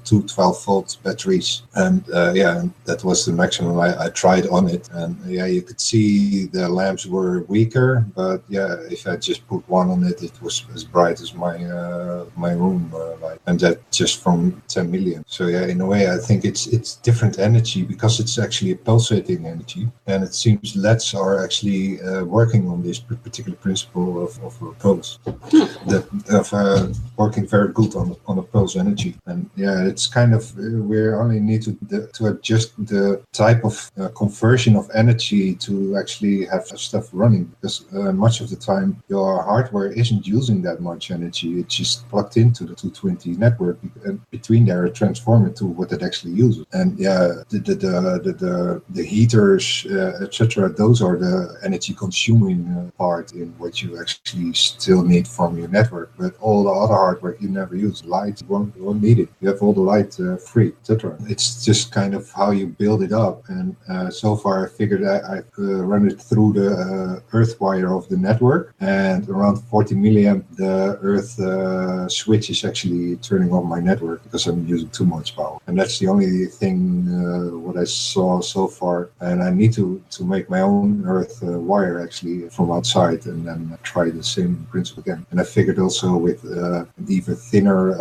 Speaker 3: 2 12-volt batteries. And that was the maximum I tried on it. And you could see the lamps were weaker, but if I just put one on it, it was as bright as my room light, and that just from 10 million. So in a way, I think it's different energy because it's actually a pulsating energy, and it seems LEDs are actually working on this particular principle of pulse, that working very good on a pulse energy. And it's kind of we only need to adjust the type of conversion of energy to actually have stuff running, because much of the time your hardware isn't using that much energy. It's just plugged into the 220 network, and between there a transformer to what it actually uses. And the heaters, etc., those are the energy consuming part in what you actually still need from your network. But all the other hardware you never use. Light, you won't need it. You have all the light free, etc. It's just kind of how you build it up. And so far I figured I've run it through the earth wire of the network, and around 40 milliamp the earth switch is actually turning off my network because I'm using too much power. And that's the only thing what I saw so far. And I need to make my own earth wire actually from outside, and then try the same principle again. And I figured also with an even thinner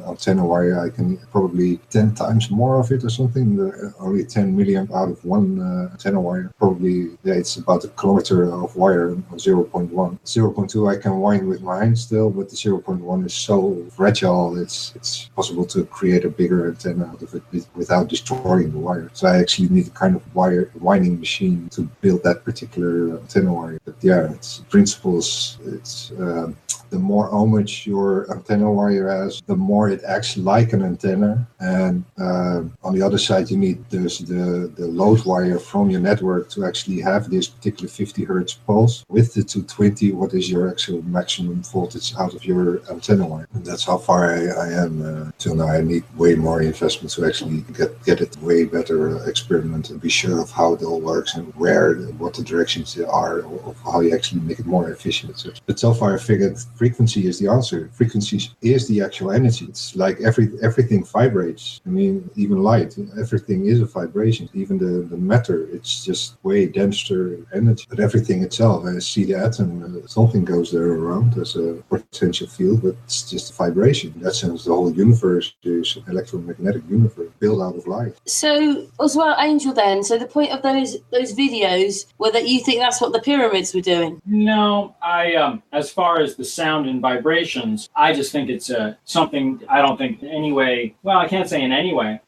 Speaker 3: antenna wire, I can probably 10 times more of it or something. Only 10 milliamp out of one antenna wire. Probably it's about a kilometer of wire on 0.1. 0.2 I can wind with my hand still, but the 0.1 is so fragile, it's possible to create a bigger antenna out of it without destroying the wire. So I actually need a kind of winding machine to build that particular antenna wire. But it's principles. It's the more ohmage your antenna wire has, the more it acts like an antenna. And on the other side, you need the load wire from your network to actually have this particular 50 hertz pulse. With the 220, what is your actual maximum voltage out of your antenna wire? And that's how far I am till now. I need way more investment to actually get it way better experiment and be sure of how it all works and what the directions are, of how you actually make it more efficient. But so far I figured frequency is the answer. Frequency is the actual energy. It's like everything vibrates. I mean, even light, everything is a vibration. Even the matter, it's just way denser energy. But everything itself, I see the atom, something goes there around as a potential field, but it's just a vibration. In that sense, the whole universe is an electromagnetic universe built out of light.
Speaker 1: So, as well, Angel, then, so the point of those videos were that you think that's what the pyramids were doing?
Speaker 4: No, I as far as the sound and vibrations, I just think it's something I don't think in any way, well, I can't say in any way.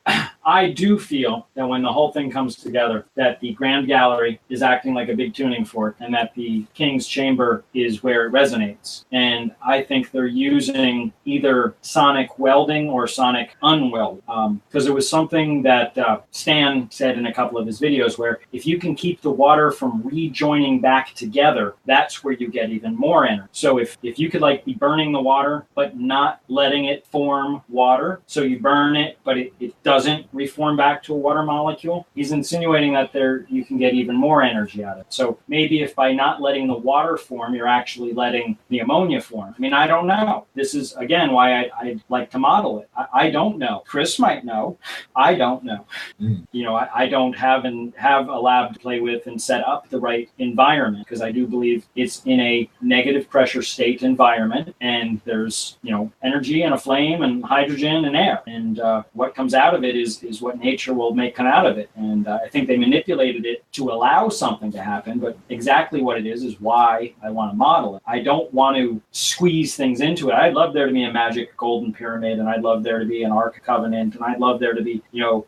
Speaker 4: I do feel that when the whole thing comes together, that the Grand Gallery is acting like a big tuning fork, and that the King's Chamber is where it resonates. And I think they're using either sonic welding or sonic unweld. Because it was something that Stan said in a couple of his videos, where if you can keep the water from rejoining back together, that's where you get even more energy. So if you could be burning the water, but not letting it form water, so you burn it, but it doesn't reform back to a water molecule, he's insinuating that you can get even more energy out of it. So maybe if by not letting the water form, you're actually letting the ammonia form. I mean, I don't know. This is, again, why I'd like to model it. I don't know. Chris might know. I don't know. I don't have a lab to play with and set up the right environment, because I do believe it's in a negative pressure state environment, and there's, energy and a flame and hydrogen and air. And what comes out of it is what nature will make come out of it. And I think they manipulated it to allow something to happen, but exactly what it is why I want to model it. I don't want to squeeze things into it. I'd love there to be a magic golden pyramid, and I'd love there to be an Ark of Covenant, and I'd love there to be,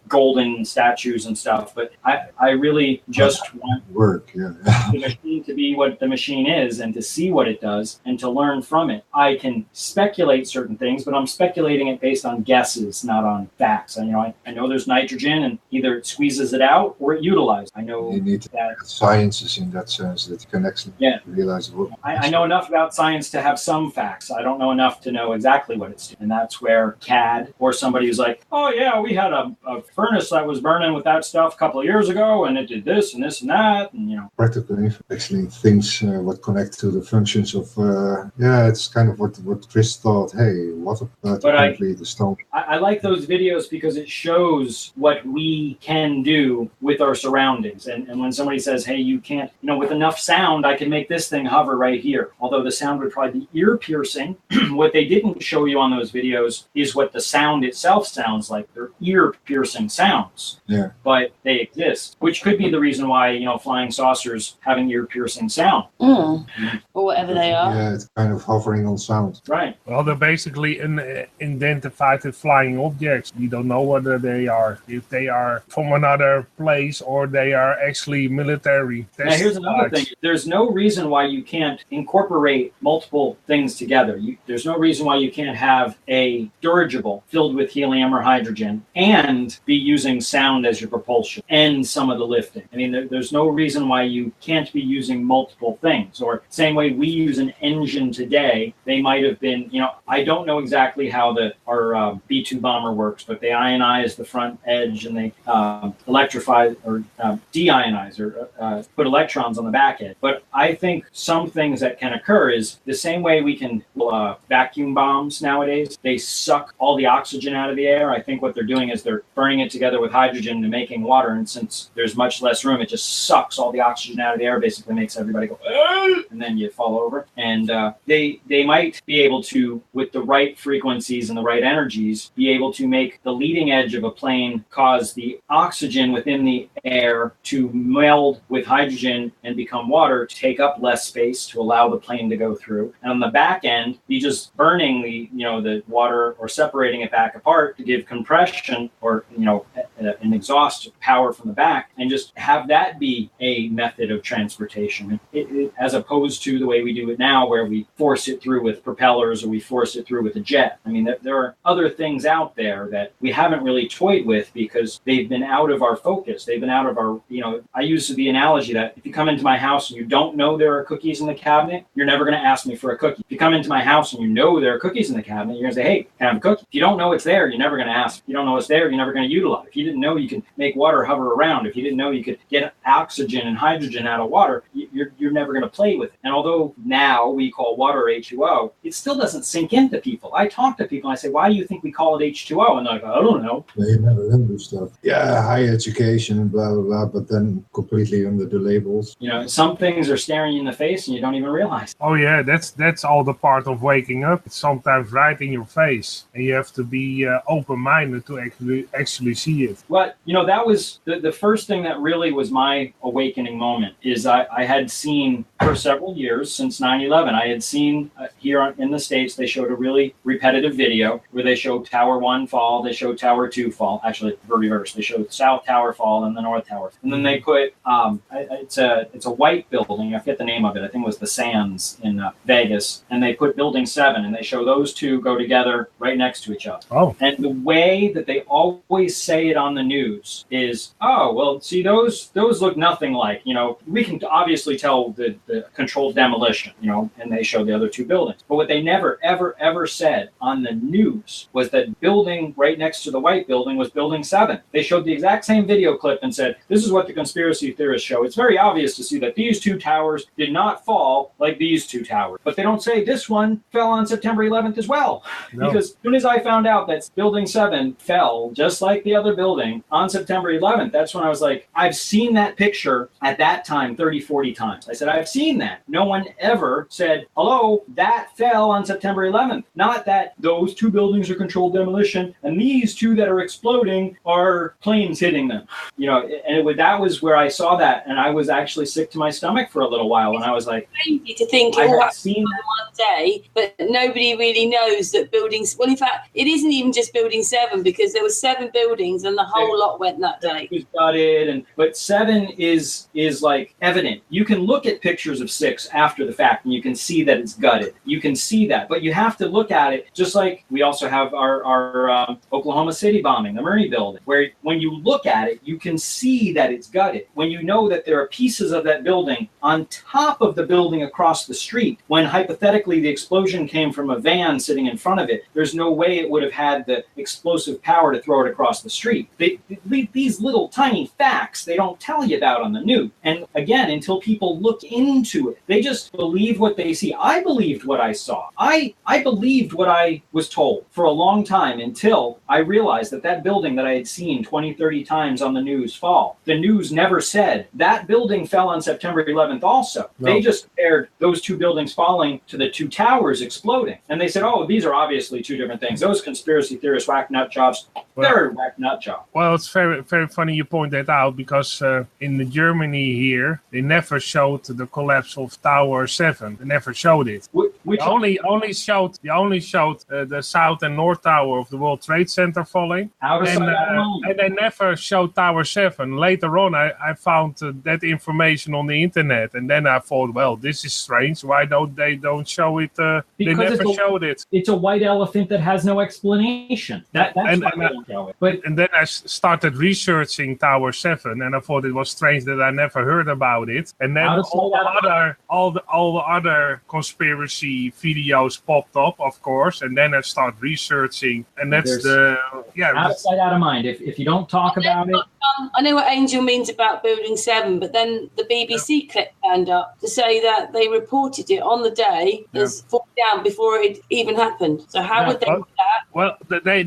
Speaker 4: golden statues and stuff. But I really just want the machine to be what the machine is, and to see what it does, and to learn from it. I can speculate certain things, but I'm speculating it based on guesses, not on facts. And, I know know there's nitrogen, and either it squeezes it out or it utilizes. I know
Speaker 3: You need
Speaker 4: that
Speaker 3: sciences in that sense that you can actually realize what.
Speaker 4: I know enough about science to have some facts. I don't know enough to know exactly what it's doing. And that's where CAD or somebody who's like, oh yeah, we had a furnace that was burning with that stuff a couple of years ago, and it did this and this and that, and
Speaker 3: Practical actually things what connect to the functions of it's kind of what Chris thought. Hey, what about apparently the stone?
Speaker 4: I like those videos because it shows what we can do with our surroundings. And when somebody says, hey, you can't, with enough sound, I can make this thing hover right here. Although the sound would probably be ear piercing. What they didn't show you on those videos is what the sound itself sounds like. They're ear piercing sounds.
Speaker 3: Yeah.
Speaker 4: But they exist, which could be the reason why, flying saucers have an ear piercing sound.
Speaker 1: Or whatever they are.
Speaker 3: Yeah, it's kind of hovering on sound.
Speaker 4: Right.
Speaker 2: Well, they're basically unidentified flying objects. We don't know whether they are, if they are from another place or they are actually military.
Speaker 4: Now, here's another thing. There's no reason why you can't incorporate multiple things together. There's no reason why you can't have a dirigible filled with helium or hydrogen and be using sound as your propulsion and some of the lifting. I mean, there's no reason why you can't be using multiple things. Or same way we use an engine today, they might have been, I don't know exactly how our B-2 bomber works, but they ionize the front edge and they electrify or deionize or put electrons on the back edge. But I think some things that can occur is the same way we can vacuum bombs nowadays. They suck all the oxygen out of the air. I think what they're doing is they're burning it together with hydrogen to making water. And since there's much less room, it just sucks all the oxygen out of the air, basically makes everybody go, and then you fall over. And they might be able to, with the right frequencies and the right energies, be able to make the leading edge of a plane cause the oxygen within the air to meld with hydrogen and become water, to take up less space to allow the plane to go through. And on the back end, be just burning the water or separating it back apart to give compression or an exhaust power from the back, and just have that be a method of transportation, as opposed to the way we do it now, where we force it through with propellers or we force it through with a jet. I mean, there are other things out there that we haven't really toyed with because they've been out of our focus. They've been out of our, I use the analogy that if you come into my house and you don't know there are cookies in the cabinet, you're never going to ask me for a cookie. If you come into my house and you know there are cookies in the cabinet, you're going to say, hey, can I have a cookie? If you don't know it's there, you're never going to ask. If you don't know it's there, you're never going to utilize. If you didn't know you can make water hover around, if you didn't know you could get oxygen and hydrogen out of water, you're never going to play with it. And although now we call water H2O, it still doesn't sink into people. I talk to people and I say, why do you think we call it H2O? And they're like, I don't know.
Speaker 3: They never remember stuff. Yeah, high education and blah, blah, blah, but then completely under the labels.
Speaker 4: Some things are staring you in the face and you don't even realize.
Speaker 2: Oh yeah, that's all the part of waking up. It's sometimes right in your face, and you have to be open-minded to actually see it.
Speaker 4: But, that was the first thing that really was my awakening moment, is I had seen for several years, since 9/11, I had seen here in the States, they showed a really repetitive video where they showed Tower 1 fall, they showed Tower 2 fall, actually the reverse. They showed South Tower fall and the North Tower. And then they put, it's a white building, I forget the name of it, I think it was the Sands in Vegas, and they put Building 7, and they show those two go together right next to each other.
Speaker 2: Oh.
Speaker 4: And the way that they always say it on the news is, oh, well, see, those look nothing like, we can obviously tell the controlled demolition, and they show the other two buildings. But what they never, ever, ever said on the news was that building right next to the white building was Building 7. They showed the exact same video clip and said, this is what the conspiracy theorists show. It's very obvious to see that these two towers did not fall like these two towers. But they don't say this one fell on September 11th as well. No. Because as soon as I found out that Building 7 fell just like the other building on September 11th, that's when I was like, I've seen that picture at that time 30, 40 times. I said, I've seen that. No one ever said, hello, that fell on September 11th. Not that those two buildings are controlled demolition and these two that are exploding are planes hitting them. And that was where I saw that, and I was actually sick to my stomach for a little while, and I was like,
Speaker 1: crazy to think it all happened one day, but nobody really knows that buildings. Well, in fact, it isn't even just Building 7, because there were 7 buildings, and the whole lot went that day.
Speaker 4: But 7 is like evident. You can look at pictures pictures of 6 after the fact, and you can see that it's gutted. You can see that, but you have to look at it just like we also have our Oklahoma City bombing, the Murray building, where when you look at it, you can see that it's gutted. When you know that there are pieces of that building on top of the building across the street, when hypothetically the explosion came from a van sitting in front of it, there's no way it would have had the explosive power to throw it across the street. These little tiny facts they don't tell you about on the news. And again, until people look into it, they just believe what they see. I believed what I saw. I believed what I was told for a long time until I realized that building that I had seen 20, 30 times on the news fall, the news never said that building fell on September 11th also. No. They just compared those 2 buildings falling to the 2 towers exploding. And they said, oh, these are obviously 2 different things. Those conspiracy theorists, whack nut jobs, they're whack nut jobs.
Speaker 2: Well, it's very, very funny you point that out because in Germany here, they never showed the collapse of Tower 7. They never showed it. They only showed the South and North Tower of the World Trade Center falling. And they never showed Tower 7. Later on, I found that information on the internet. And then I thought, well, this is strange. Why don't they show it? They never showed it.
Speaker 4: It's a white elephant that has no explanation. That's why they don't show it.
Speaker 2: And then I started researching Tower 7. And I thought it was strange that I never heard about it. And then all the other conspiracy videos popped up, of course. And then I started researching. And that's
Speaker 4: out of sight, out of mind. If you don't talk about it.
Speaker 1: I know what Angel means about Building 7, but then the BBC clip turned up to say that they reported it on the day as falling down before it even happened. So how would they do that?
Speaker 2: Well, they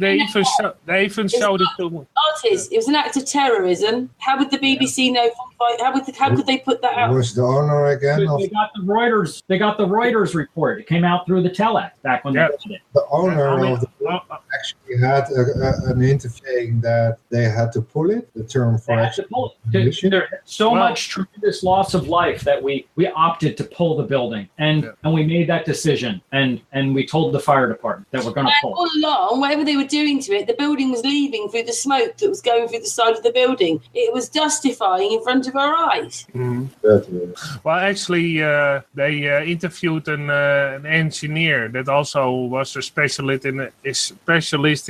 Speaker 2: even showed it to
Speaker 1: artists. It was an act of terrorism. How would the BBC know? How could they put that out?
Speaker 3: Who was the owner again?
Speaker 4: They got the Reuters. They got the Reuters report. It came out through the telex back when they did it.
Speaker 3: The owner of the actually had an interview that they had to pull it. The term for
Speaker 4: There's so much tremendous loss of life that we opted to pull the building, and we made that decision, and we told the fire department that we're going to pull.
Speaker 1: All along, whatever they were doing to it, the building was leaving through the smoke that was going through the side of the building. It was dustifying in front of our eyes.
Speaker 2: Mm-hmm. Well, actually, they interviewed an engineer that also was a specialist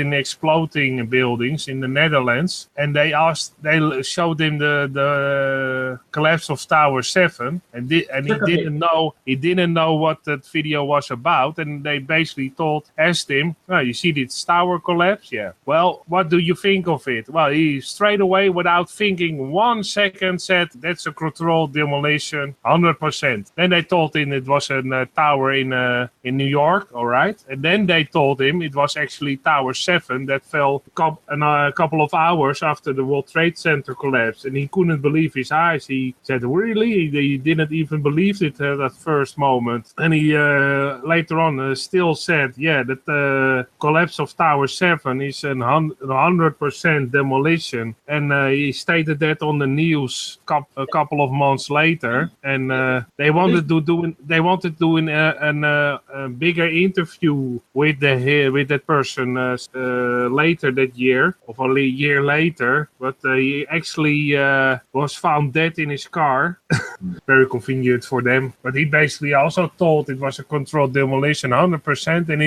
Speaker 2: in exploding buildings in the Netherlands, and they showed him the collapse of Tower 7, and he didn't know what that video was about, and they basically asked him, oh, you see this tower collapse? Yeah. Well, what do you think of it? Well, he straight away, without thinking 1 second, said that's a controlled demolition, 100%. Then they told him it was a tower in New York, all right? And then they told him it was actually Tower 7 that fell a couple of hours after the World Trade Center collapsed, and he couldn't believe his eyes. He said, really? He didn't even believe it at that first moment. And he later on still said, that the collapse of Tower 7 is 100% demolition. And he stated that on the news a couple of months later. And they wanted to do a bigger interview with that person later that year, or only a year later. But he actually was found dead in his car. Very convenient for them. But he basically also told it was a controlled demolition, 100%, and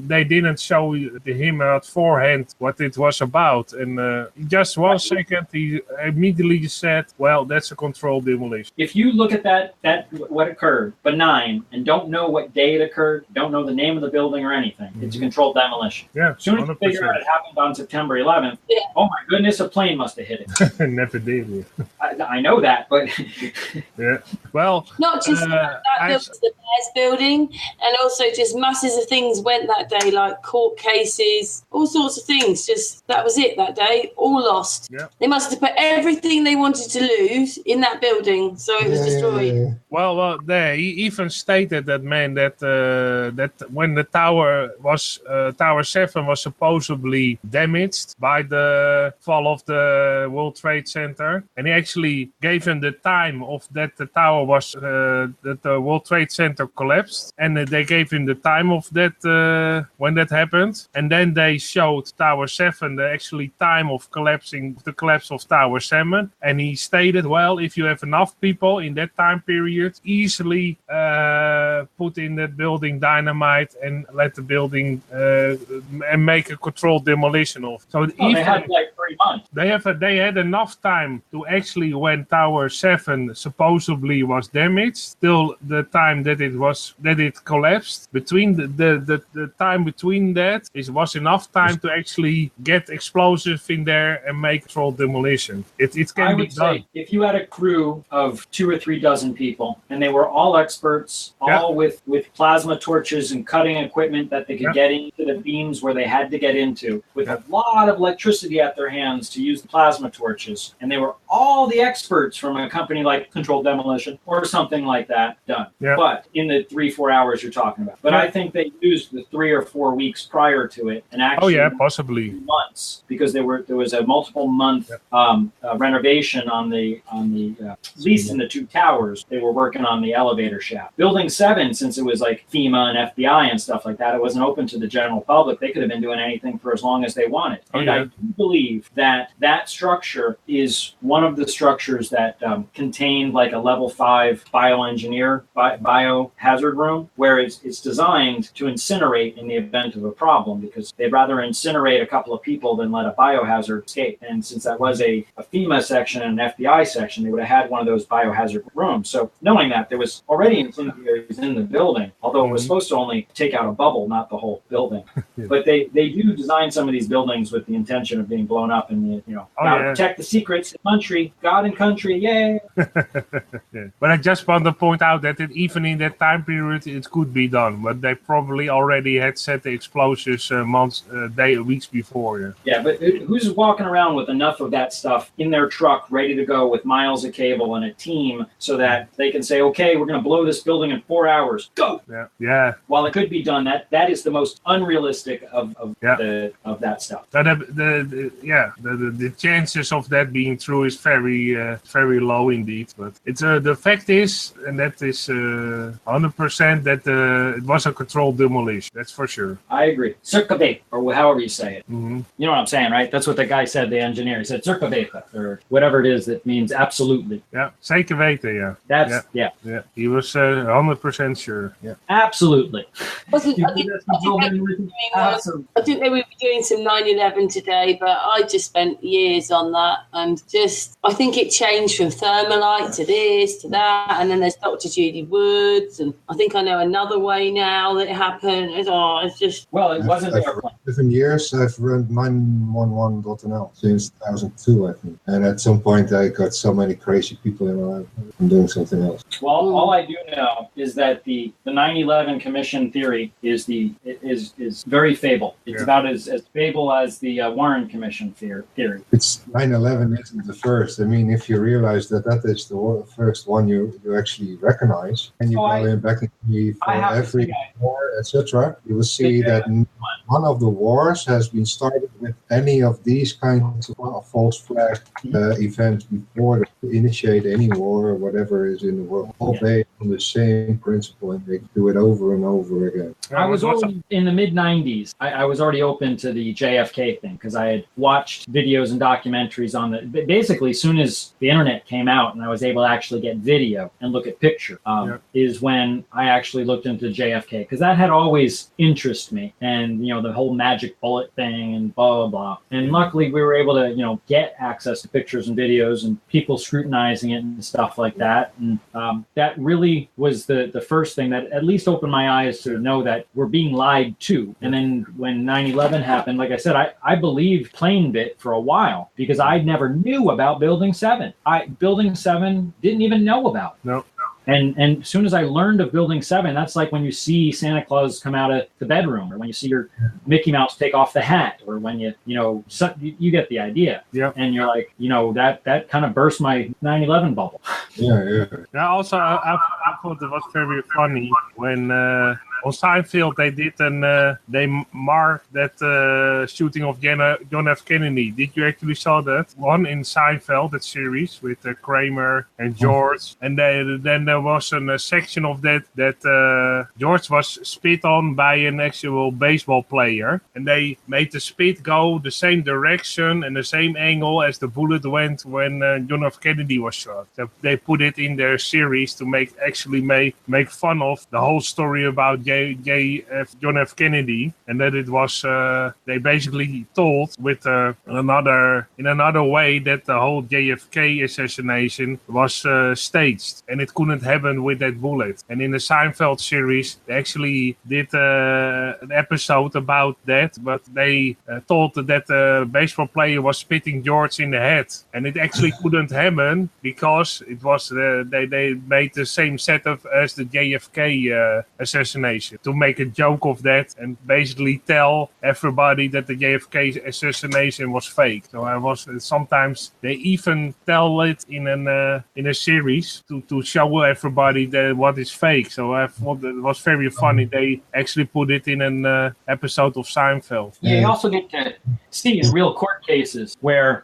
Speaker 2: they didn't show him beforehand what it was about. And just 1 second, he immediately said, well, that's a controlled demolition.
Speaker 4: If you look at that what occurred, benign, and don't know what day it occurred, don't know the name of the building or anything, it's a controlled demolition.
Speaker 2: Yeah,
Speaker 4: as soon as you figure out it happened on September 11th, oh my goodness, a plane must have hit it.
Speaker 2: Never did.
Speaker 4: I know that, but
Speaker 2: yeah. Well,
Speaker 1: not just that was the Bears building, and also just masses of things went that day, like court cases, all sorts of things. Just that was it that day, all lost. Yeah. They must have put everything they wanted to lose in that building, so it was destroyed.
Speaker 2: Well, he even stated that when the Tower 7 7 was supposedly damaged by the fall of the World Trade Center, and he actually gave him the time of that the tower was that the World Trade Center collapsed, and they gave him the time of that when that happened, and then they showed Tower 7 the actually time of the collapse of Tower 7, and he stated, well, if you have enough people in that time period, easily put in that building dynamite and let the building and make a controlled demolition of. So
Speaker 4: they had like 3 months.
Speaker 2: They had enough time to actually, when Tower 7 supposedly was damaged, till the time that it collapsed. Between the time between that was enough time to actually get explosives in there and make controlled demolition. It can be done.
Speaker 4: Say, if you had a crew of 2 or 3 dozen people, and they were all experts, all with plasma torches and cutting equipment that they could get into the beams where they had to get into, with a lot of electricity at their hands to use the plasma torches, and they were all the experts from a company like Controlled Demolition or something like that done. But in the 3-4 hours you're talking about. But I think they used the 3 or 4 weeks prior to it, and actually
Speaker 2: possibly
Speaker 4: months, because there was a multiple month renovation on the at least in the 2 towers. They were working on the elevator shaft. Building 7, since it was like FEMA and FBI and stuff like that, it wasn't open to the general public. They could have been doing anything for as long as they wanted. And I do believe that structure is one of the structures that contained like a level 5 biohazard room, where it's designed to incinerate in the event of a problem, because they'd rather incinerate a couple of people than let a biohazard escape. And since that was a FEMA section and an FBI section, they would have had one of those biohazard rooms. So knowing that, there was already incendiaries in the building, although it was supposed to only take out a bubble, not the whole building. But they do design some of these buildings with the intention of being blown up, and gotta protect the secrets of the country, God and country, yay!
Speaker 2: But I just want to point out that even in that time period, it could be done. But they probably already had set the explosives weeks before.
Speaker 4: Yeah, but who's walking around with enough of that stuff in their truck, ready to go, with miles of cable and a team, so that they can say, okay, we're going to blow this building in 4 hours. Go!
Speaker 2: Yeah.
Speaker 4: While it could be done, that is the most unrealistic of that stuff.
Speaker 2: The chances of that being true is very very low indeed. But it's the fact is, and that is 100% that it was a controlled demolition. That's for sure.
Speaker 4: I agree. Circa veta, or however you say it. You know what I'm saying, right? That's what the guy said, the engineer. He said circa veta, or whatever it is that means absolutely.
Speaker 2: Yeah, zeker weten,
Speaker 4: Yeah.
Speaker 2: He was 100% sure. Yeah.
Speaker 4: Absolutely.
Speaker 1: I think they would be doing some 9/11 today, but I just spent years on that, and I think it changed from Thermalite to this to that, and then there's Dr. Judy Woods, and I think I know another way now that it happened. It's just...
Speaker 4: Well, it wasn't there.
Speaker 3: 7 years I've run 911.nl since 2002, I think. And at some point I got so many crazy people in my life. I'm doing something else.
Speaker 4: Well, all I do know is that the 9/11 Commission theory is very fable. It's about as fable as the Warren Commission theory.
Speaker 3: It's 9/11 isn't the first. I mean, if you realize that is the first one you actually recognize, and you go in back in for every war, etc., you will see that none of the wars has been started with any of these kinds of false flag events before to initiate any war or whatever is in the world. All based on the same principle, and they do it over and over again.
Speaker 4: I was already in the mid-90s. I was already open to the JFK thing, because I had watched videos and documentaries on basically as soon as the internet came out and I was able to actually get video and look at picture, is when I actually looked into JFK, because that had always interested me, and the whole magic bullet thing and blah blah blah. And luckily we were able to get access to pictures and videos and people scrutinizing it and stuff like that. And that really was the first thing that at least opened my eyes to know that we're being lied to. And then when 9/11 happened, like I said, I believed Plain Bit for a while, because I never knew about Building 7. Building 7 didn't even know about.
Speaker 2: No.
Speaker 4: And as soon as I learned of Building 7, that's like when you see Santa Claus come out of the bedroom, or when you see your Mickey Mouse take off the hat, or when you get the idea.
Speaker 2: Yeah.
Speaker 4: And you're like, that kind of burst my 9/11 bubble.
Speaker 3: Yeah.
Speaker 2: Also, I thought it was very funny when on Seinfeld they did they marked that shooting of John F. Kennedy. Did you actually saw that one in Seinfeld, that series with Kramer and George? And then there was a section of that George was spit on by an actual baseball player, and they made the spit go the same direction and the same angle as the bullet went when John F. Kennedy was shot. So they put it in their series to make fun of the whole story about John F. Kennedy, and that it was they basically told with another way that the whole JFK assassination was staged, and it couldn't happen with that bullet. And in the Seinfeld series, they actually did an episode about that, but they thought that the baseball player was spitting George in the head, and it actually couldn't happen because it was they made the same setup as the JFK assassination to make a joke of that and basically tell everybody that the JFK assassination was fake. So sometimes they even tell it in a series to show everybody that what is fake. So I thought it was very funny. They actually put it in an episode of Seinfeld.
Speaker 4: Yeah, you also get to see in real court cases where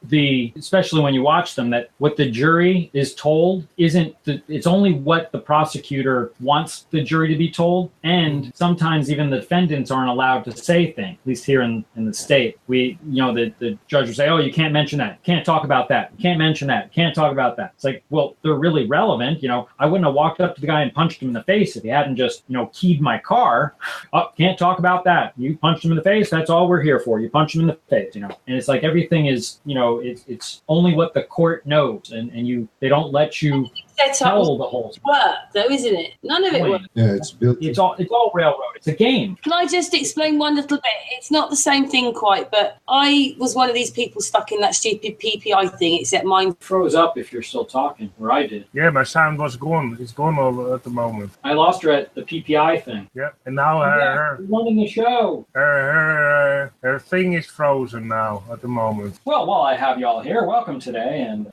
Speaker 4: especially when you watch them, that what the jury is told it's only what the prosecutor wants the jury to be told, and sometimes even the defendants aren't allowed to say things. At least here in the state, the judge will say, "Oh, you can't mention that. Can't talk about that. You can't mention that. Can't talk about that." It's like, well, they're really relevant. I wouldn't have walked up to the guy and punched him in the face if he hadn't just keyed my car. Oh, can't talk about that. You punched him in the face. That's all we're here for. You punch him in the face. And it's like everything is it's only what the court knows, and they don't let you tell the whole story.
Speaker 1: Work though, isn't it? None of it works.
Speaker 3: Yeah, it's built.
Speaker 4: It's all railroad. It's a game.
Speaker 1: Can I just explain one little bit? It's not the same thing quite, but I was one of these people stuck in that stupid PPI thing, except mine
Speaker 4: froze up if you're still talking, where I did.
Speaker 2: Yeah, my sound was gone. It's gone all at the moment.
Speaker 4: I lost her at the PPI thing.
Speaker 2: Yeah, and now her
Speaker 4: running the show.
Speaker 2: Her thing is frozen now at the moment.
Speaker 4: Well, while I have y'all here, welcome today, and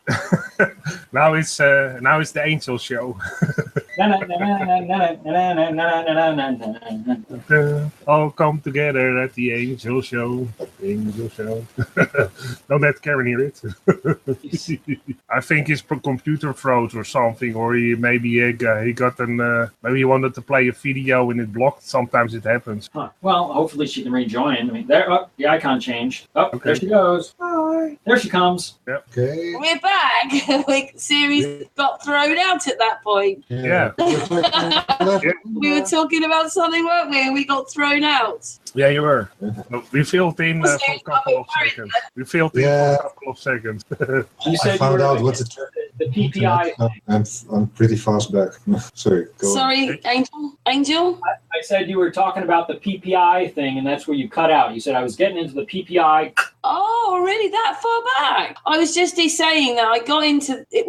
Speaker 2: now it's the Angel Show. All come together at the Angel Show. Angel Show. Don't let Karen hear it. I think his computer froze or something, or he got maybe he wanted to play a video and it blocked. Sometimes it happens.
Speaker 4: Huh. Well, hopefully she can rejoin. I mean, the icon changed. Okay. There she goes. Hi. There she comes.
Speaker 2: Yep.
Speaker 3: Okay.
Speaker 1: We're back. Series got thrown out at that point.
Speaker 2: Yeah.
Speaker 1: We were talking about something, weren't we? And we got thrown out.
Speaker 2: Yeah, you were. We filled in for a couple of seconds.
Speaker 4: You said
Speaker 3: I found out what
Speaker 4: the PPI thing.
Speaker 3: I'm pretty fast back. Sorry.
Speaker 1: Sorry, Angel?
Speaker 4: I said you were talking about the PPI thing, and that's where you cut out. You said I was getting into the PPI.
Speaker 1: Oh, really? That far back? I was just saying that I got into it.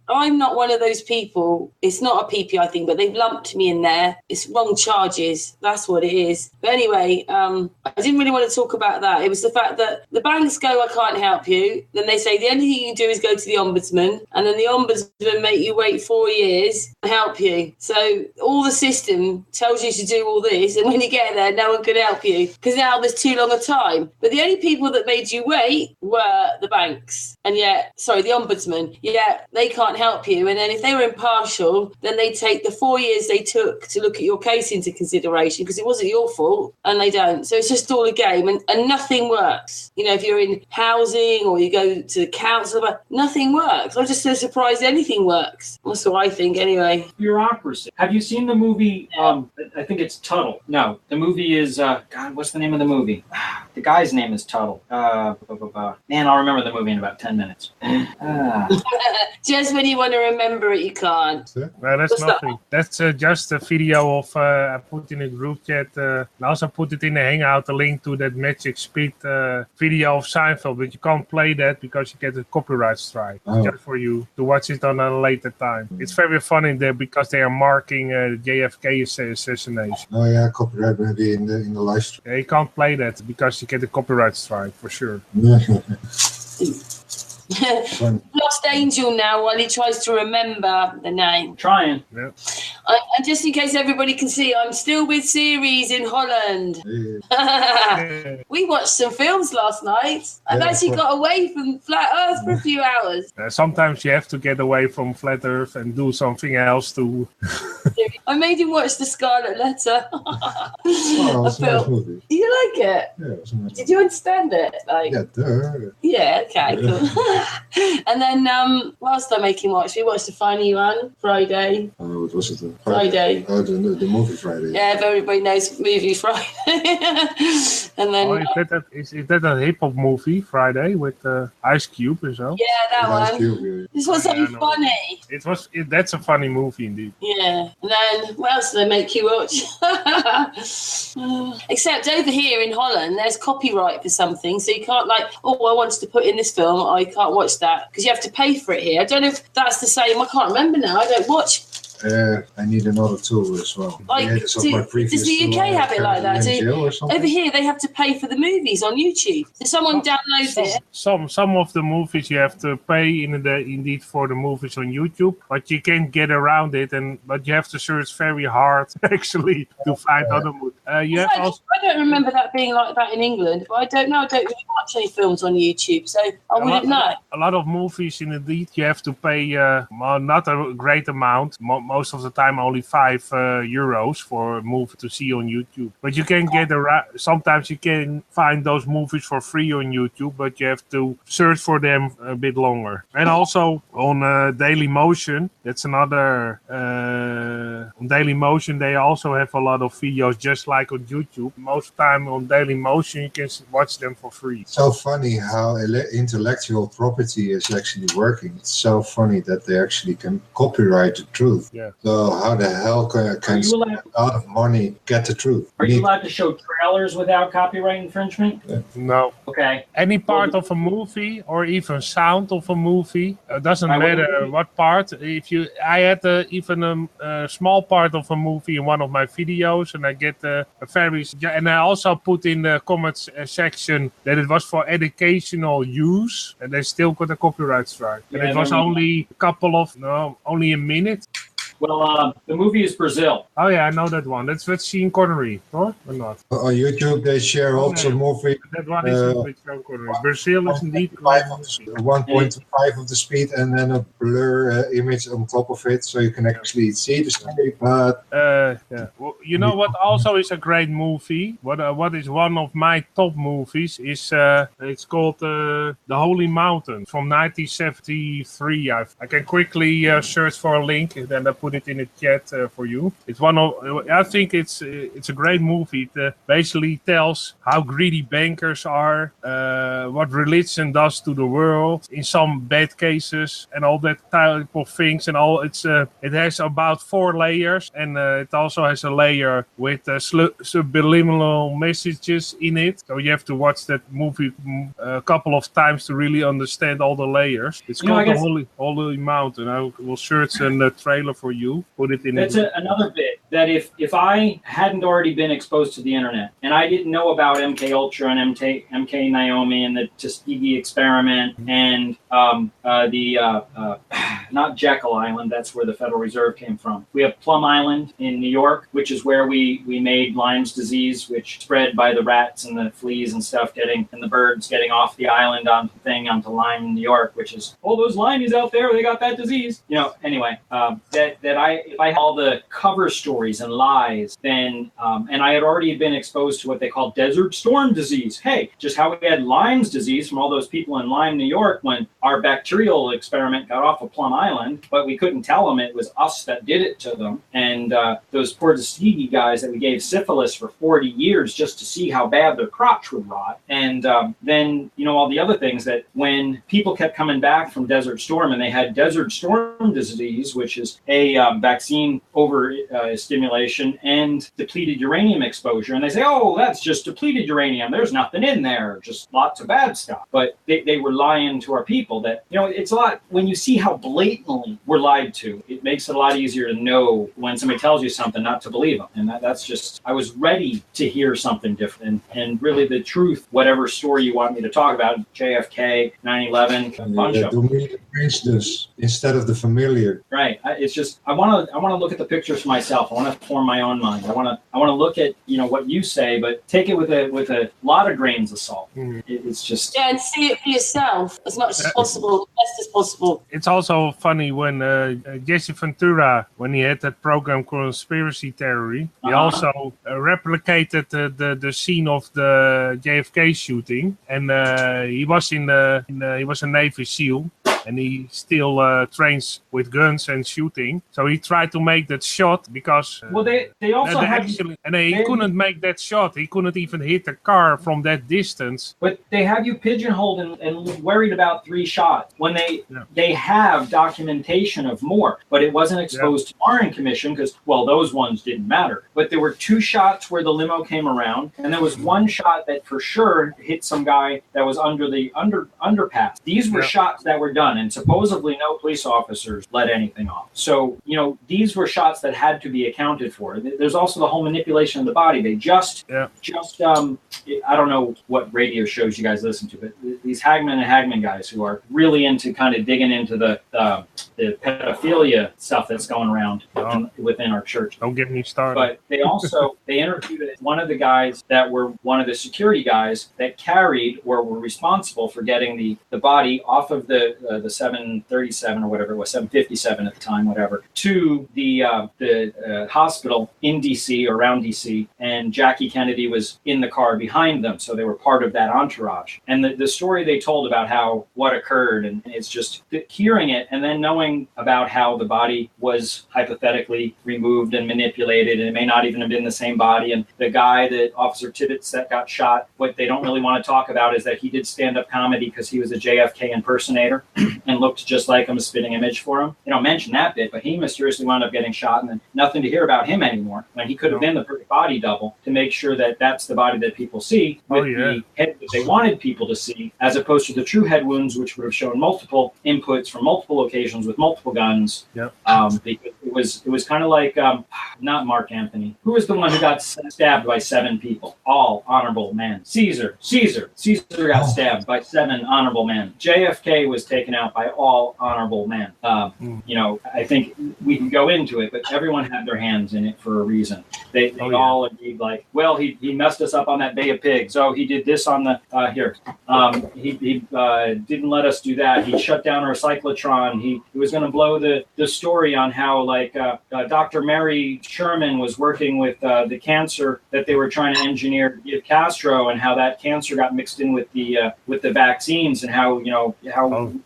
Speaker 1: I'm not one of those people. It's not a PPI thing, but they've lumped me in there. It's wrong charges. That's what it is. But anyway, I didn't really want to talk about that. It was the fact that the banks go, "I can't help you." Then they say the only thing you can do is go to the ombudsman, and then the ombudsman make you wait 4 years to help you. So all the system tells you to do all this, and when you get there, no one can help you because now there's too long a time. But the only people that made you wait were the banks, and the ombudsman. They can't help you. And then if they were impartial, then they take the 4 years they took to look at your case into consideration because it wasn't your fault, and they don't. So it's just all a game, and nothing works. If you're in housing or you go to the council, nothing works. I'm just so surprised anything works. That's what I think, anyway.
Speaker 4: Bureaucracy. Have you seen the movie? I think it's Tuttle. No, the movie is God. What's the name of the movie? The guy's name is Tuttle. Man, I'll remember the movie in about 10 minutes.
Speaker 1: Just when you want to remember it, you can't.
Speaker 2: Well, that's nothing. That's just a video of I put in a group chat. I also put it in the Hangout, a link to that Magic Speed video of Seinfeld, but you can't play that because you get a copyright strike. Just for you to watch it on a later time. It's very funny there because they are marking JFK assassination.
Speaker 3: Oh yeah, copyright maybe in the live stream.
Speaker 2: Yeah, you can't play that because you get a copyright strike for sure.
Speaker 1: Lost Angel now while he tries to remember the name.
Speaker 4: Trying.
Speaker 2: Yeah.
Speaker 1: And just in case everybody can see, I'm still with series in Holland. We watched some films last night. I've actually got away from Flat Earth for a few hours.
Speaker 2: Sometimes you have to get away from Flat Earth and do something else to...
Speaker 1: I made him watch The Scarlet Letter.
Speaker 3: Oh, it's a nice movie.
Speaker 1: You like it?
Speaker 3: Yeah, it's a nice
Speaker 1: Did you understand it?
Speaker 3: Yeah, duh.
Speaker 1: Yeah, okay, cool. And then, what else did I make him watch? We watched a funny one, Friday.
Speaker 3: Oh, what was it?
Speaker 1: Friday.
Speaker 3: Oh, the movie Friday.
Speaker 1: Yeah, everybody knows movie Friday. And then...
Speaker 2: is that a hip-hop movie, Friday, with Ice Cube and so?
Speaker 1: Yeah, that one.
Speaker 3: Cube,
Speaker 1: This was so funny.
Speaker 2: That's a funny movie, indeed.
Speaker 1: Yeah. And then, what else did I make you watch? Except over here in Holland, there's copyright for something. So you can't I wanted to put in this film. I can't watch that because you have to pay for it here. I don't know if that's the same. I can't remember now. I don't watch.
Speaker 3: I need another tool as well.
Speaker 1: Does the UK have it like that? Over here, they have to pay for the movies on YouTube. So someone downloads it.
Speaker 2: Some of the movies you have to pay indeed for the movies on YouTube, but you can get around it. But you have to search very hard actually to find other movies. I
Speaker 1: don't remember that being like that in England, but I don't know. I don't really watch any films on YouTube, so I wouldn't know.
Speaker 2: A lot of movies, indeed, you have to pay not a great amount. Most of the time only €5 for a movie to see on YouTube. But you can get sometimes you can find those movies for free on YouTube, but you have to search for them a bit longer. And also on Dailymotion, that's another... on Dailymotion, they also have a lot of videos just like on YouTube. Most of the time on Dailymotion, you can watch them for free.
Speaker 3: So funny how intellectual property is actually working. It's so funny that they actually can copyright the truth.
Speaker 2: Yeah.
Speaker 3: So how the hell can someone out of money get the truth?
Speaker 4: Are you allowed to show trailers without copyright infringement?
Speaker 3: Yeah.
Speaker 2: No.
Speaker 4: Okay.
Speaker 2: Any part of a movie or even sound of a movie, doesn't matter what part. I had even a small part of a movie in one of my videos, and I get and I also put in the comments section that it was for educational use, and they still got a copyright strike. And it was only only a minute.
Speaker 4: Well, the movie is Brazil.
Speaker 2: Oh yeah, I know that one. That's with Sean Connery, or not?
Speaker 3: On YouTube, they share also movie.
Speaker 2: That one is with Sean Connery. Brazil is indeed
Speaker 3: 1.5 of the speed, and then a blur image on top of it, so you can actually see the story. But
Speaker 2: yeah, well, you know what? Also is a great movie. What is one of my top movies is it's called The Holy Mountain from 1973. I can quickly search for a link, and then I put it in the chat for you. It's I think it's a great movie. It basically tells how greedy bankers are, what religion does to the world in some bad cases, and all that type of things. And all it has about 4 layers, and it also has a layer with subliminal messages in it. So you have to watch that movie a couple of times to really understand all the layers. It's called The Holy Mountain. I will search a trailer for you. Put it in.
Speaker 4: That's another bit that if I hadn't already been exposed to the internet and I didn't know about MK Ultra and MK Naomi and the Tuskegee experiment and not Jekyll Island, that's where the Federal Reserve came from. We have Plum Island in New York, which is where we made Lyme's disease, which spread by the rats and the fleas and stuff and the birds getting off the island onto Lyme in New York, which is those limeys out there, they got that disease. Anyway, if I had all the cover stories and lies, then and I had already been exposed to what they call desert storm disease. Hey, just how we had Lyme's disease from all those people in Lyme, New York, when our bacterial experiment got off of Plum Island, but we couldn't tell them it was us that did it to them. And those poor Tuskegee guys that we gave syphilis for 40 years just to see how bad their crotch would rot. And then, all the other things that when people kept coming back from Desert Storm and they had Desert Storm disease, which is a vaccine over stimulation and depleted uranium exposure. And they say, that's just depleted uranium. There's nothing in there, just lots of bad stuff. But they were lying to our people that, it's a lot when you see how blatantly blatantly were lied to, it makes it a lot easier to know when somebody tells you something not to believe them. And that's just, I was ready to hear something different. And really the truth, whatever story you want me to talk about, JFK, 9/11, a bunch of them.
Speaker 3: Strangeness instead of the familiar.
Speaker 4: Right. It's just I want to look at the pictures for myself. I want to form my own mind. I want to look at what you say, but take it with a lot of grains of salt. It's just
Speaker 1: and see it for yourself as much as possible, as best as possible.
Speaker 2: It's also funny when Jesse Ventura, when he had that program Conspiracy Theory, he also replicated the scene of the JFK shooting, and he was he was a Navy SEAL. And he still trains with guns and shooting. So he tried to make that shot because...
Speaker 4: they also had...
Speaker 2: he couldn't make that shot. He couldn't even hit the car from that distance.
Speaker 4: But they have you pigeonholed and worried about 3 shots when they have documentation of more. But it wasn't exposed to Warren Commission because, well, those ones didn't matter. But there were 2 shots where the limo came around. And there was 1 shot that for sure hit some guy that was under the underpass. These were shots that were done. And supposedly no police officers let anything off. So, these were shots that had to be accounted for. There's also the whole manipulation of the body. They I don't know what radio shows you guys listen to, but these Hagman and Hagman guys who are really into kind of digging into the pedophilia stuff that's going around within our church.
Speaker 2: Don't get me started.
Speaker 4: But they interviewed one of the guys that were one of the security guys that carried or were responsible for getting the body off of the 737 or whatever it was, 757 at the time, whatever, to the hospital in DC or around DC, and Jackie Kennedy was in the car behind them, so they were part of that entourage. And the story they told about what occurred, and it's just hearing it and then knowing about how the body was hypothetically removed and manipulated, and it may not even have been the same body. And the guy that Officer Tibbetts that got shot, what they don't really want to talk about is that he did stand-up comedy because he was a JFK impersonator and looked just like him, a spitting image for him. They don't mention that bit, but he mysteriously wound up getting shot, and then nothing to hear about him anymore, when he could have been the perfect body double to make sure that that's the body that people see with the head that they wanted people to see, as opposed to the true head wounds, which would have shown multiple inputs from multiple locations with multiple guns. It was kind of like, not Mark Anthony. Who was the one who got stabbed by 7 people? All honorable men. Caesar got stabbed by 7 honorable men. JFK was taken out by all honorable men. I think we can go into it, but everyone had their hands in it for a reason. They all agreed, like, well, he messed us up on that Bay of Pigs. Oh, he did this on the he didn't let us do that. He shut down our cyclotron. He was going to blow the story on how Dr. Mary Sherman was working with the cancer that they were trying to engineer to give Castro, and how that cancer got mixed in with the vaccines, and how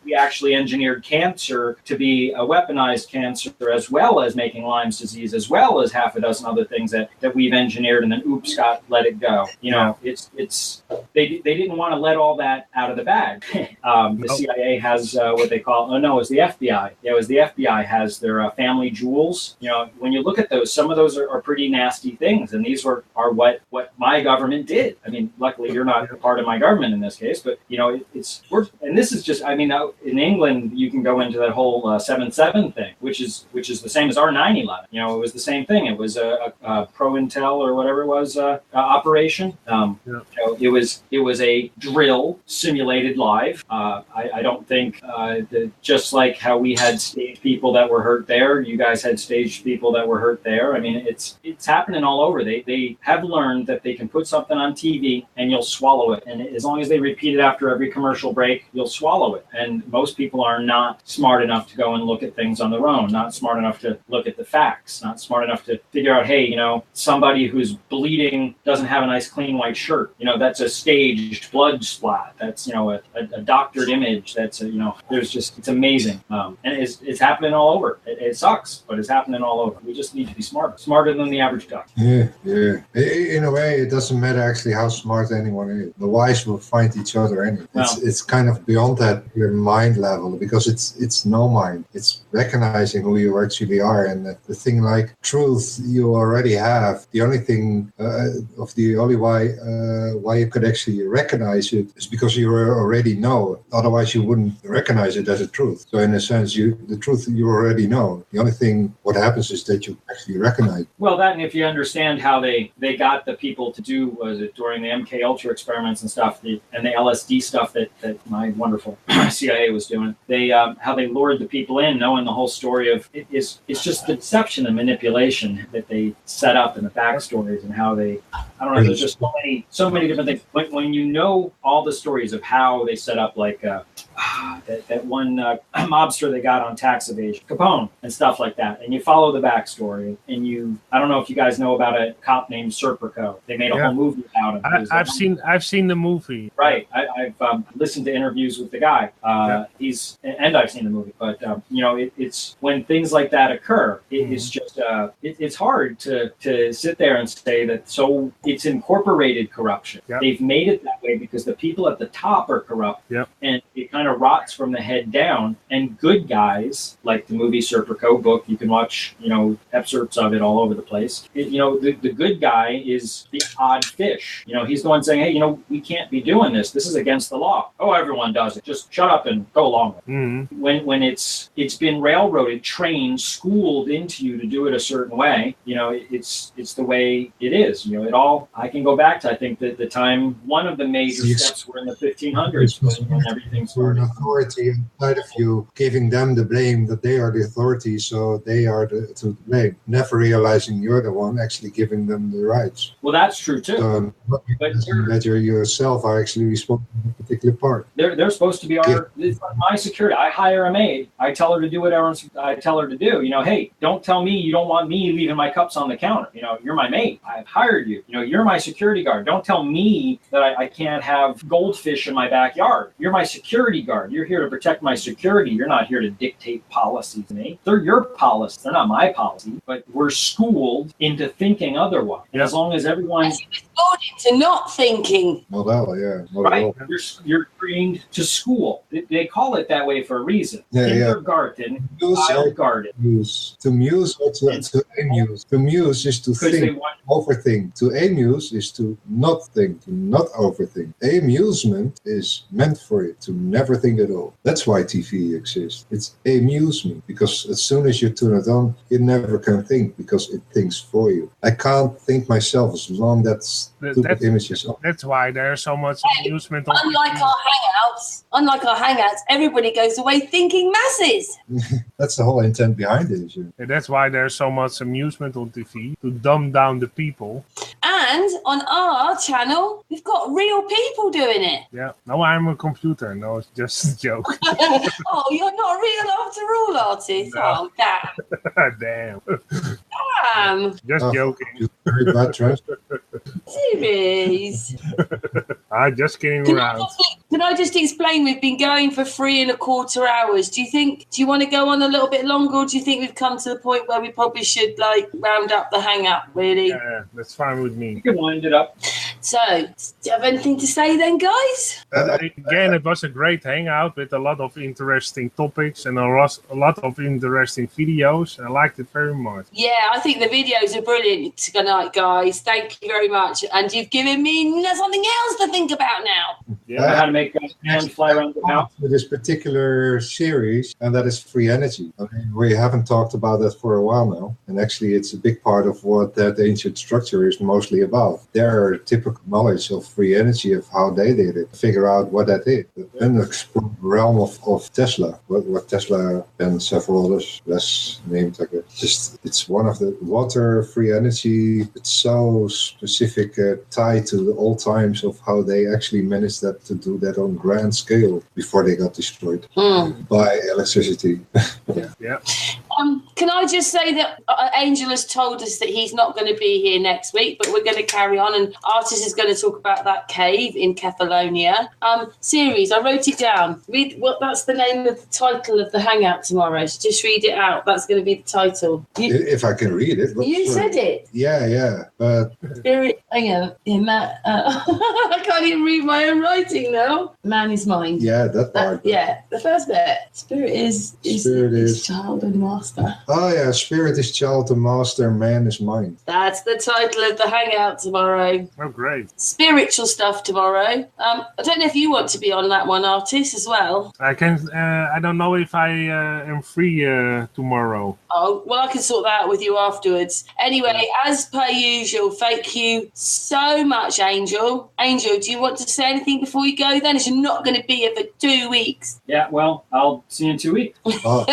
Speaker 4: we actually engineered cancer to be a weaponized cancer, as well as making Lyme's disease, as well as half a dozen other things that we've engineered, and then oops, let it go. They didn't want to let all that out of the bag. The CIA has what they call, it was the FBI. Yeah, it was the FBI has their family jewels. When you look at those, some of those are pretty nasty things, and these are what my government did. I mean, luckily you're not a part of my government in this case, but and this is just, in England you can go into that whole 7/7 thing, which is the same as our 9/11. It was the same thing. It was a pro-intel or whatever it was operation. It was a drill simulated live. I don't think just like how we had staged people that were hurt there, you guys had staged people that were hurt there. I mean, it's happening all over. They have learned that they can put something on TV and you'll swallow it, and as long as they repeat it after every commercial break, you'll swallow it. And most people are not smart enough to go and look at things on their own, not smart enough to look at the facts, not smart enough to figure out, hey, somebody who's bleeding doesn't have a nice clean white shirt. That's a staged blood splat. That's a doctored image. That's it's amazing. And it's happening all over. It sucks, but it's happening all over. We just need to be smarter than the average duck.
Speaker 3: Yeah. In a way, it doesn't matter actually how smart anyone is. The wise will find each other anyway. It's kind of beyond that. Your mind mind level, because it's no mind. It's recognizing who you actually are, and the thing like truth you already have. The only thing why you could actually recognize it is because you already know it. Otherwise, you wouldn't recognize it as a truth. So in a sense, the truth you already know. The only thing what happens is that you actually recognize it.
Speaker 4: Well, that, and if you understand how they got the people to do, was it during the MK Ultra experiments and stuff, and the LSD stuff that my wonderful CIA was doing, they how they lured the people in, knowing the whole story of it's just the deception and manipulation that they set up in the backstories, and how they, I don't know, there's just so many different things. When you know all the stories of how they set up, like that one mobster they got on tax evasion, Capone, and stuff like that, and you follow the backstory, and I don't know if you guys know about a cop named Serpico. They made a whole movie about him.
Speaker 2: I've seen the movie.
Speaker 4: Right. I've listened to interviews with the guy. And I've seen the movie. But it's when things like that occur, it's just it's hard to sit there and say that. So it's incorporated corruption. Yep. They've made it that way because the people at the top are corrupt. Yep. And it kind of rots from the head down. And good guys, like the movie Serpico book, you can watch excerpts of it all over the place. The good guy is the odd fish. He's the one saying, hey, we can't be doing this. This is against the law. Oh, everyone does it. Just shut up and go along with it. Mm-hmm. When it's been railroaded, trained, schooled into you to do it a certain way, it's the way it is. It all, I can go back to, I think that the time, one of the major steps were in the 1500s when everything started.
Speaker 3: An authority inside of you, giving them the blame that they are the authority, so they are to blame. Never realizing you're the one actually giving them the rights.
Speaker 4: Well, that's true too.
Speaker 3: But that you yourself are actually responsible for a particular part.
Speaker 4: They're supposed to be my security. I hire a maid. I tell her to do whatever I tell her to do. Hey, don't tell me you don't want me leaving my cups on the counter. You're my maid. I've hired you. You're my security guard. Don't tell me that I can't have goldfish in my backyard. You're my security guard. You're here to protect my security. You're not here to dictate policy to me. They're your policy. They're not my policy. But we're schooled into thinking otherwise. And as long as everyone's
Speaker 1: to not thinking.
Speaker 4: Right. You're trained to school. They call it that way for a reason. Kindergarten, childgarten.
Speaker 3: To muse or to amuse. To muse is to think, overthink. To amuse is to not think, to not overthink. Amusement is meant for it, to never think at all. That's why TV exists. It's amusement, because as soon as you turn it on, you never can think, because it thinks for you. I can't think myself as long as stupid images on.
Speaker 2: That's why there's so much amusement.
Speaker 1: Unlike our hangouts, everybody goes away thinking masses.
Speaker 3: That's the whole intent behind it.
Speaker 2: And that's why there's so much amusement on TV, to dumb down the people.
Speaker 1: And on our channel, we've got real people doing it.
Speaker 2: Yeah. No, I'm a computer. No, it's just a joke.
Speaker 1: Oh, you're not real after all, artist. No. Oh, damn.
Speaker 2: Damn. Just joking.
Speaker 3: Very bad transfer.
Speaker 1: Serious.
Speaker 2: I'm just kidding around.
Speaker 1: Can I just explain? We've been going for 3.25 hours. Do you want to go on a little bit longer, or do you think we've come to the point where we probably should round up the hang up, really?
Speaker 2: Yeah, that's fine with me.
Speaker 4: You can wind it up.
Speaker 1: So, do you have anything to say then, guys?
Speaker 2: Again, it was a great hangout with a lot of interesting topics and a lot of interesting videos. I liked it very much.
Speaker 1: Yeah, I think the videos are brilliant tonight, guys. Thank you very much. And you've given me something else to think about now.
Speaker 4: Yeah, how to make a hand fly around the house.
Speaker 3: With this particular series, and that is free energy. I mean, we haven't talked about that for a while now, and actually it's a big part of what that ancient structure is mostly about. Their typical knowledge of free energy, of how they did it, figure out what that is. Then explore the realm of Tesla, what Tesla and several others, less named, I guess. It's one of the water, free energy. It's so specific, tied to the old times of how they actually managed to do that on grand scale before they got destroyed by electricity.
Speaker 2: Yeah.
Speaker 1: Can I just say that Angel has told us that he's not going to be here next week, but we're going to carry on, and Artis is going to talk about that cave in Kefalonia. Series, I wrote it down. That's the name of the title of the hangout tomorrow. So just read it out. That's going to be the title.
Speaker 3: If I can read it.
Speaker 1: You said it.
Speaker 3: Yeah. But
Speaker 1: Spirit. Hang on. Yeah, Matt. I can't even read my own writing now. Man is mind.
Speaker 3: yeah, that part.
Speaker 1: The first bit. Spirit is child and master.
Speaker 3: Oh yeah, spirit is child and master, man is mind.
Speaker 1: That's the title of the hangout tomorrow.
Speaker 2: Oh, great.
Speaker 1: Spiritual stuff tomorrow. I don't know if you want to be on that one, Artis, as well.
Speaker 2: I can. I don't know if I am free tomorrow.
Speaker 1: Oh, well, I can sort that out with you afterwards. Anyway, as per usual, thank you so much, Angel. Angel, do you want to say anything before you go then? As you're not going to be here for 2 weeks.
Speaker 4: Yeah, well, I'll see you in 2 weeks.
Speaker 3: Oh,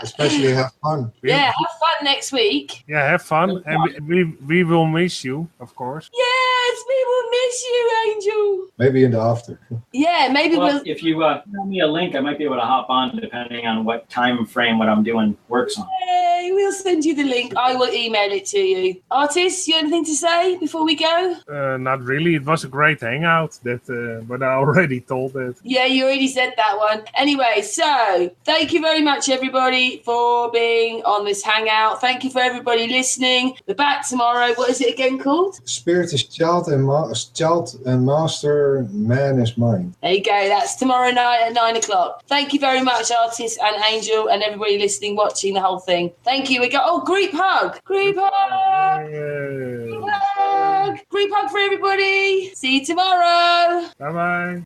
Speaker 3: especially have fun.
Speaker 1: Yeah, have fun next week.
Speaker 2: Yeah, have fun, and we will miss you, of course.
Speaker 1: Yes, we will miss you, Angel.
Speaker 3: Maybe in the after.
Speaker 1: Yeah, maybe
Speaker 4: Well,
Speaker 1: we'll...
Speaker 4: if you send me a link, I might be able to hop on depending on what time frame what I'm doing works on.
Speaker 1: Hey, we'll send you the link. I will email it to you. Artis, you have anything to say before we go?
Speaker 2: Not really. It was a great hangout, but I already told that.
Speaker 1: Yeah, you already said that one. Anyway, so thank you very much, everybody, for being on this hangout. Thank you for everybody listening. We're back tomorrow. What is it again called?
Speaker 3: Spirit is child and master, man is mind.
Speaker 1: There you go. That's tomorrow night at 9 o'clock. Thank you very much, Artis and Angel, and everybody listening, watching the whole thing. Thank you. We go. Group hug. Group hug. Group hug. Group hug for everybody. See you tomorrow.
Speaker 2: Bye-bye.